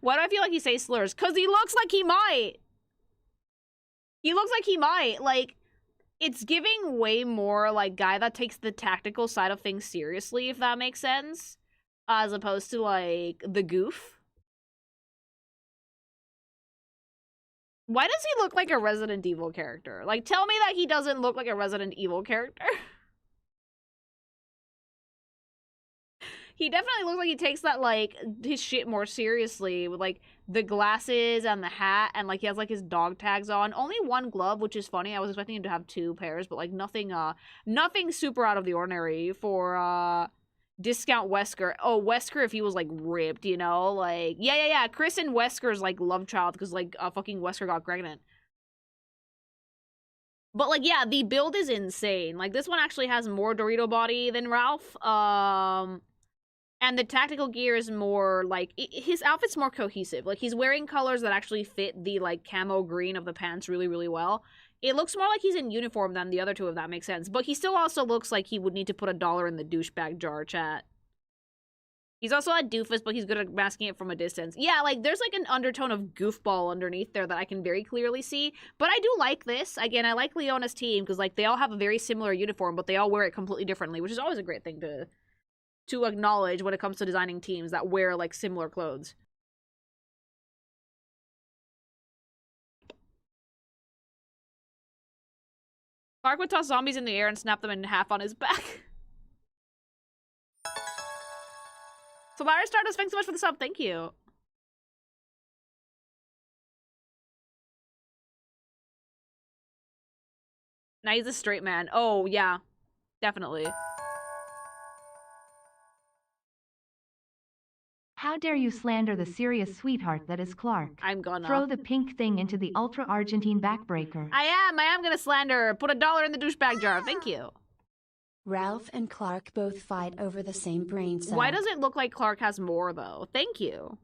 Why do I feel like he says slurs? Because he looks like he might. He looks like he might. Like, it's giving way more, like, guy that takes the tactical side of things seriously, if that makes sense. As opposed to, like, the goof. Why does he look like a Resident Evil character? Like, tell me that he doesn't look like a Resident Evil character. He definitely looks like he takes that, like, his shit more seriously with, like, the glasses and the hat, and, like, he has, like, his dog tags on. Only one glove, which is funny. I was expecting him to have two pairs, but, like, nothing super out of the ordinary for, Discount Wesker. Oh, Wesker if he was, like, ripped, you know? Like, yeah. Chris and Wesker's, like, love child, because, like, fucking Wesker got pregnant. But, like, yeah, the build is insane. Like, this one actually has more Dorito body than Ralph. And the tactical gear is more, like, his outfit's more cohesive. Like, he's wearing colors that actually fit the, like, camo green of the pants really, really well. It looks more like he's in uniform than the other two, if that makes sense. But he still also looks like he would need to put $1 in the douchebag jar, chat. He's also a doofus, but he's good at masking it from a distance. Yeah, like, there's, like, an undertone of goofball underneath there that I can very clearly see. But I do like this. Again, I like Leona's team, because, like, they all have a very similar uniform, but they all wear it completely differently, which is always a great thing to acknowledge when it comes to designing teams that wear, like, similar clothes. Clark would toss zombies in the air and snap them in half on his back. So Larry Stardust, thanks so much for the sub. Thank you. Now he's a straight man. Oh, yeah. Definitely. How dare you slander the serious sweetheart that is Clark? I'm gonna. Throw the pink thing into the ultra Argentine backbreaker. I am gonna slander. Put $1 in the douchebag jar. Thank you. Ralph and Clark both fight over the same brain cell. Why does it look like Clark has more, though? Thank you.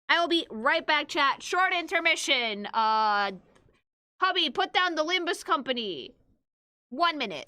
I will be right back, chat. Short intermission. Hubby, put down the Limbus Company. 1 minute.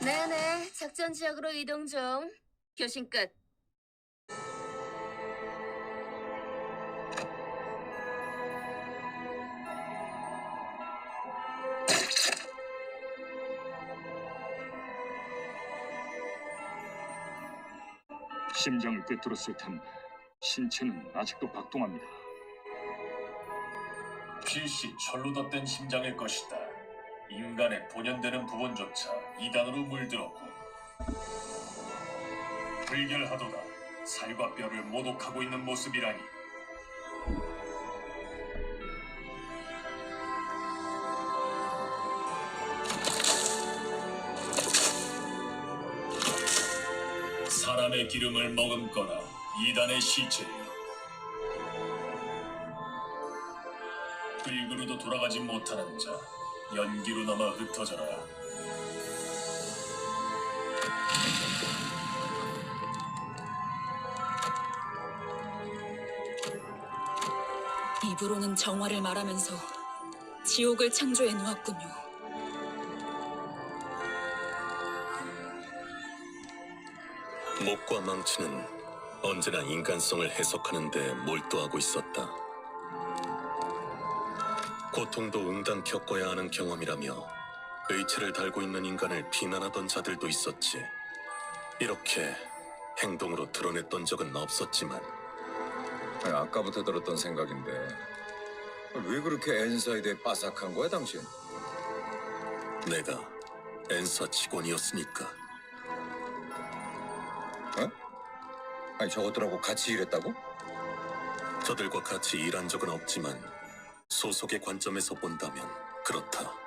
네네, 작전 지역으로 이동 중. 교신 끝. 심장을 꿰뚫었을 텐데 신체는 아직도 박동합니다. 필시 철로 덧댄 심장일 것이다. 인간의 본연되는 부분조차 이단으로 물들었고 불결하도다. 살과 뼈를 모독하고 있는 모습이라니. 사람의 기름을 머금거나 이단의 시체여. 흙으로도 돌아가지 못하는 자, 연기로 남아 흩어져라. 입으로는 정화를 말하면서 지옥을 창조해 놓았군요. 목과 망치는 언제나 인간성을 해석하는 데 몰두하고 있었다. 고통도 응당 겪어야 하는 경험이라며 의체를 달고 있는 인간을 비난하던 자들도 있었지. 이렇게 행동으로 드러냈던 적은 없었지만 아까부터 들었던 생각인데 왜 그렇게 엔사에 대해 빠삭한 거야 당신? 내가 엔사 직원이었으니까. 어? 아니 저것들하고 같이 일했다고? 저들과 같이 일한 적은 없지만 소속의 관점에서 본다면 그렇다.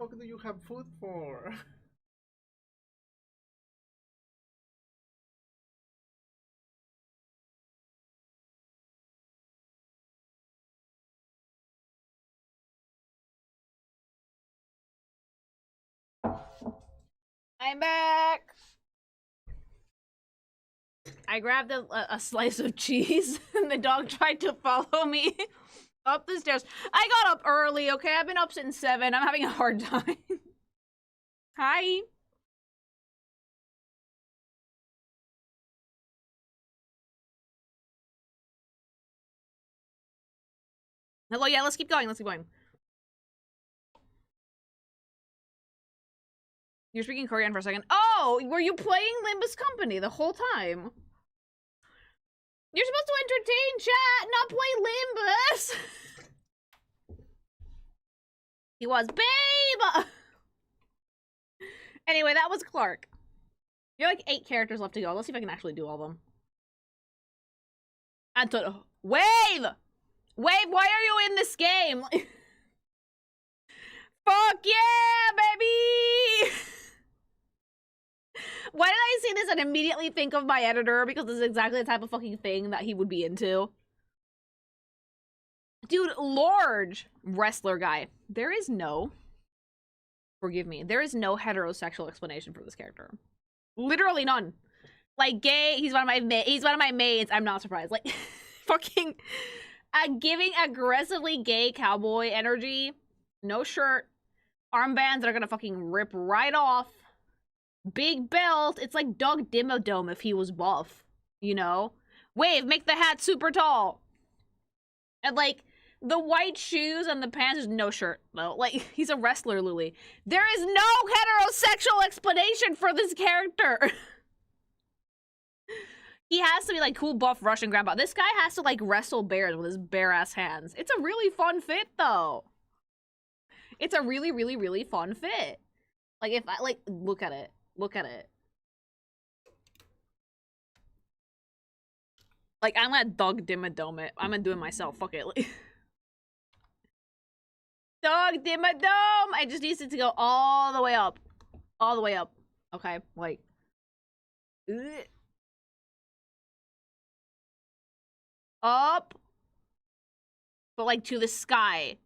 What do you have food for? I'm back. I grabbed a slice of cheese and the dog tried to follow me up the stairs. I got up early, okay? I've been up since 7. I'm having a hard time. Hi. Hello, yeah, let's keep going. Let's keep going. You're speaking Korean for a second. Oh, were you playing Limbus Company the whole time? You're supposed to entertain chat, not play Limbus. He was, babe. Anyway, that was Clark. You're like 8 characters left to go. Let's see if I can actually do all of them. Anton, Wave! Wave, why are you in this game? Fuck yeah, baby! Why did I see this and immediately think of my editor? Because this is exactly the type of fucking thing that he would be into. Dude, Lorge, wrestler guy. There is no, forgive me, there is no heterosexual explanation for this character. Literally none. Like, gay, he's one of my mains. I'm not surprised. Like, fucking giving aggressively gay cowboy energy. No shirt. Armbands that are gonna fucking rip right off. Big belt. It's like Doug Dimmadome if he was buff. You know? Wave, make the hat super tall. And like, the white shoes and the pants is no shirt, though. Like, he's a wrestler, Luli. There is no heterosexual explanation for this character. He has to be like cool buff Russian grandpa. This guy has to like wrestle bears with his bare ass hands. It's a really fun fit though. It's a really, really, really fun fit. Like if I like look at it. Look at it. Like I'm gonna Doug Dimmadome it. I'm gonna do it myself. Fuck it. Like, Doug Dimmadome! I just need it to go all the way up. All the way up. Okay, like. Ugh. Up. But like to the sky.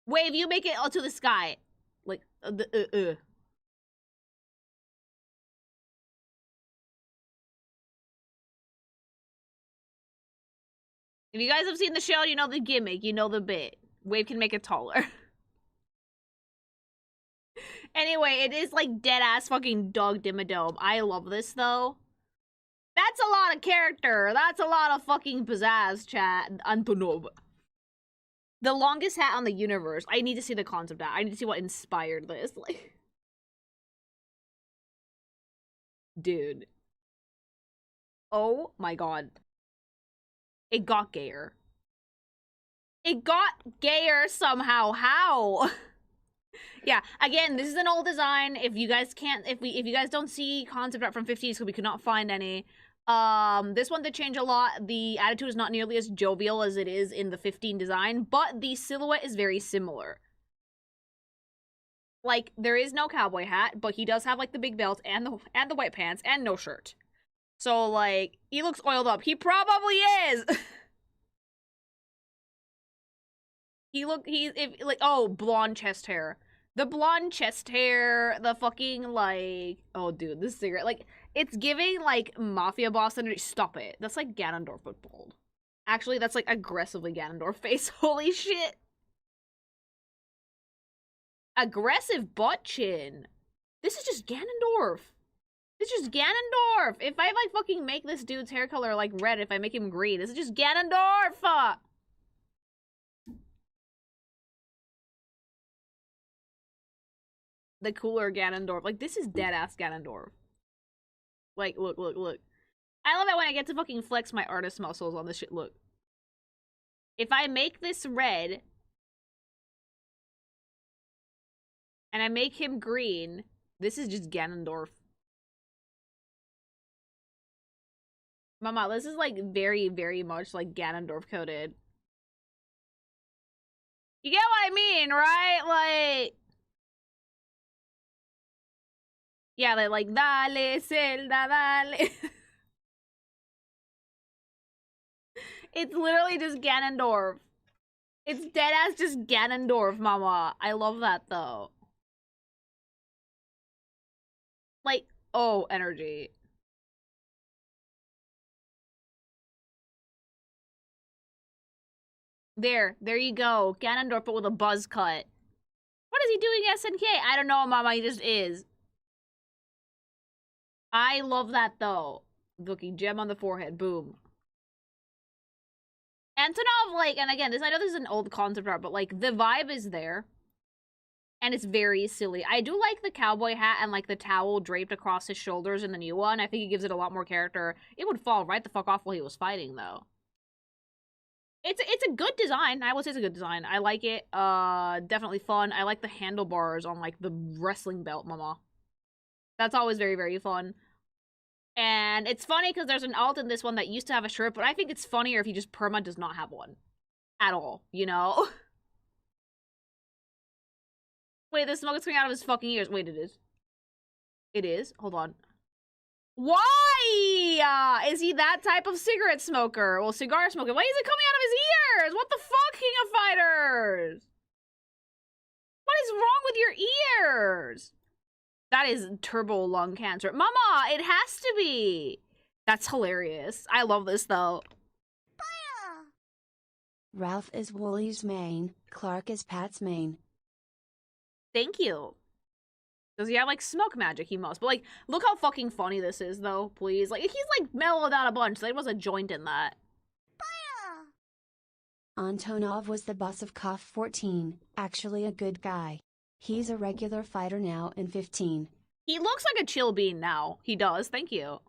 Wave, you make it all to the sky. Like, If you guys have seen the show, you know the gimmick, you know the bit. Wave can make it taller. Anyway, it is like dead-ass fucking Doug Dimmadome. I love this, though. That's a lot of character. That's a lot of fucking pizzazz, chat. Antonov. The longest hat on the universe. I need to see the concept art. I need to see what inspired this. Like, dude. Oh my god. It got gayer. It got gayer somehow. How? Yeah, again, this is an old design. If you guys can't, if you guys don't see concept art from 15, so we could not find any. This one did change a lot. The attitude is not nearly as jovial as it is in the 15 design, but the silhouette is very similar. Like, there is no cowboy hat, but he does have like the big belt and the white pants and no shirt. So like, he looks oiled up. He probably is. Oh, blonde chest hair. The blonde chest hair, the fucking, like, oh, dude, this cigarette, like, it's giving, like, mafia boss energy. Stop it. That's, like, Ganondorf but bald. Actually, that's, like, aggressively Ganondorf face. Holy shit. Aggressive butt chin. This is just Ganondorf. This is just Ganondorf. If I, like, fucking make this dude's hair color, like, red, if I make him green, this is just Ganondorf. The cooler Ganondorf. Like, this is dead-ass Ganondorf. Like, look, look, look. I love it when I get to fucking flex my artist muscles on this shit. Look. If I make this red, and I make him green, this is just Ganondorf. Mama, this is, like, very, very much, like, Ganondorf coded. You get what I mean, right? Like... yeah, they're like, dale, Zelda, dale. It's literally just Ganondorf. It's deadass just Ganondorf, mama. I love that, though. Like, oh, energy. There you go. Ganondorf, but with a buzz cut. What is he doing, SNK? I don't know, Mama. He just is. I love that, though. Looking gem on the forehead. Boom. Antonov, like, and again, I know this is an old concept art, but, like, the vibe is there. And it's very silly. I do like the cowboy hat and, like, the towel draped across his shoulders in the new one. I think it gives it a lot more character. It would fall right the fuck off while he was fighting, though. It's a good design. I would say it's a good design. I like it. Definitely fun. I like the handlebars on, like, the wrestling belt, Mama. That's always very, very fun. And it's funny because there's an alt in this one that used to have a shirt, but I think it's funnier if he just perma does not have one. At all, you know? Wait, the smoke is coming out of his fucking ears. Wait, it is. It is? Hold on. Why? Is he that type of cigarette smoker? Well, cigar smoker. Why is it coming out of his ears? What the fuck, King of Fighters? What is wrong with your ears? That is turbo lung cancer. Mama, it has to be. That's hilarious. I love this, though. Ralph is Woolie's main, Clark is Pat's main. Thank you. Does he have, like, smoke magic? He must. But, like, look how fucking funny this is, though, please. Like, he's, like, mellowed out a bunch. There was a joint in that. Antonov was the boss of KOF 14, actually a good guy. He's a regular fighter now in 15. He looks like a chill bean now. He does. Thank you.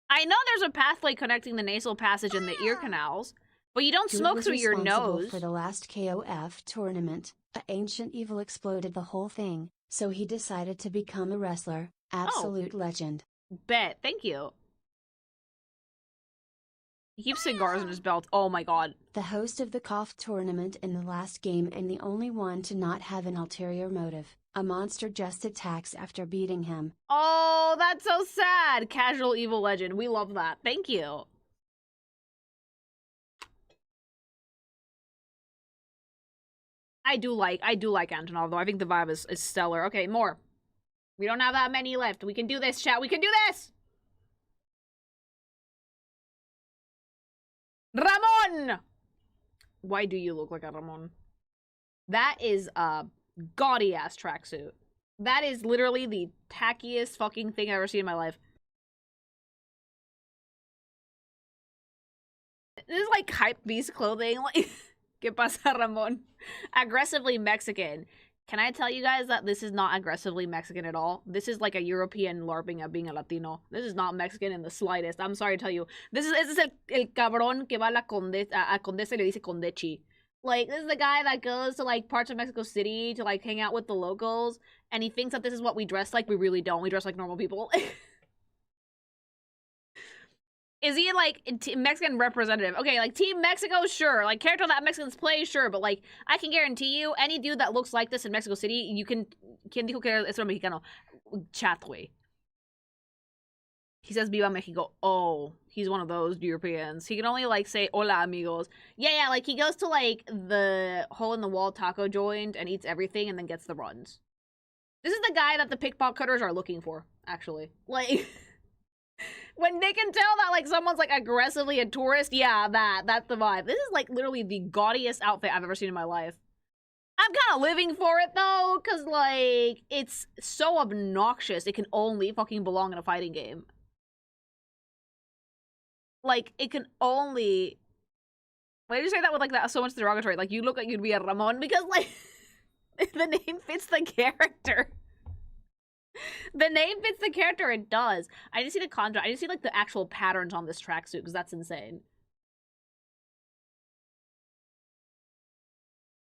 I know there's a pathway connecting the nasal passage and the ear canals, but you don't smoke through your nose. For the last KOF tournament, an ancient evil exploded the whole thing, so he decided to become a wrestler. Absolute legend. Bet. Thank you. He keeps cigars in his belt. Oh my god. The host of the KOF tournament in the last game and the only one to not have an ulterior motive. A monster just attacks after beating him. Oh, that's so sad. Casual evil legend. We love that. Thank you. I do like Antonov, though. I think the vibe is stellar. Okay, more. We don't have that many left. We can do this, chat. We can do this! Ramon! Why do you look like a Ramon? That is a gaudy-ass tracksuit. That is literally the tackiest fucking thing I've ever seen in my life. This is like hype beast clothing. Like, ¿Qué pasa, Ramon? Aggressively Mexican. Can I tell you guys that this is not aggressively Mexican at all? This is like a European LARPing at being a Latino. This is not Mexican in the slightest. I'm sorry to tell you. This is el cabrón que va a la Condesa y le dice Condechi. Like, this is the guy that goes to, like, parts of Mexico City to, like, hang out with the locals, and he thinks that this is what we dress like. We really don't. We dress like normal people. Is he, like, Mexican representative? Okay, like, Team Mexico, sure. Like, character that Mexicans play, sure. But, like, I can guarantee you, any dude that looks like this in Mexico City, you can... ¿Quién dijo que es un mexicano? Chatway. He says, Viva Mexico. Oh, he's one of those Europeans. He can only, like, say, hola, amigos. Yeah, like, he goes to, like, the hole-in-the-wall taco joint and eats everything and then gets the runs. This is the guy that the pickpocketers are looking for, actually. Like... When they can tell that, like, someone's, like, aggressively a tourist, yeah, that's the vibe. This is, like, literally the gaudiest outfit I've ever seen in my life. I'm kind of living for it, though, because, like, it's so obnoxious it can only fucking belong in a fighting game. Like, it can only... Why did you say that with, like, that so much derogatory? Like, you look like you'd be a Ramon, because, like, the name fits the character. The name fits the character, it does. I didn't see the contrast. I didn't see, like, the actual patterns on this tracksuit, because that's insane.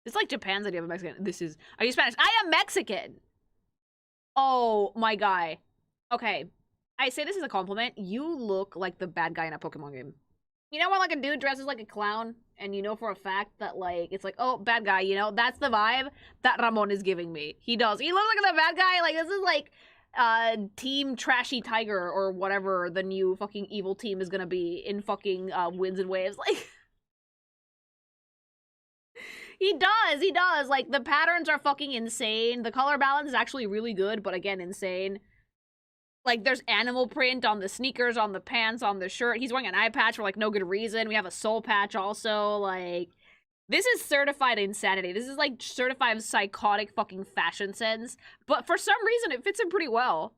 It's like Japan's idea of a Mexican. This is... Are you Spanish? I am Mexican! Oh, my guy. Okay. I say this as a compliment. You look like the bad guy in a Pokemon game. You know when, like, a dude dresses like a clown, and you know for a fact that, like, it's like, oh, bad guy, you know? That's the vibe that Ramon is giving me. He does. He looks like the bad guy. Like, this is, like, Team Trashy Tiger or whatever the new fucking evil team is gonna be in fucking Winds and Waves. Like, he does. Like, the patterns are fucking insane. The color balance is actually really good, but again, insane. Like, there's animal print on the sneakers, on the pants, on the shirt. He's wearing an eye patch for, like, no good reason. We have a soul patch also. Like, this is certified insanity. This is, like, certified psychotic fucking fashion sense. But for some reason, it fits him pretty well.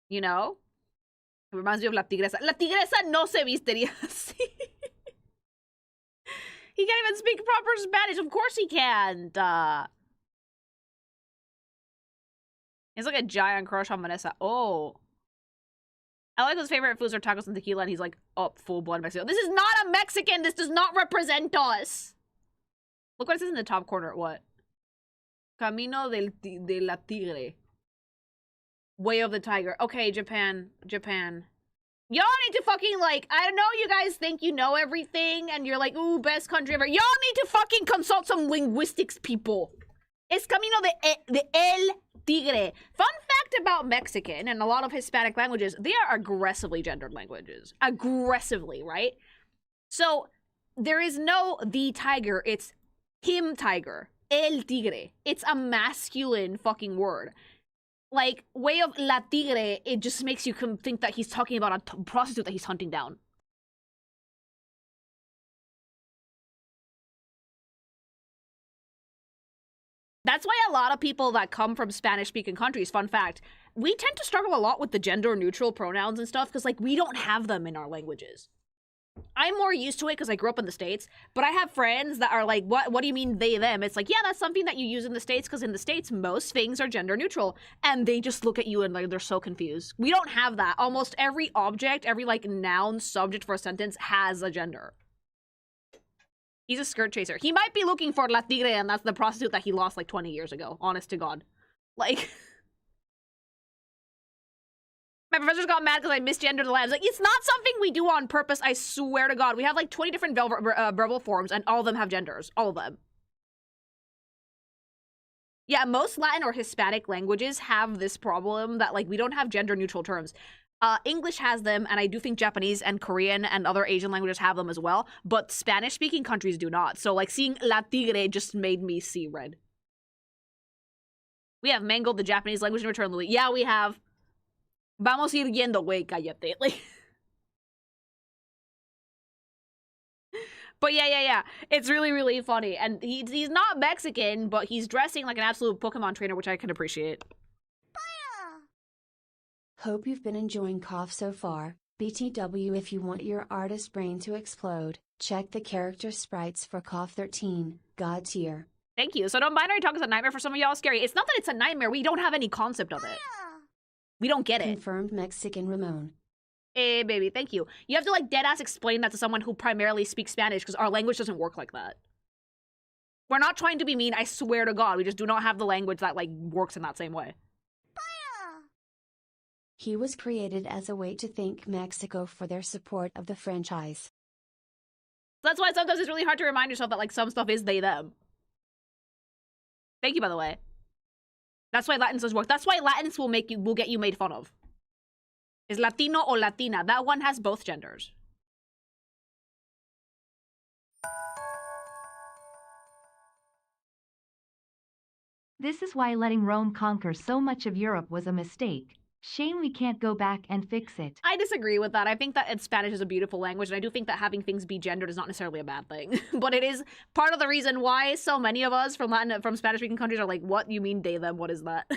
You know? It reminds me of La Tigresa. La Tigresa no se vistería así. He can't even speak proper Spanish. Of course he can't. He's like a giant crush on Vanessa. Oh. I like his favorite foods are tacos and tequila, and he's like, oh, full-blood Mexican. This is not a Mexican! This does not represent us! Look what it says in the top corner. What? Camino de la Tigre. Way of the Tiger. Okay, Japan. Japan. Y'all need to fucking, like, I know you guys think you know everything, and you're like, ooh, best country ever. Y'all need to fucking consult some linguistics people. Es Camino de el Tigre. Fun fact about Mexican and a lot of Hispanic languages, they are aggressively gendered languages. Aggressively, right? So, there is no the tiger, it's him tiger. El Tigre. It's a masculine fucking word. Like, way of la tigre, it just makes you think that he's talking about a prostitute that he's hunting down. That's why a lot of people that come from Spanish-speaking countries, fun fact, we tend to struggle a lot with the gender-neutral pronouns and stuff because, like, we don't have them in our languages. I'm more used to it because I grew up in the States, but I have friends that are like, what do you mean they, them? It's like, yeah, that's something that you use in the States because in the States, most things are gender-neutral, and they just look at you and, like, they're so confused. We don't have that. Almost every object, every, like, noun, subject for a sentence has a gender. He's a skirt chaser. He might be looking for La Tigre, and that's the prostitute that he lost like 20 years ago. Honest to God. Like, my professors got mad because I misgendered the labs. Like, it's not something we do on purpose, I swear to God. We have like 20 different verbal forms, and all of them have genders. All of them. Yeah, most Latin or Hispanic languages have this problem that, like, we don't have gender-neutral terms. English has them, and I do think Japanese and Korean and other Asian languages have them as well, but Spanish-speaking countries do not. So, like, seeing La Tigre just made me see red. We have mangled the Japanese language in return, Lily. Yeah, we have. Vamos ir yendo, güey, cállate. Like, but yeah. It's really, really funny. And he's not Mexican, but he's dressing like an absolute Pokemon trainer, which I can appreciate. Hope you've been enjoying KOF so far. BTW, if you want your artist brain to explode, check the character sprites for KOF 13, God tier. Thank you. So non-binary talk is a nightmare for some of y'all. Scary. It's not that it's a nightmare. We don't have any concept of it. We don't get it. Confirmed Mexican Ramon. Hey, baby. Thank you. You have to, like, deadass explain that to someone who primarily speaks Spanish because our language doesn't work like that. We're not trying to be mean. I swear to God. We just do not have the language that, like, works in that same way. He was created as a way to thank Mexico for their support of the franchise. That's why sometimes it's really hard to remind yourself that, like, some stuff is they, them. Thank you, by the way. That's why Latins does work. That's why Latins will get you made fun of. Is Latino or Latina. That one has both genders. This is why letting Rome conquer so much of Europe was a mistake. Shame we can't go back and fix it. I disagree with that. I think that Spanish is a beautiful language, and I do think that having things be gendered is not necessarily a bad thing. But it is part of the reason why so many of us from Spanish-speaking countries are like, what? You mean they, them? What is that?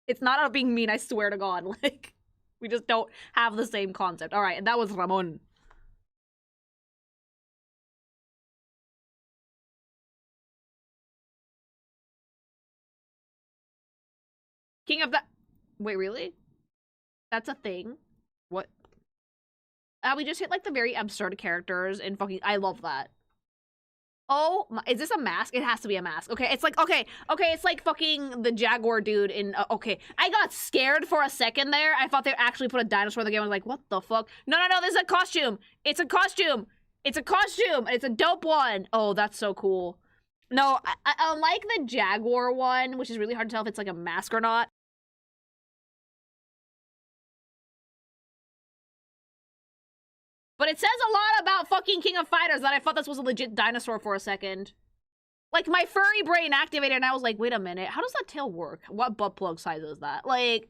It's not about being mean, I swear to God. Like, we just don't have the same concept. All right, and that was Ramon. King of the... Wait, really? That's a thing? What? We just hit, like, the very absurd characters and fucking... I love that. Oh, is this a mask? It has to be a mask. Okay, it's like... Okay, it's like fucking the Jaguar dude in... okay, I got scared for a second there. I thought they actually put a dinosaur in the game. I was like, what the fuck? No, this is a costume. It's a costume. It's a costume. It's a dope one. Oh, that's so cool. No, I like the Jaguar one, which is really hard to tell if it's, like, a mask or not. But it says a lot about fucking King of Fighters that I thought this was a legit dinosaur for a second. Like, my furry brain activated and I was like, wait a minute, how does that tail work? What butt plug size is that? Like,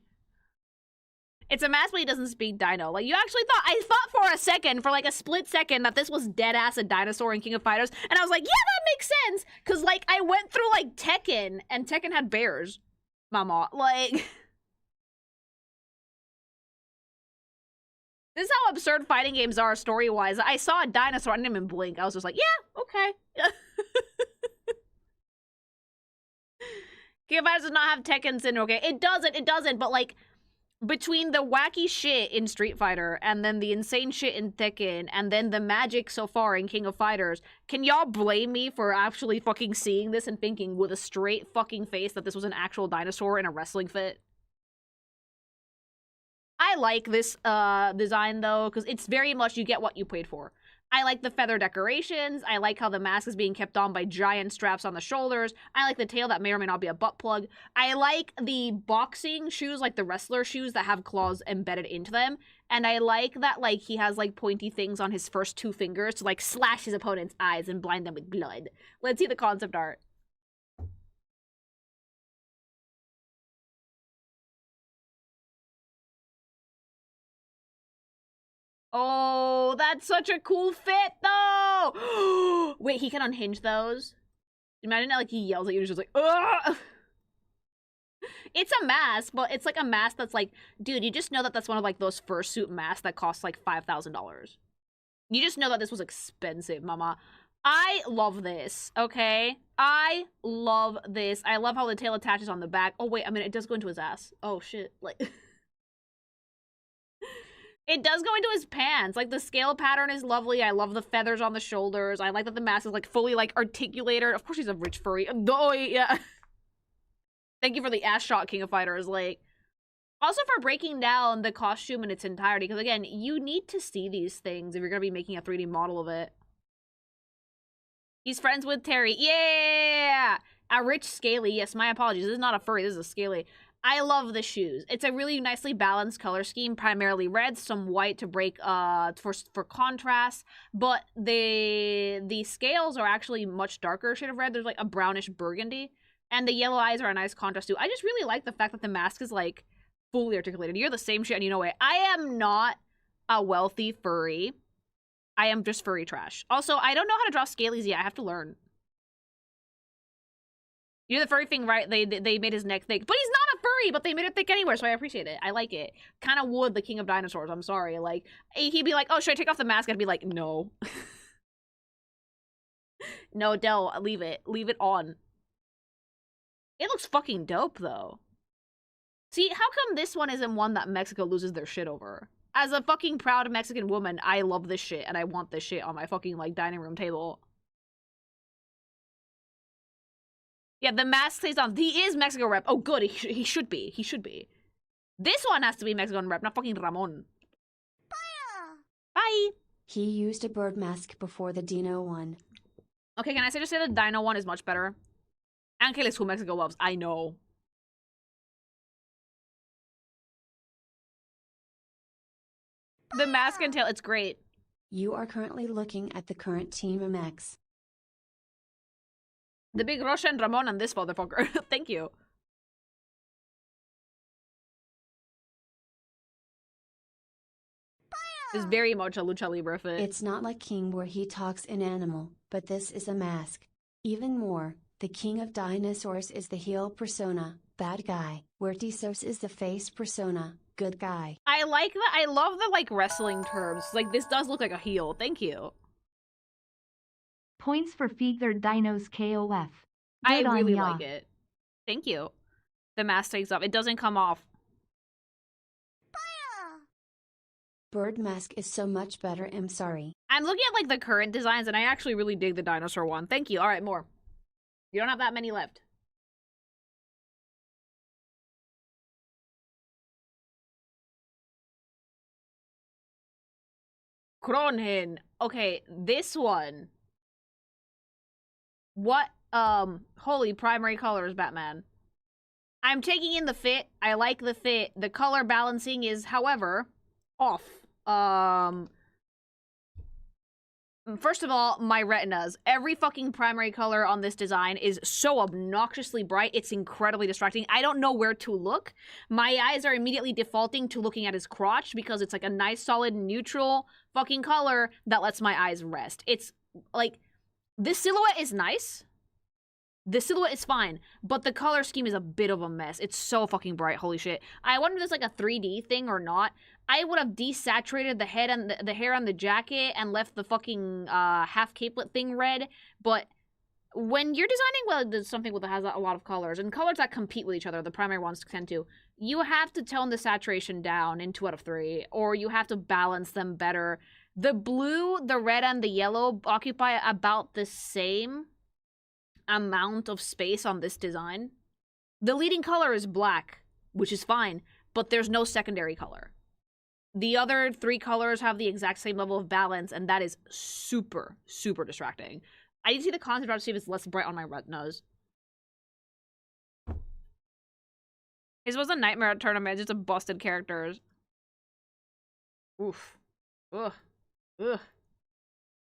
It's a mask, but he doesn't speak dino. Like, you actually thought, I thought for a second, for like a split second, that this was dead ass a dinosaur in King of Fighters. And I was like, yeah, that makes sense. Cause like, I went through like Tekken, and Tekken had bears. Mama, like. This is how absurd fighting games are story-wise. I saw a dinosaur, I didn't even blink. I was just like, yeah, okay. King of Fighters does not have Tekken syndrome, okay? It doesn't, but like, between the wacky shit in Street Fighter, and then the insane shit in Tekken, and then the magic so far in King of Fighters, can y'all blame me for actually fucking seeing this and thinking with a straight fucking face that this was an actual dinosaur in a wrestling fit? I like this design, though, because it's very much you get what you paid for. I like the feather decorations. I like how the mask is being kept on by giant straps on the shoulders. I like the tail that may or may not be a butt plug. I like the boxing shoes, like the wrestler shoes that have claws embedded into them. And I like that, like, he has, like, pointy things on his first 2 fingers to, like, slash his opponent's eyes and blind them with blood. Let's see the concept art. Oh, that's such a cool fit, though! Wait, he can unhinge those? Imagine that, like, he yells at you and he's just like, ugh! It's a mask, but it's, like, a mask that's, like, dude, you just know that that's one of, like, those fursuit masks that cost, like, $5,000. You just know that this was expensive, mama. I love this, okay? I love this. I love how the tail attaches on the back. Oh, wait, I mean, it does go into his ass. Oh, shit. Like... It does go into his pants. Like, the scale pattern is lovely. I love the feathers on the shoulders. I like that the mask is, like, fully, like, articulated. Of course he's a rich furry. Oh, yeah. Thank you for the ass shot, King of Fighters. Like, also for breaking down the costume in its entirety. Because, again, you need to see these things if you're going to be making a 3D model of it. He's friends with Terry. Yeah! A rich scaly. Yes, my apologies. This is not a furry. This is a scaly. I love the shoes. It's a really nicely balanced color scheme, primarily red, some white to break for contrast, but the scales are actually much darker shade of red. There's like a brownish burgundy, and the yellow eyes are a nice contrast too. I just really like the fact that the mask is like fully articulated. You're the same shit and you know it. I am not a wealthy furry. I am just furry trash. Also, I don't know how to draw scalies yet. I have to learn. You know the furry thing, right? They made his neck thick. But he's not a furry, but they made it thick anywhere, so I appreciate it. I like it. Kind of would the king of dinosaurs, I'm sorry. Like, he'd be like, oh, should I take off the mask? I'd be like, no. No, Del, leave it. Leave it on. It looks fucking dope, though. See, how come this one isn't one that Mexico loses their shit over? As a fucking proud Mexican woman, I love this shit, and I want this shit on my fucking, like, dining room table. Yeah, the mask stays on. He is Mexico rep. Oh, good. He should be. He should be. This one has to be Mexican rep, not fucking Ramon. Bye. He used a bird mask before the Dino one. Okay, can I just say the Dino one is much better? Angeles who Mexico loves. I know. The mask and tail, it's great. You are currently looking at the current Team MX. The big Russian Ramon on this motherfucker. Thank you. It's very much a Lucha Libre fit. It's not like King where he talks in animal, but this is a mask. Even more, the King of Dinosaurs is the heel persona, bad guy, where Tisos is the face persona, good guy. I like that. I love the, like, wrestling terms. Like, this does look like a heel. Thank you. Points for Feathered Dinos KOF. I Good really on ya. like it. Thank you. The mask takes off. It doesn't come off. Bird mask is so much better, I'm sorry. I'm looking at, like, the current designs, and I actually really dig the dinosaur one. Thank you. All right, more. You don't have that many left. Kronhin. Okay, this one. What, holy primary colors, Batman. I'm taking in the fit. I like the fit. The color balancing is, however, off. First of all, my retinas. Every fucking primary color on this design is so obnoxiously bright, it's incredibly distracting. I don't know where to look. My eyes are immediately defaulting to looking at his crotch because it's like a nice, solid, neutral fucking color that lets my eyes rest. It's like, this silhouette is nice. The silhouette is fine, but the color scheme is a bit of a mess. It's so fucking bright, holy shit. I wonder if it's like a 3D thing or not. I would have desaturated the head and the hair on the jacket and left the fucking half capelet thing red, but when you're designing something that has a lot of colors, and colors that compete with each other, the primary ones tend to, you have to tone the saturation down in 2 out of 3, or you have to balance them better. The blue, the red, and the yellow occupy about the same amount of space on this design. The leading color is black, which is fine, but there's no secondary color. The other 3 colors have the exact same level of balance, and that is super, super distracting. I need to see the concept art to see if it's less bright on my retinas. His was a nightmare at tournaments, just a busted characters. Oof. Ugh. Ugh.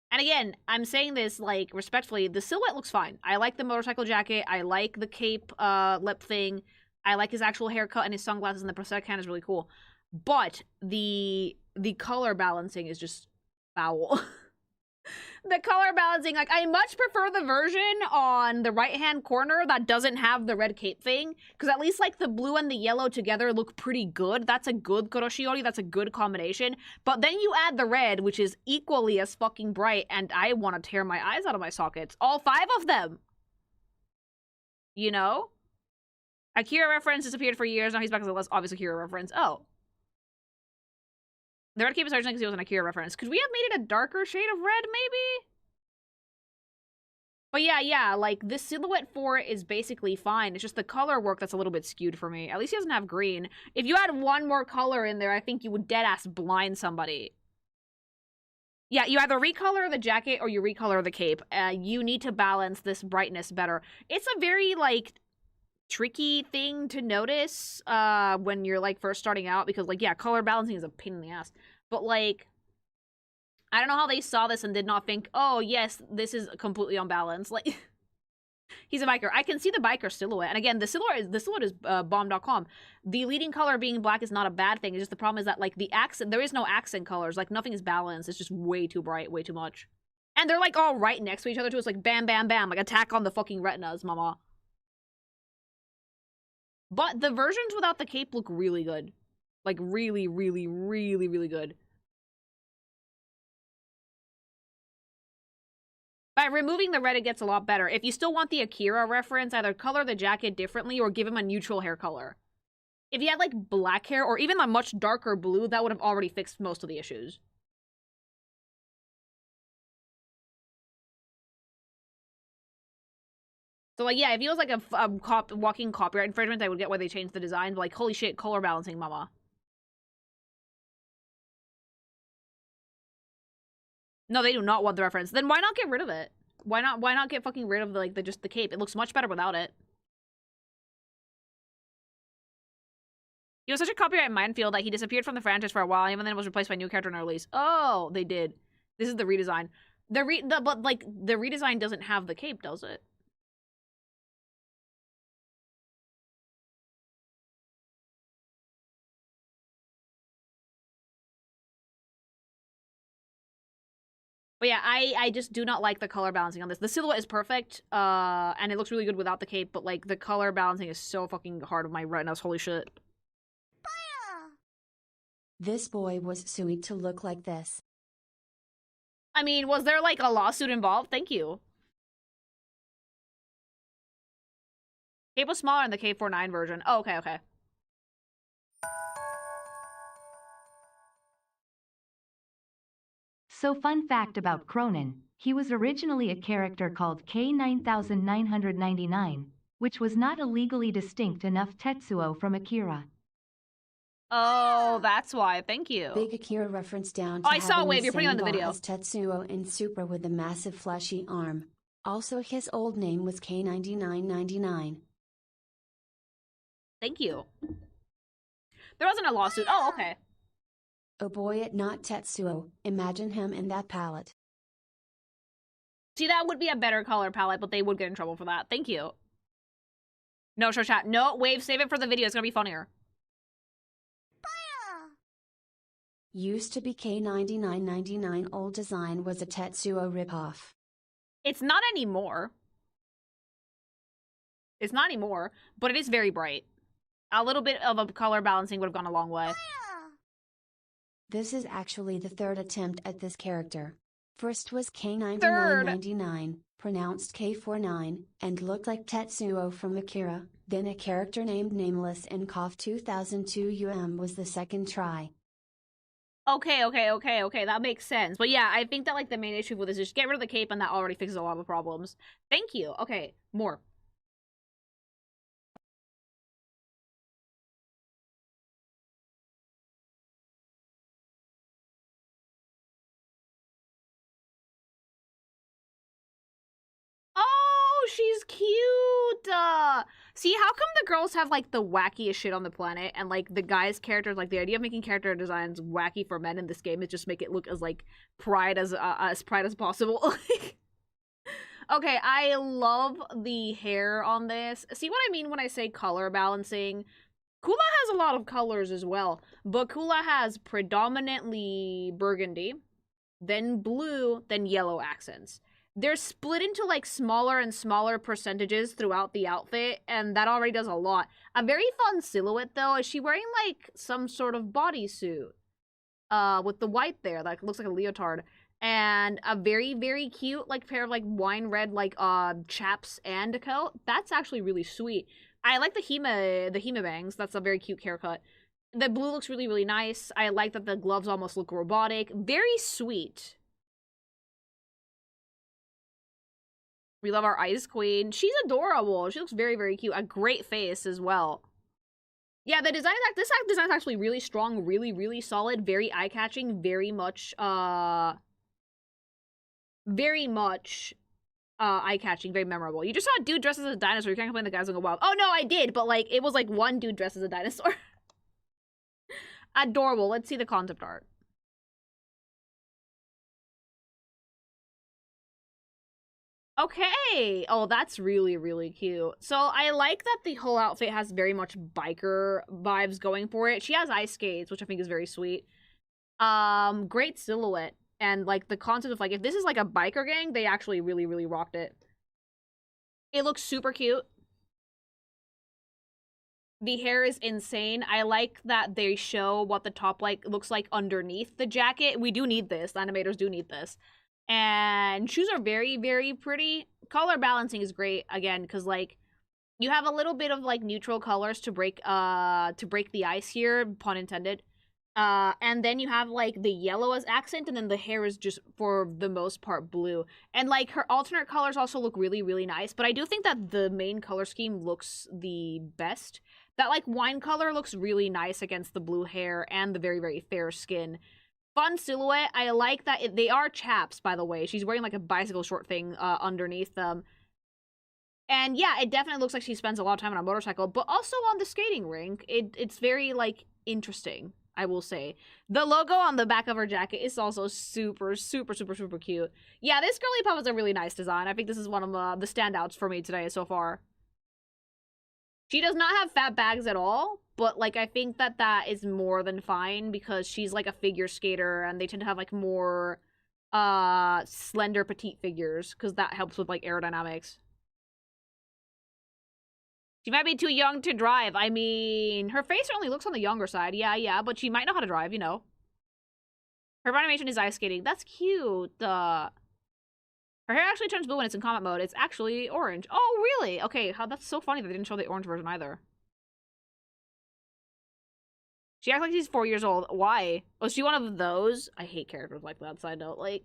And again, I'm saying this, like, respectfully, the silhouette looks fine. I like the motorcycle jacket, I like the cape lip thing, I like his actual haircut and his sunglasses, and the prosthetic hand is really cool. But the color balancing is just foul. The color balancing, like, I much prefer the version on the right-hand corner that doesn't have the red cape thing, because at least, like, the blue and the yellow together look pretty good. That's a good Kuroshiori, that's a good combination. But then you add the red, which is equally as fucking bright, and I want to tear my eyes out of my sockets. All 5 of them! You know? Akira reference disappeared for years, now he's back as a less obvious Akira reference. Oh. The red cape is originally because it was an Akira reference. Could we have made it a darker shade of red, maybe? But yeah, like, this silhouette for it is basically fine. It's just the color work that's a little bit skewed for me. At least he doesn't have green. If you had 1 more color in there, I think you would deadass blind somebody. Yeah, you either recolor the jacket or you recolor the cape. You need to balance this brightness better. It's a very, like, tricky thing to notice when you're, like, first starting out, because, like, yeah, color balancing is a pain in the ass, but, like, I don't know how they saw this and did not think, oh yes, this is completely unbalanced. Like, he's a biker. I can see the biker silhouette, and again, the silhouette is bomb.com. The leading color being black is not a bad thing. It's just the problem is that, like, the accent, there is no accent colors. Like, nothing is balanced. It's just way too bright, way too much, and they're, like, all right next to each other too. It's like bam, bam, bam, like attack on the fucking retinas, mama. But the versions without the cape look really good. Like, really, really, really, really good. By removing the red, it gets a lot better. If you still want the Akira reference, either color the jacket differently or give him a neutral hair color. If you had, like, black hair or even a much darker blue, that would have already fixed most of the issues. So, like, yeah, if he was, like, a walking copyright infringement, I would get why they changed the design. But, like, holy shit, color balancing, mama. No, they do not want the reference. Then why not get rid of it? Why not get fucking rid of the, like, just the cape? It looks much better without it. He was such a copyright minefield that he disappeared from the franchise for a while, even then was replaced by a new character in a release. Oh, they did. This is the redesign. But, like, the redesign doesn't have the cape, does it? But yeah, I just do not like the color balancing on this. The silhouette is perfect, and it looks really good without the cape, but, like, the color balancing is so fucking hard on my retinas, holy shit. This boy was sweet to look like this. I mean, was there, like, a lawsuit involved? Thank you. Cape was smaller in the K49 version. Oh, okay, okay. So fun fact about Cronin, he was originally a character called K9999, which was not a legally distinct enough Tetsuo from Akira. Oh, that's why. Thank you. Big Akira reference down to I saw having Wave. You're putting on the video. As Tetsuo in Super with the massive fleshy arm. Also, his old name was K9999. Thank you. There wasn't a lawsuit. Oh, okay. Oh boy, it not Tetsuo. Imagine him in that palette. See, that would be a better color palette, but they would get in trouble for that. Thank you. No, show chat. No, Wave, save it for the video. It's gonna be funnier. Used to be K9999 old design was a Tetsuo ripoff. It's not anymore. It's not anymore, but it is very bright. A little bit of a color balancing would have gone a long way. This is actually the third attempt at this character. First was K9999, pronounced K49, and looked like Tetsuo from Akira. Then a character named Nameless in KOF 2002 was the second try. Okay, that makes sense. But yeah, I think that like the main issue with this is just get rid of the cape and that already fixes a lot of the problems. Thank you. Okay, more. Oh, she's cute. See, how come the girls have like the wackiest shit on the planet, and like the guys' characters, like the idea of making character designs wacky for men in this game is just make it look as like pride as possible. Okay, I love the hair on this. See what I mean when I say color balancing? Kula has a lot of colors as well, but Kula has predominantly burgundy, then blue, then yellow accents. They're split into like smaller and smaller percentages throughout the outfit, and that already does a lot. A very fun silhouette though, is she wearing like some sort of bodysuit with the white there, like looks like a leotard, and a very, very cute like pair of like wine red like chaps and a coat. That's actually really sweet. I like the Hime bangs. That's a very cute haircut. The blue looks really, really nice. I like that the gloves almost look robotic. Very sweet. We love our Ice Queen. She's adorable. She looks very, very cute. A great face as well. Yeah, the design, this design is actually really strong, really, really solid, very eye-catching, very much eye-catching, very memorable. You just saw a dude dressed as a dinosaur. You can't complain the guy's gonna go wild. Oh, no, I did, but, like, it was, like, one dude dressed as a dinosaur. Adorable. Let's see the concept art. Okay. Oh, that's really, really cute. So I like that the whole outfit has very much biker vibes going for it. She has ice skates, which I think is very sweet. Great silhouette. And like the concept of like, if this is like a biker gang, they actually really, really rocked it. It looks super cute. The hair is insane. I like that they show what the top like looks like underneath the jacket. We do need this. The animators do need this. And shoes are very, very pretty. Color balancing is great, again, because, like, you have a little bit of, like, neutral colors to break the ice here, pun intended. And then you have, like, the yellow as accent, and then the hair is just, for the most part, blue. And, like, her alternate colors also look really, really nice, but I do think that the main color scheme looks the best. That, like, wine color looks really nice against the blue hair and the very, very fair skin. Fun silhouette. I like that they are chaps, by the way. She's wearing like a bicycle short thing underneath them. And yeah, it definitely looks like she spends a lot of time on a motorcycle, but also on the skating rink. It's very like interesting, I will say. The logo on the back of her jacket is also super, super, super, super cute. Yeah, this girly pop is a really nice design. I think this is one of the standouts for me today so far. She does not have fat bags at all, but, like, I think that that is more than fine because she's, like, a figure skater, and they tend to have, like, more, slender, petite figures, because that helps with, like, aerodynamics. She might be too young to drive. I mean, her face only looks on the younger side. Yeah, but she might know how to drive, you know. Her animation is ice skating. That's cute. Her hair actually turns blue when it's in combat mode. It's actually orange. Oh, really? Okay, that's so funny that they didn't show the orange version either. She acts like she's 4 years old. Why? Was she one of those? I hate characters like that, side note. Like,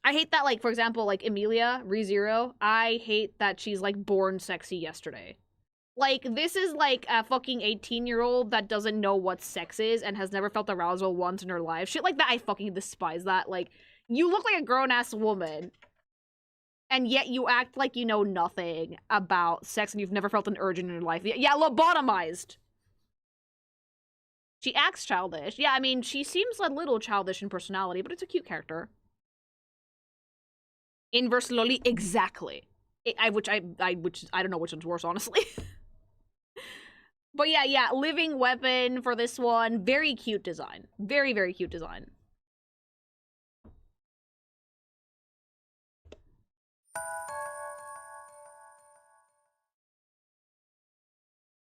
I hate that, like, for example, like, Emilia, ReZero. I hate that she's, like, born sexy yesterday. Like, this is, like, a fucking 18-year-old that doesn't know what sex is and has never felt arousal once in her life. Shit like that, I fucking despise that. Like, you look like a grown-ass woman, and yet you act like you know nothing about sex and you've never felt an urge in your life. Yeah, lobotomized. She acts childish. Yeah, I mean, she seems a little childish in personality, but it's a cute character. Inverse loli, exactly. Which I don't know which one's worse, honestly. But yeah, living weapon for this one. Very cute design. Very, very cute design.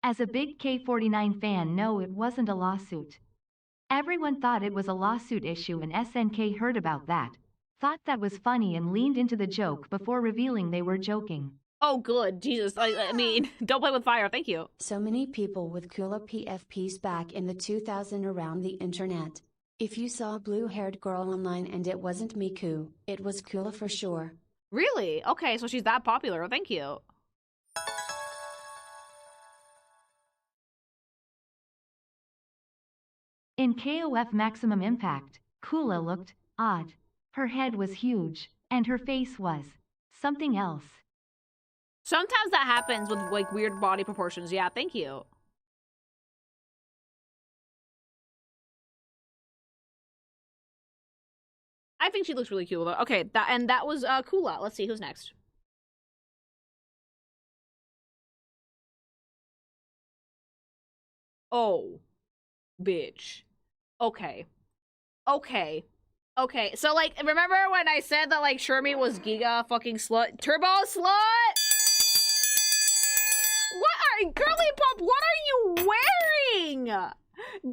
As a big K49 fan, no, it wasn't a lawsuit. Everyone thought it was a lawsuit issue and SNK heard about that, thought that was funny and leaned into the joke before revealing they were joking. Oh, good. Jesus. I mean, don't play with fire. Thank you. So many people with Kula PFPs back in the 2000s around the internet. If you saw a blue-haired girl online and it wasn't Miku, it was Kula for sure. Really? Okay, so she's that popular. Thank you. In KOF Maximum Impact, Kula looked odd. Her head was huge, and her face was something else. Sometimes that happens with, like, weird body proportions. Yeah, thank you. I think she looks really cool, though. Okay, that was Kula. Let's see, who's next? Oh. Bitch. Okay. Okay. Okay, so, like, remember when I said that, like, Shermie was Giga fucking slut? Turbo slut? Girly Pop, what are you wearing?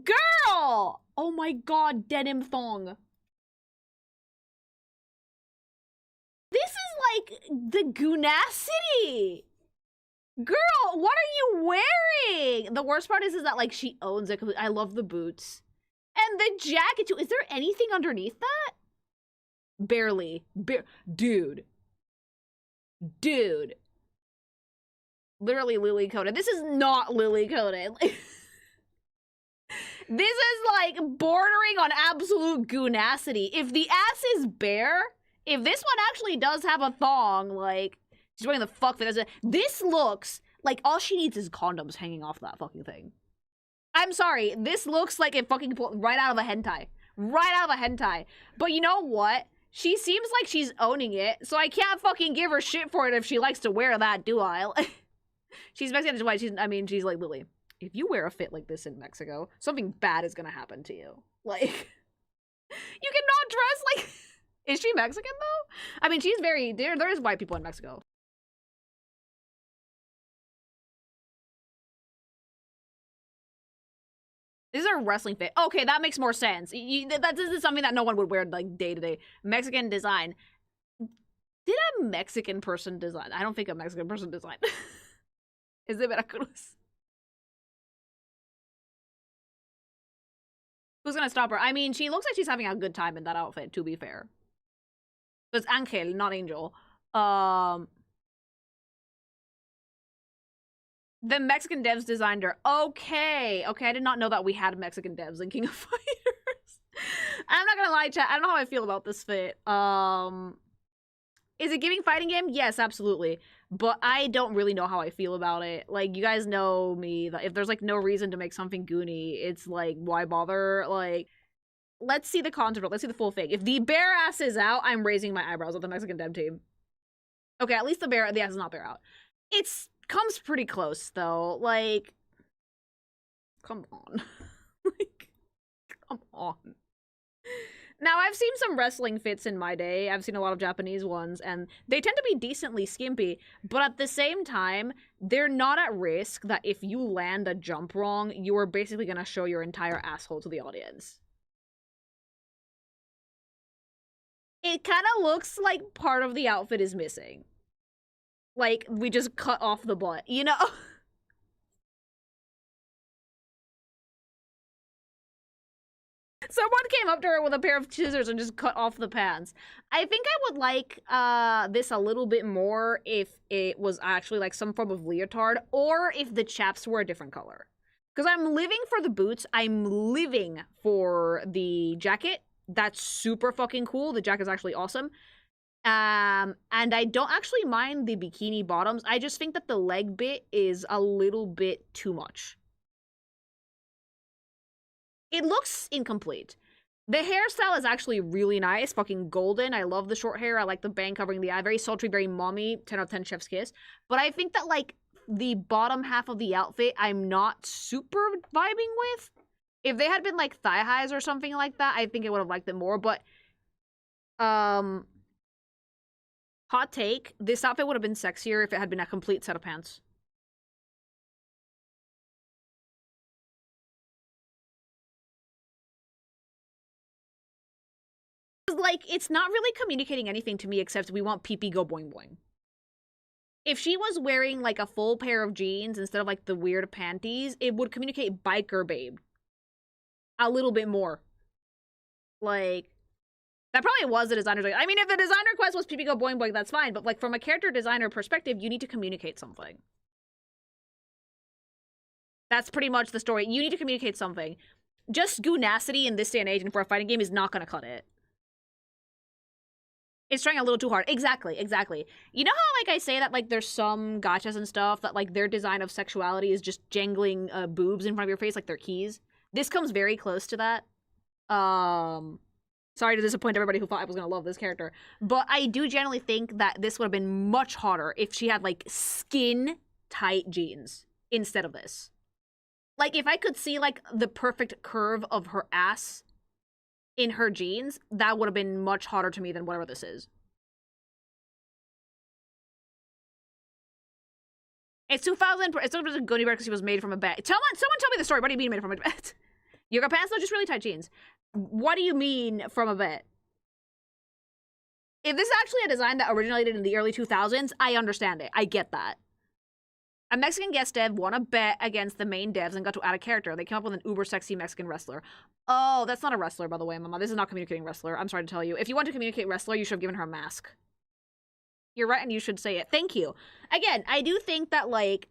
Girl! Oh my god, denim thong. This is like the Goonacity. Girl, what are you wearing? The worst part is that, like, she owns it. I love the boots. And the jacket, too. Is there anything underneath that? Barely. Dude. Literally lily coated. This is not lily coated. This is like bordering on absolute goonacity. If the ass is bare, if this one actually does have a thong, like, she's wearing the fuck fit. This looks like all she needs is condoms hanging off that fucking thing. I'm sorry. This looks like it fucking pulled right out of a hentai. Right out of a hentai. But you know what? She seems like she's owning it, so I can't fucking give her shit for it if she likes to wear that, do I? She's Mexican, why she's like, Lily, if you wear a fit like this in Mexico, something bad is gonna happen to you. Like, you cannot dress like... Is she Mexican, though? I mean, she's very... There is white people in Mexico. This is a wrestling fit. Okay, that makes more sense. This is something that no one would wear, like, day-to-day. Mexican design. Did a Mexican person design? I don't think a Mexican person designed. Is it Veracruz? Who's gonna stop her? I mean, she looks like she's having a good time in that outfit, to be fair. So it's Angel, not Angel. The Mexican devs designed her. Okay, I did not know that we had Mexican devs in King of Fighters. I'm not gonna lie, chat. I don't know how I feel about this fit. Is it giving fighting game? Yes, absolutely. But I don't really know how I feel about it. Like, you guys know me, that if there's, like, no reason to make something goony, it's like, why bother? Like, let's see the contour. Let's see the full thing. If the bare ass is out, I'm raising my eyebrows at the Mexican dev team. Okay, at least the ass is not bare out. It's comes pretty close, though. Like, come on. Like, come on. Now, I've seen some wrestling fits in my day. I've seen a lot of Japanese ones, and they tend to be decently skimpy, but at the same time, they're not at risk that if you land a jump wrong, you are basically going to show your entire asshole to the audience. It kind of looks like part of the outfit is missing. Like, we just cut off the butt, you know? Someone came up to her with a pair of scissors and just cut off the pants. I think I would like this a little bit more if it was actually like some form of leotard, or if the chaps were a different color. Because I'm living for the boots, I'm living for the jacket. That's super fucking cool. The jacket's actually awesome. And I don't actually mind the bikini bottoms. I just think that the leg bit is a little bit too much. It looks incomplete. The hairstyle is actually really nice, fucking golden. I love the short hair. I like the bang covering the eye. Very sultry, very mommy. 10 out of 10 chef's kiss. But I think that, like, the bottom half of the outfit, I'm not super vibing with. If they had been, like, thigh highs or something like that, I think I would have liked it more. But, hot take, this outfit would have been sexier if it had been a complete set of pants. Like, it's not really communicating anything to me except we want pee-pee go boing boing. If she was wearing, like, a full pair of jeans instead of, like, the weird panties, it would communicate biker babe a little bit more. Like, that probably was the designer's like, I mean, if the design request was pee-pee go boing boing, that's fine, but, like, from a character designer perspective, you need to communicate something. That's pretty much the story. You need to communicate something. Just goonacity in this day and age and for a fighting game is not gonna cut it. It's trying a little too hard. Exactly, exactly. You know how, like, I say that, like, there's some gachas and stuff that, like, their design of sexuality is just jangling boobs in front of your face like they're keys? This comes very close to that. Sorry to disappoint everybody who thought I was gonna love this character. But I do generally think that this would have been much hotter if she had, like, skin-tight jeans instead of this. Like, if I could see, like, the perfect curve of her ass in her jeans, that would have been much hotter to me than whatever this is. It's 2000. It's a goodie bear because he was made from a bed. Someone tell me the story. What do you mean made from a bed? Yoga pants? No, just really tight jeans. What do you mean from a bed? If this is actually a design that originated in the early 2000s, I understand it. I get that. A Mexican guest dev won a bet against the main devs and got to add a character. They came up with an uber sexy Mexican wrestler. Oh, that's not a wrestler, by the way, Mama. This is not communicating wrestler. I'm sorry to tell you. If you want to communicate wrestler, you should have given her a mask. You're right, and you should say it. Thank you. Again, I do think that, like,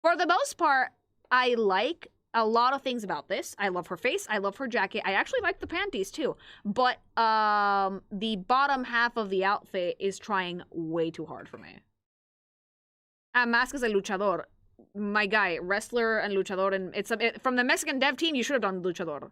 for the most part, I like a lot of things about this. I love her face. I love her jacket. I actually like the panties, too. But, the bottom half of the outfit is trying way too hard for me. Mask is a luchador. My guy, wrestler and luchador, and it's from the Mexican dev team, you should have done luchador.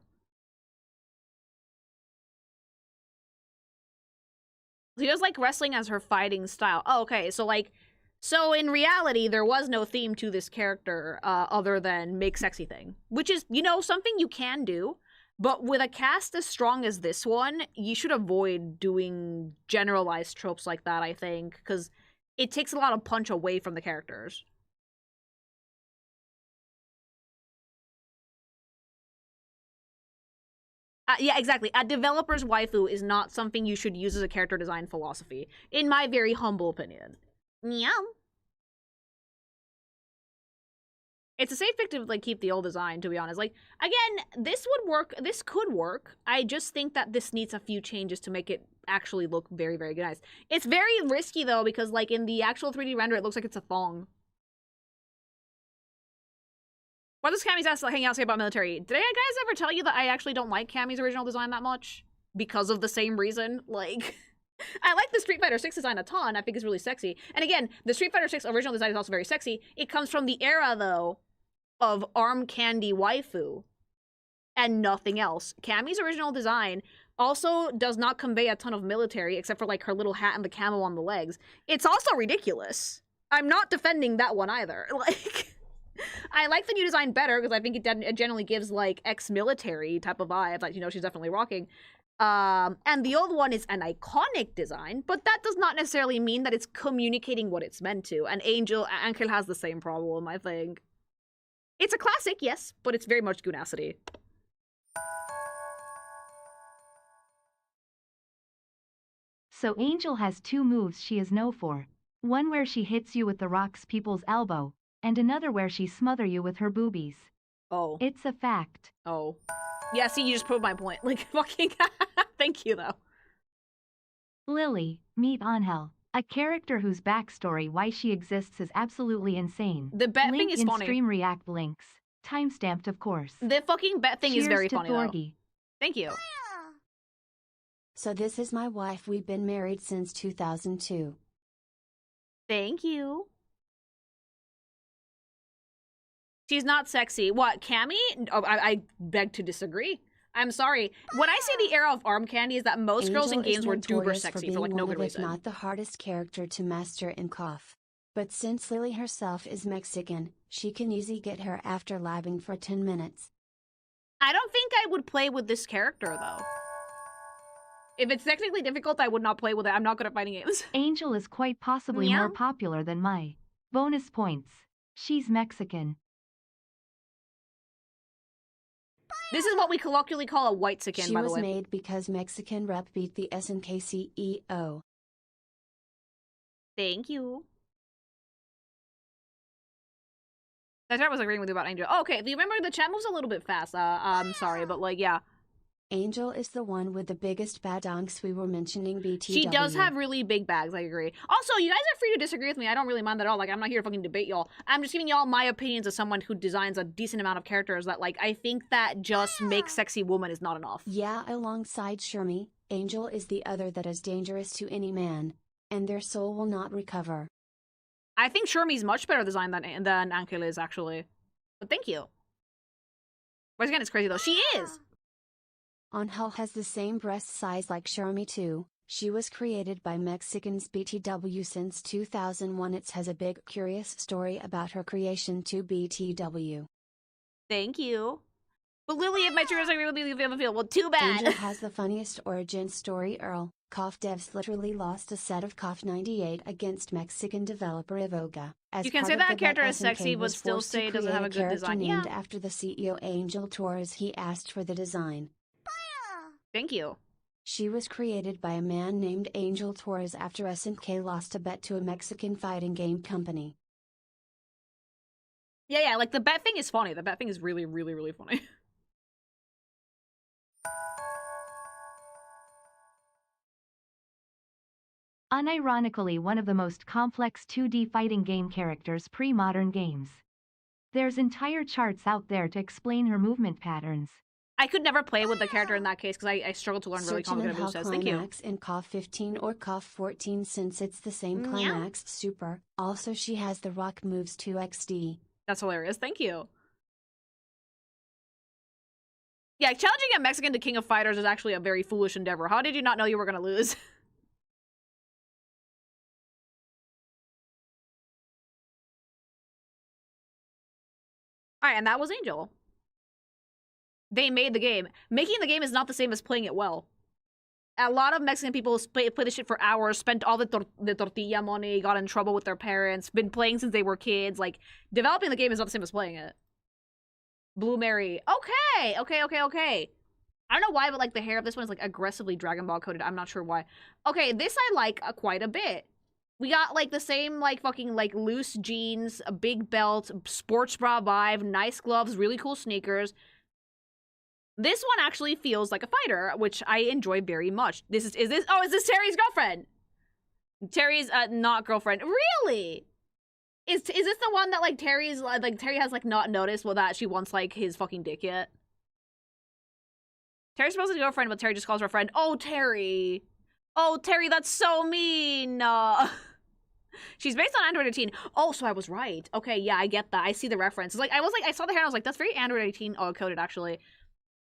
He does like wrestling as her fighting style. Oh, okay, so like, so in reality, there was no theme to this character other than make sexy thing, which is, you know, something you can do, but with a cast as strong as this one, you should avoid doing generalized tropes like that, I think, because it takes a lot of punch away from the characters. Yeah, exactly. A developer's waifu is not something you should use as a character design philosophy, in my very humble opinion. Meow. It's a safe pick to, like, keep the old design, to be honest. Like, again, this would work. This could work. I just think that this needs a few changes to make it actually look very, very nice. It's very risky, though, because, like, in the actual 3D render, it looks like it's a thong. What does Cammy's ass hanging out say about military? Did I guys ever tell you that I actually don't like Cammy's original design that much? Because of the same reason? Like, I like the Street Fighter 6 design a ton. I think it's really sexy. And again, the Street Fighter 6 original design is also very sexy. It comes from the era, though, of arm candy waifu and nothing else. Cammy's original design also does not convey a ton of military, except for, like, her little hat and the camo on the legs. It's also ridiculous. I'm not defending that one either. Like, I like the new design better because I think it generally gives, like, ex-military type of vibe that, you know, she's definitely rocking. And the old one is an iconic design, but that does not necessarily mean that it's communicating what it's meant to. And Angel has the same problem, I think. It's a classic, yes, but it's very much goonacity. So Angel has two moves she is known for. One where she hits you with the rocks people's elbow, and another where she smother you with her boobies. Oh. It's a fact. Oh. Yeah, see, you just proved my point. Like, fucking thank you, though. Lily, meet Angel, a character whose backstory why she exists is absolutely insane. The bet Link thing is in funny. Stream React links. Timestamped, of course. The fucking bet thing is very funny, though. Thorgy. Thank you. So this is my wife. We've been married since 2002. Thank you. She's not sexy. What, Cammy? Oh, I beg to disagree. I'm sorry. When I say the era of arm candy is that most girls in Angel is games were duber notorious sexy being for like no one good of, if reason. not the hardest character to master in KOF. But since Lily herself is Mexican, she can easily get her after labbing for 10 minutes. I don't think I would play with this character though. If it's technically difficult, I would not play with it. I'm not good at fighting games. Angel is quite possibly Meow. more popular than Mai. Bonus points. She's Mexican. This is what we colloquially call a white-sican, She by the was way. made because Mexican rep beat the SNK CEO. Thank you. I was agreeing with you about Angel. Oh, okay, if you remember, the chat moves a little bit fast. I'm sorry, but like, yeah. Angel is the one with the biggest badonks we were mentioning BTW. She does have really big bags, I agree. Also, you guys are free to disagree with me. I don't really mind that at all. Like, I'm not here to fucking debate y'all. I'm just giving y'all my opinions as someone who designs a decent amount of characters that, like, I think that just make sexy woman is not enough. Yeah, alongside Shermie, Angel is the other that is dangerous to any man, and their soul will not recover. I think Shermie's much better designed than Angel is, actually. But thank you. Once again, it's crazy, though. She is! Angel has the same breast size like Shermie too. She was created by Mexicans BTW since 2001. It has a big curious story about her creation to BTW. Thank you. But Lily, if my truest agree with you, you feel the feel. Well, too bad. Angel has the funniest origin story. KOF devs literally lost a set of KOF 98 against Mexican developer Evoga. As you can part say of that the a character bet, is sexy, SNK but was still forced to say it doesn't create have a good character design. named Yeah. after the CEO Angel Torres. He asked for the design. Thank you. She was created by a man named Angel Torres after SNK lost a bet to a Mexican fighting game company. Yeah, like the bet thing is funny. The bet thing is really, really, really funny. Unironically, one of the most complex 2D fighting game characters pre-modern games. There's entire charts out there to explain her movement patterns. I could never play with the character in that case because I struggle to learn really Searching complicated and how movesets. Thank you. climax in KOF 15 or KOF 14 since it's the same Meow. climax super. Also she has the rock moves 2XD. That's hilarious. Thank you. Yeah, challenging a Mexican to King of Fighters is actually a very foolish endeavor. How did you not know you were going to lose? Alright, and that was Angel. They made the game. Making the game is not the same as playing it well. A lot of Mexican people play this shit for hours, spent all the tortilla money, got in trouble with their parents, been playing since they were kids. Like, developing the game is not the same as playing it. Blue Mary. Okay. I don't know why, but like the hair of this one is like aggressively Dragon Ball coded. I'm not sure why. Okay, this I like quite a bit. We got like the same like fucking like loose jeans, a big belt, sports bra vibe, nice gloves, really cool sneakers. This one actually feels like a fighter, which I enjoy very much. Is this Terry's girlfriend? Terry's not girlfriend. Really? Is this the one that like Terry has like not noticed that she wants like his fucking dick yet? Terry's supposed to be a girlfriend, but Terry just calls her a friend. Oh, Terry. Oh, Terry, that's so mean. She's based on Android 18. Oh, so I was right. Okay, yeah, I get that. I see the reference. It's like I saw the hair and I was like, that's very Android 18 coded actually.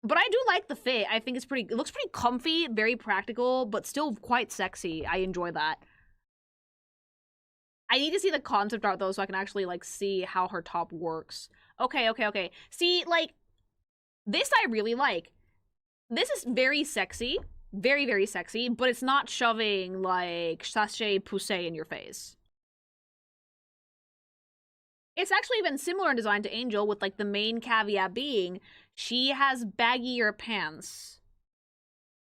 But I do like the fit. I think it looks pretty comfy, very practical, but still quite sexy. I enjoy that. I need to see the concept art though so I can actually like see how her top works. Okay. See, like, this I really like. This is very sexy. Very, very sexy, but it's not shoving like sachet poussé in your face. It's actually even similar in design to Angel, with like the main caveat being she has baggier pants.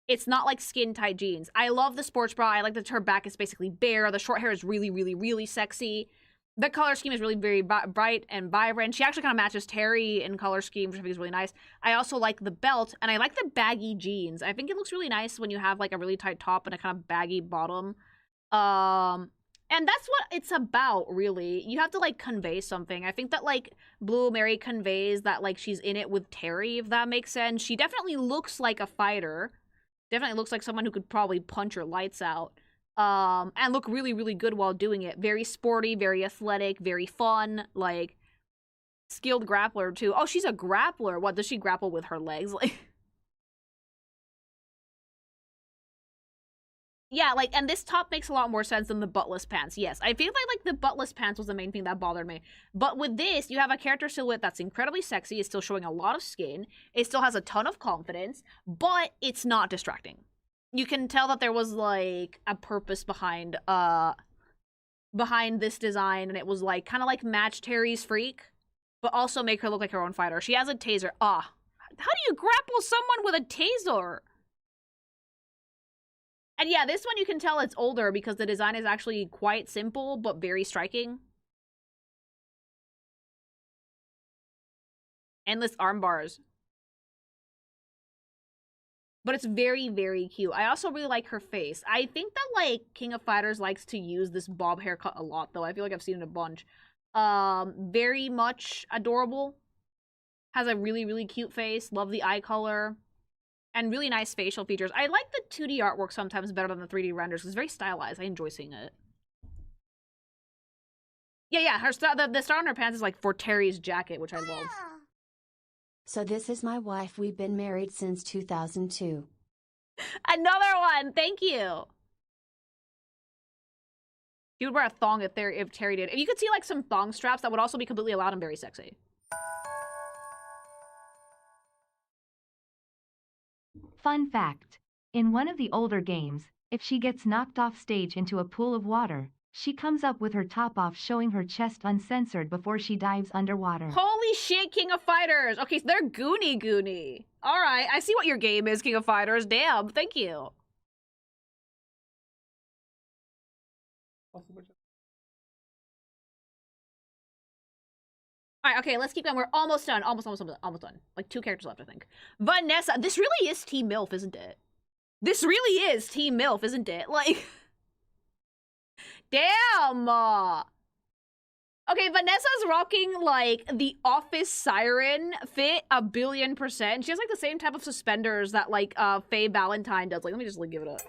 It's not like skin-tight jeans. I love the sports bra. I like that her back is basically bare. The short hair is really, really, really sexy. The color scheme is really very bright and vibrant. She actually kind of matches Terry in color scheme, which I think is really nice. I also like the belt, and I like the baggy jeans. I think it looks really nice when you have like a really tight top and a kind of baggy bottom. And that's what it's about, really. You have to like convey something. I think that like Blue Mary conveys that like she's in it with Terry, if that makes sense. She definitely looks like a fighter. Definitely looks like someone who could probably punch her lights out. And look really, really good while doing it. Very sporty, very athletic, very fun, like, skilled grappler, too. Oh, she's a grappler. What, does she grapple with her legs? Like, Yeah, like, and this top makes a lot more sense than the buttless pants. Yes, I feel like the buttless pants was the main thing that bothered me. But with this, you have a character silhouette that's incredibly sexy. It's still showing a lot of skin. It still has a ton of confidence, but it's not distracting. You can tell that there was, like, a purpose behind this design, and it was, like, kind of like match Terry's Freak, but also make her look like her own fighter. She has a taser. How do you grapple someone with a taser? And yeah, this one you can tell it's older because the design is actually quite simple, but very striking. Endless arm bars. But it's very, very cute. I also really like her face. I think that, like, King of Fighters likes to use this bob haircut a lot, though. I feel like I've seen it a bunch. Very much adorable. Has a really, really cute face. Love the eye color. And really nice facial features. I like the 2D artwork sometimes better than the 3D renders. It's very stylized. I enjoy seeing it. Yeah, the star on her pants is like for Terry's jacket, which I love. So this is my wife. We've been married since 2002. Another one! Thank you! He would wear a thong if Terry did. If you could see like some thong straps, that would also be completely allowed and very sexy. Fun fact. In one of the older games, if she gets knocked off stage into a pool of water, she comes up with her top off showing her chest uncensored before she dives underwater. Holy shit, King of Fighters! Okay, so they're goony. Alright, I see what your game is, King of Fighters. Damn, thank you. Alright, okay, let's keep going. We're almost done. Almost done. Like 2 characters left, I think. Vanessa. This really is Team MILF, isn't it? This really is Team MILF, isn't it? Like... Damn! Okay, Vanessa's rocking, like, the Office Siren fit 1,000,000,000%. She has, like, the same type of suspenders that, like, Faye Valentine does. Like, let me just, like, give it up.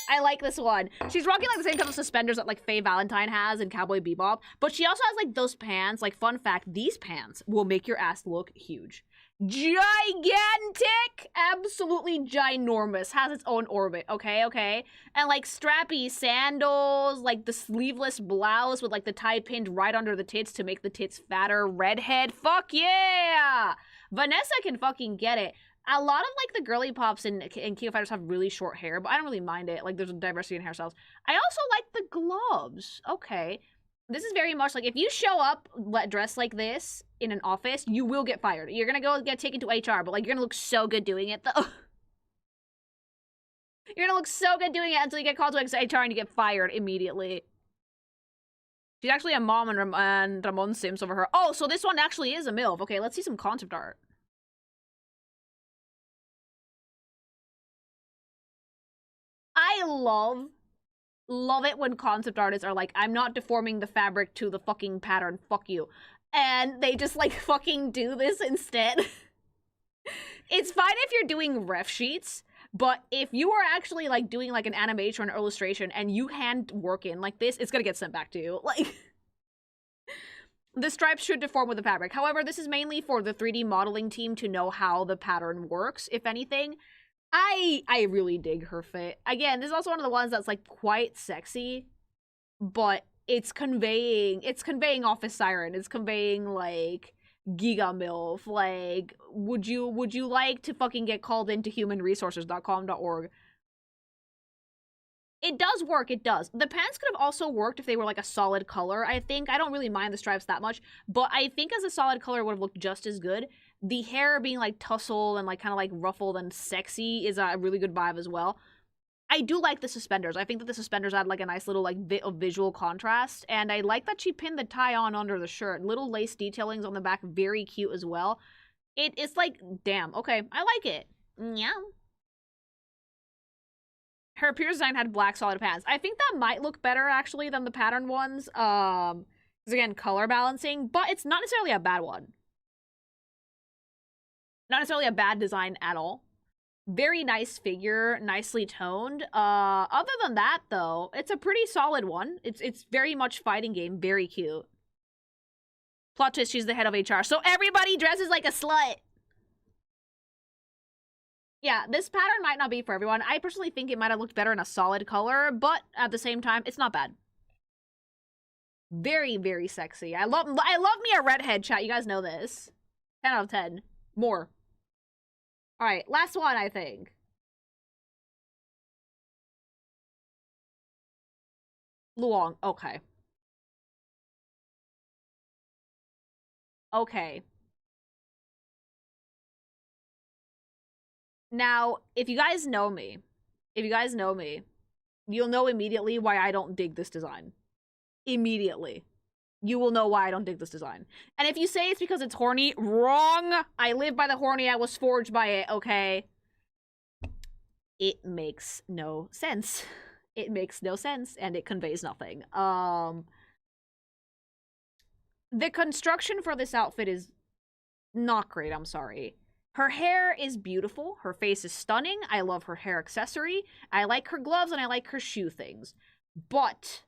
I like this one. She's rocking like the same type of suspenders that like Faye Valentine has in Cowboy Bebop, but she also has like those pants. Like, fun fact, these pants will make your ass look huge. Gigantic! Absolutely ginormous. Has its own orbit, okay? And like strappy sandals, like the sleeveless blouse with like the tie pinned right under the tits to make the tits fatter. Redhead, fuck yeah! Vanessa can fucking get it. A lot of, like, the girly pops in King of Fighters have really short hair, but I don't really mind it. Like, there's a diversity in hairstyles. I also like the gloves. Okay. This is very much, like, if you show up dressed like this in an office, you will get fired. You're gonna go get taken to HR, but, like, you're gonna look so good doing it, though. You're gonna look so good doing it until you get called to HR and you get fired immediately. She's actually a mom and Ramon Sims over her. Oh, so this one actually is a MILF. Okay, let's see some concept art. I love it when concept artists are like, I'm not deforming the fabric to the fucking pattern, fuck you. And they just like fucking do this instead. It's fine if you're doing ref sheets, but if you are actually like doing like an animation or an illustration and you hand work in like this, it's gonna get sent back to you. Like, the stripes should deform with the fabric. However, this is mainly for the 3D modeling team to know how the pattern works, if anything. I really dig her fit. Again, this is also one of the ones that's like quite sexy, but it's conveying Office Siren. It's conveying like Giga MILF. Like, would you like to fucking get called into humanresources.com.org? It does work, it does. The pants could have also worked if they were like a solid color, I think. I don't really mind the stripes that much, but I think as a solid color would have looked just as good. The hair being like tussle and like kind of like ruffled and sexy is a really good vibe as well. I do like the suspenders. I think that the suspenders add like a nice little like bit of visual contrast, and I like that she pinned the tie on under the shirt. Little lace detailings on the back, very cute as well. It's like, damn, okay, I like it. Yeah. Her appearance design had black solid pants. I think that might look better actually than the pattern ones. Because again, color balancing, but it's not necessarily a bad one. Not necessarily a bad design at all. Very nice figure, nicely toned. Other than that, though, it's a pretty solid one. It's very much fighting game, very cute. Plot twist, she's the head of HR, so everybody dresses like a slut. Yeah, this pattern might not be for everyone. I personally think it might have looked better in a solid color, but at the same time, it's not bad. Very, very sexy. I love me a redhead, chat. You guys know this. 10 out of 10. More. Alright, last one, I think. Luong. Okay. Okay. Now, if you guys know me, you'll know immediately why I don't dig this design. Immediately. You will know why I don't dig this design. And if you say it's because it's horny, wrong! I live by the horny, I was forged by it, okay? It makes no sense. It makes no sense, and it conveys nothing. The construction for this outfit is not great, I'm sorry. Her hair is beautiful. Her face is stunning. I love her hair accessory. I like her gloves, and I like her shoe things. But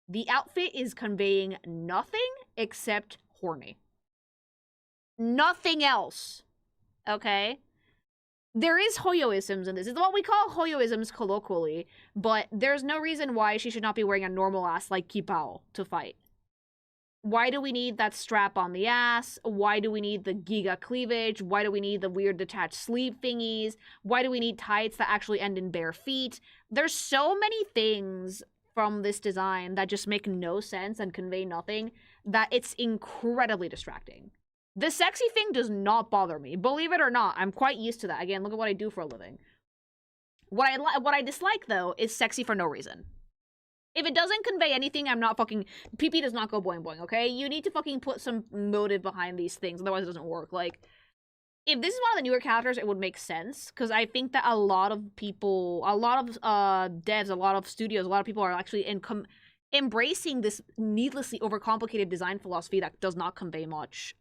the outfit is conveying nothing except horny. Nothing else. Okay? There is Hoyoisms in this. It's what we call Hoyoisms colloquially, but there's no reason why she should not be wearing a normal ass like Kipao to fight. Why do we need that strap on the ass? Why do we need the giga cleavage? Why do we need the weird detached sleeve thingies? Why do we need tights that actually end in bare feet? There's so many things from this design that just make no sense and convey nothing that it's incredibly distracting. The sexy thing does not bother me. Believe it or not, I'm quite used to that. Again, look at what I do for a living. What I dislike, though, is sexy for no reason. If it doesn't convey anything, I'm not fucking... PP does not go boing boing, okay? You need to fucking put some motive behind these things, otherwise it doesn't work. Like, if this is one of the newer characters, it would make sense, because I think that a lot of people, a lot of devs, a lot of studios, a lot of people are actually embracing this needlessly overcomplicated design philosophy that does not convey much,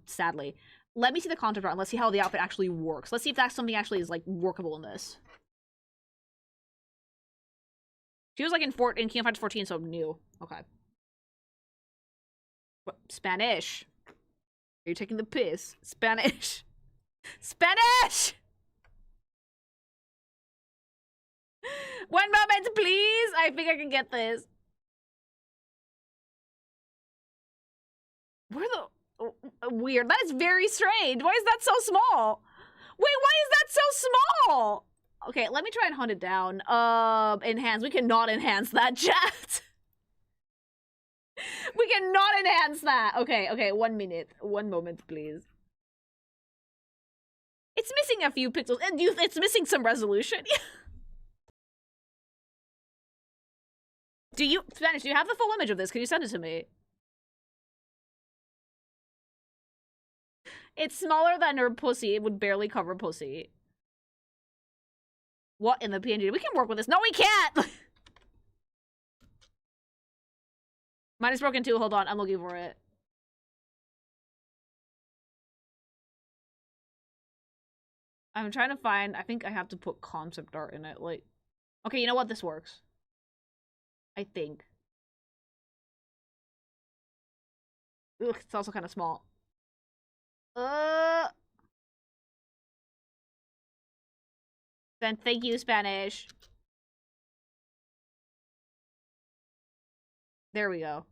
sadly. Let me see the concept art and let's see how the outfit actually works. Let's see if that's something actually is, like, workable in this. She was, like, in Kingdom Hearts 14, so new. Okay. What? Spanish. Are you taking the piss? Spanish. Spanish! One moment, please! I think I can get this. Where the... Weird. That is very strange. Why is that so small? Wait, why is that so small? Okay, let me try and hunt it down. Enhance. We cannot enhance that, chat. We cannot enhance that. Okay, 1 minute. 1 moment, please. It's missing a few pixels. And it's missing some resolution. Spanish, do you have the full image of this? Can you send it to me? It's smaller than her pussy. It would barely cover pussy. What in the PNG? We can work with this. No, we can't! Mine is broken too. Hold on. I'm looking for it. I'm trying to find... I think I have to put concept art in it. Like... Okay, you know what? This works. I think. Ugh, it's also kind of small. Then thank you, Spanish. There we go.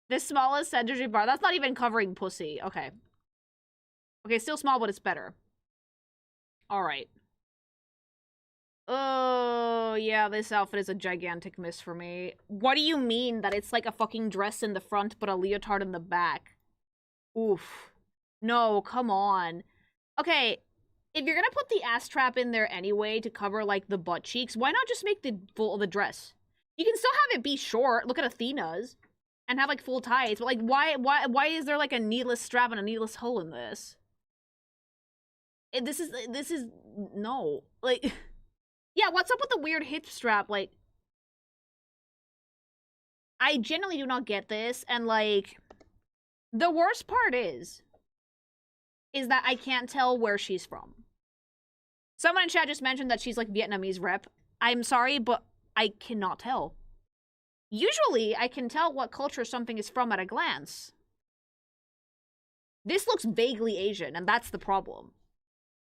The smallest energy bar. That's not even covering pussy. Okay. Okay, still small, but it's better. Alright. Oh, yeah, this outfit is a gigantic miss for me. What do you mean that it's like a fucking dress in the front, but a leotard in the back? Oof. No, come on. Okay, if you're gonna put the ass trap in there anyway to cover, like, the butt cheeks, why not just make the full of the dress? You can still have it be short. Look at Athena's. And have, like, full tights. But, like, why is there, like, a needless strap and a needless hole in this? This is... No. Like... Yeah, what's up with the weird hip strap? Like, I genuinely do not get this, and, like, the worst part is that I can't tell where she's from. Someone in chat just mentioned that she's, like, Vietnamese rep. I'm sorry, but I cannot tell. Usually, I can tell what culture something is from at a glance. This looks vaguely Asian, and that's the problem.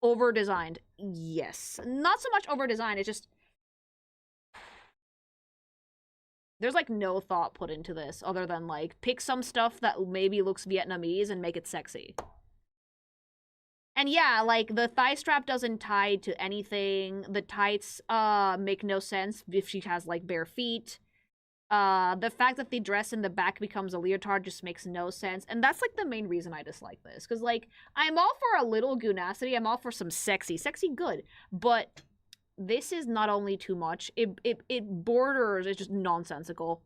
Over-designed. Yes. Not so much over-designed, it's just... There's, like, no thought put into this, other than, like, pick some stuff that maybe looks Vietnamese and make it sexy. And yeah, like, the thigh strap doesn't tie to anything. The tights, make no sense if she has, like, bare feet. The fact that the dress in the back becomes a leotard just makes no sense. And that's, like, the main reason I dislike this. Because, like, I'm all for a little goonacity. I'm all for some sexy. Sexy good. But this is not only too much. It borders. It's just nonsensical.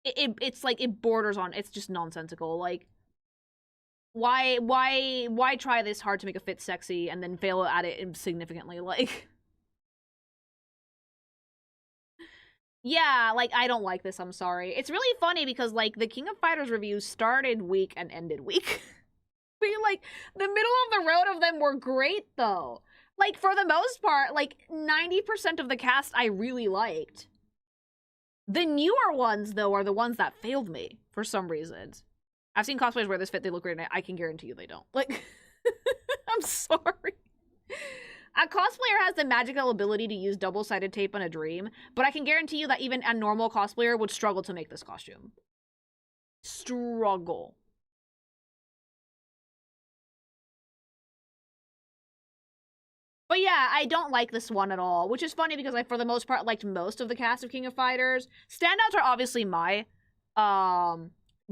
It's, like, it borders on. It's just nonsensical. Like, why try this hard to make a fit sexy and then fail at it significantly? Like... Yeah, like, I don't like this, I'm sorry. It's really funny because, like, the King of Fighters reviews started weak and ended weak. But, like, the middle of the road of them were great, though. Like, for the most part, like, 90% of the cast I really liked. The newer ones, though, are the ones that failed me, for some reasons. I've seen cosplayers wear this fit, they look great, and I can guarantee you they don't. Like, I'm sorry. A cosplayer has the magical ability to use double-sided tape on a dream, but I can guarantee you that even a normal cosplayer would struggle to make this costume. Struggle. But yeah, I don't like this one at all, which is funny because I, for the most part, liked most of the cast of King of Fighters. Standouts are obviously my,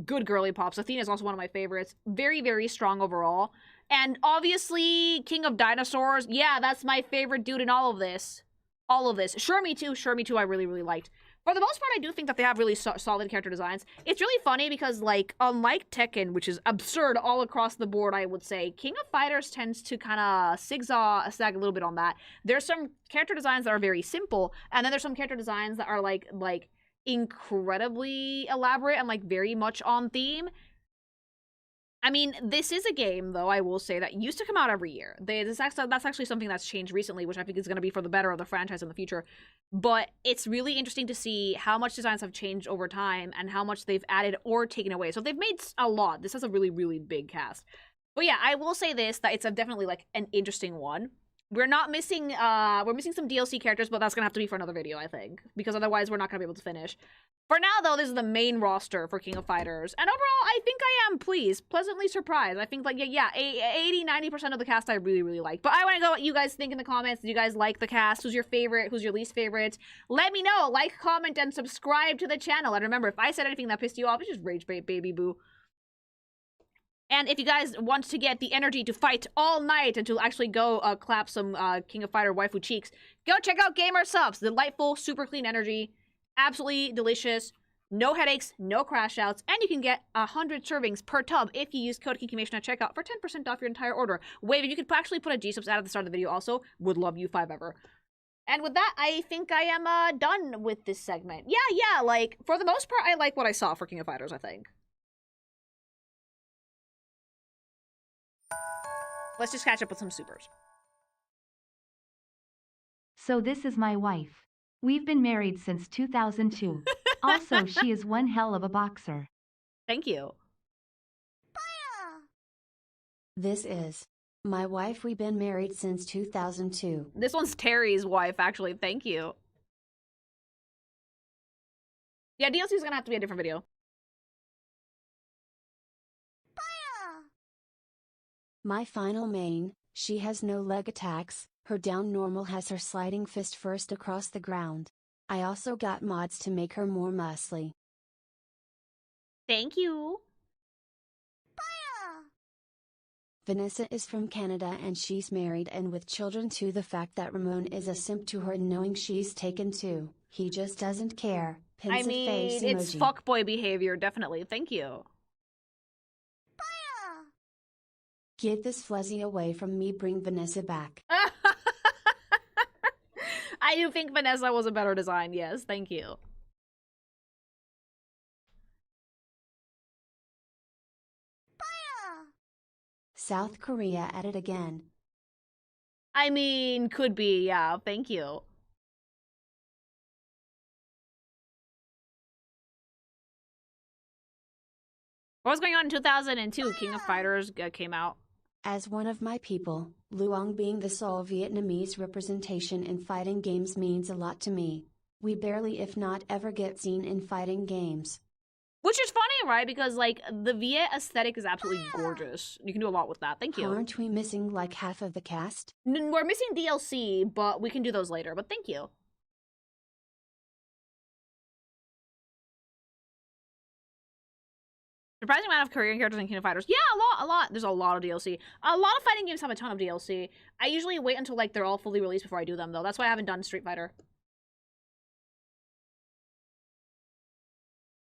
good girly pops. Athena is also one of my favorites. Very, very strong overall. And obviously, King of Dinosaurs. Yeah, that's my favorite dude in all of this. All of this. Sure, me too, I really, really liked. For the most part, I do think that they have really solid character designs. It's really funny because, like, unlike Tekken, which is absurd all across the board, I would say, King of Fighters tends to kind of zigzag a little bit on that. There's some character designs that are very simple, and then there's some character designs that are, like incredibly elaborate and, like, very much on theme. I mean, this is a game, though, I will say, that used to come out every year. That's actually something that's changed recently, which I think is going to be for the better of the franchise in the future. But it's really interesting to see how much designs have changed over time and how much they've added or taken away. So they've made a lot. This has a really, really big cast. But yeah, I will say this, that it's definitely, like, an interesting one. We're not missing, we're missing some DLC characters, but that's going to have to be for another video, I think. Because otherwise, we're not going to be able to finish. For now, though, this is the main roster for King of Fighters. And overall, I think I am pleasantly surprised. I think, like, yeah, 80-90% of the cast I really, really like. But I want to know what you guys think in the comments. Do you guys like the cast? Who's your favorite? Who's your least favorite? Let me know. Like, comment, and subscribe to the channel. And remember, if I said anything that pissed you off, it's just rage bait, baby boo. And if you guys want to get the energy to fight all night and to actually go clap some King of Fighter waifu cheeks, go check out gsupps. Delightful, super clean energy. Absolutely delicious. No headaches, no crash outs. And you can get 100 servings per tub if you use code KIKIMATION at checkout for 10% off your entire order. Wave, you could actually put a gsupps ad at the start of the video also. Would love you 5 ever. And with that, I think I am done with this segment. Yeah, like, for the most part, I like what I saw for King of Fighters, I think. Let's just catch up with some supers. So this is my wife. We've been married since 2002. Also, she is one hell of a boxer. Thank you. This is my wife. We've been married since 2002. This one's Terry's wife, actually. Thank you. Yeah, DLC is gonna have to be a different video. My final main, she has no leg attacks, her down normal has her sliding fist first across the ground. I also got mods to make her more muscly. Thank you. Vanessa is from Canada and she's married and with children too. The fact that Ramon is a simp to her knowing she's taken too, he just doesn't care. I mean, it's fuckboy behavior, definitely. Thank you. Get this fluzzy away from me, bring Vanessa back. I do think Vanessa was a better design, yes, thank you. South Korea at it again. I mean, could be, yeah, thank you. What was going on in 2002? King of Fighters came out. As one of my people, Luong being the sole Vietnamese representation in fighting games means a lot to me. We barely if not ever get seen in fighting games. Which is funny, right? Because, like, the Viet aesthetic is absolutely gorgeous. You can do a lot with that. Thank you. Aren't we missing like half of the cast? We're missing DLC, but we can do those later. But thank you. Surprising amount of Korean characters in King of Fighters. Yeah, a lot. There's a lot of DLC. A lot of fighting games have a ton of DLC. I usually wait until, like, they're all fully released before I do them, though. That's why I haven't done Street Fighter.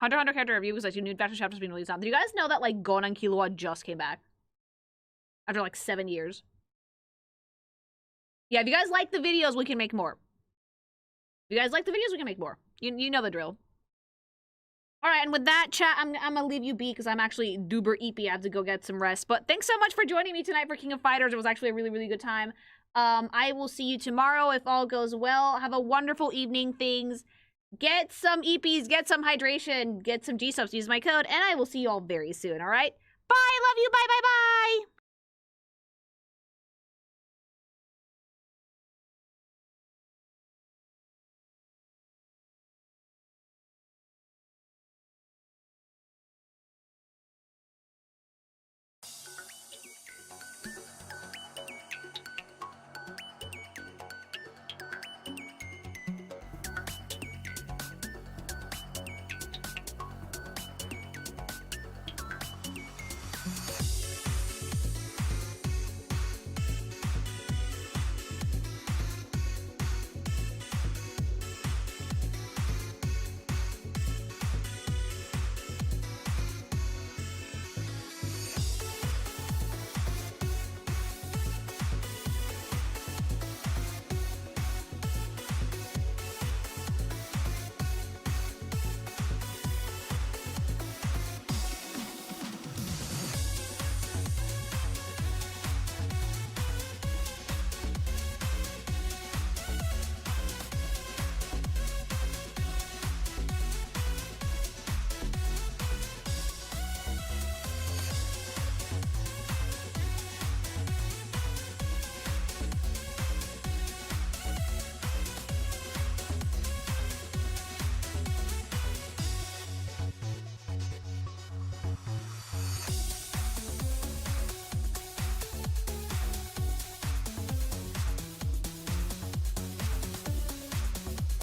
Hunter x Hunter character review because, like, new Adventure chapters being released now. Do you guys know that, like, Gon and Killua just came back? After, like, 7 years. Yeah, if you guys like the videos, we can make more. If you guys like the videos, we can make more. You know the drill. Alright, and with that, chat, I'm gonna leave you be because I'm actually duber eepy. I have to go get some rest. But thanks so much for joining me tonight for King of Fighters. It was actually a really, really good time. I will see you tomorrow if all goes well. Have a wonderful evening, things. Get some EPs, get some hydration, get some gsupps, use my code, and I will see you all very soon, alright? Bye, love you, bye, bye, bye!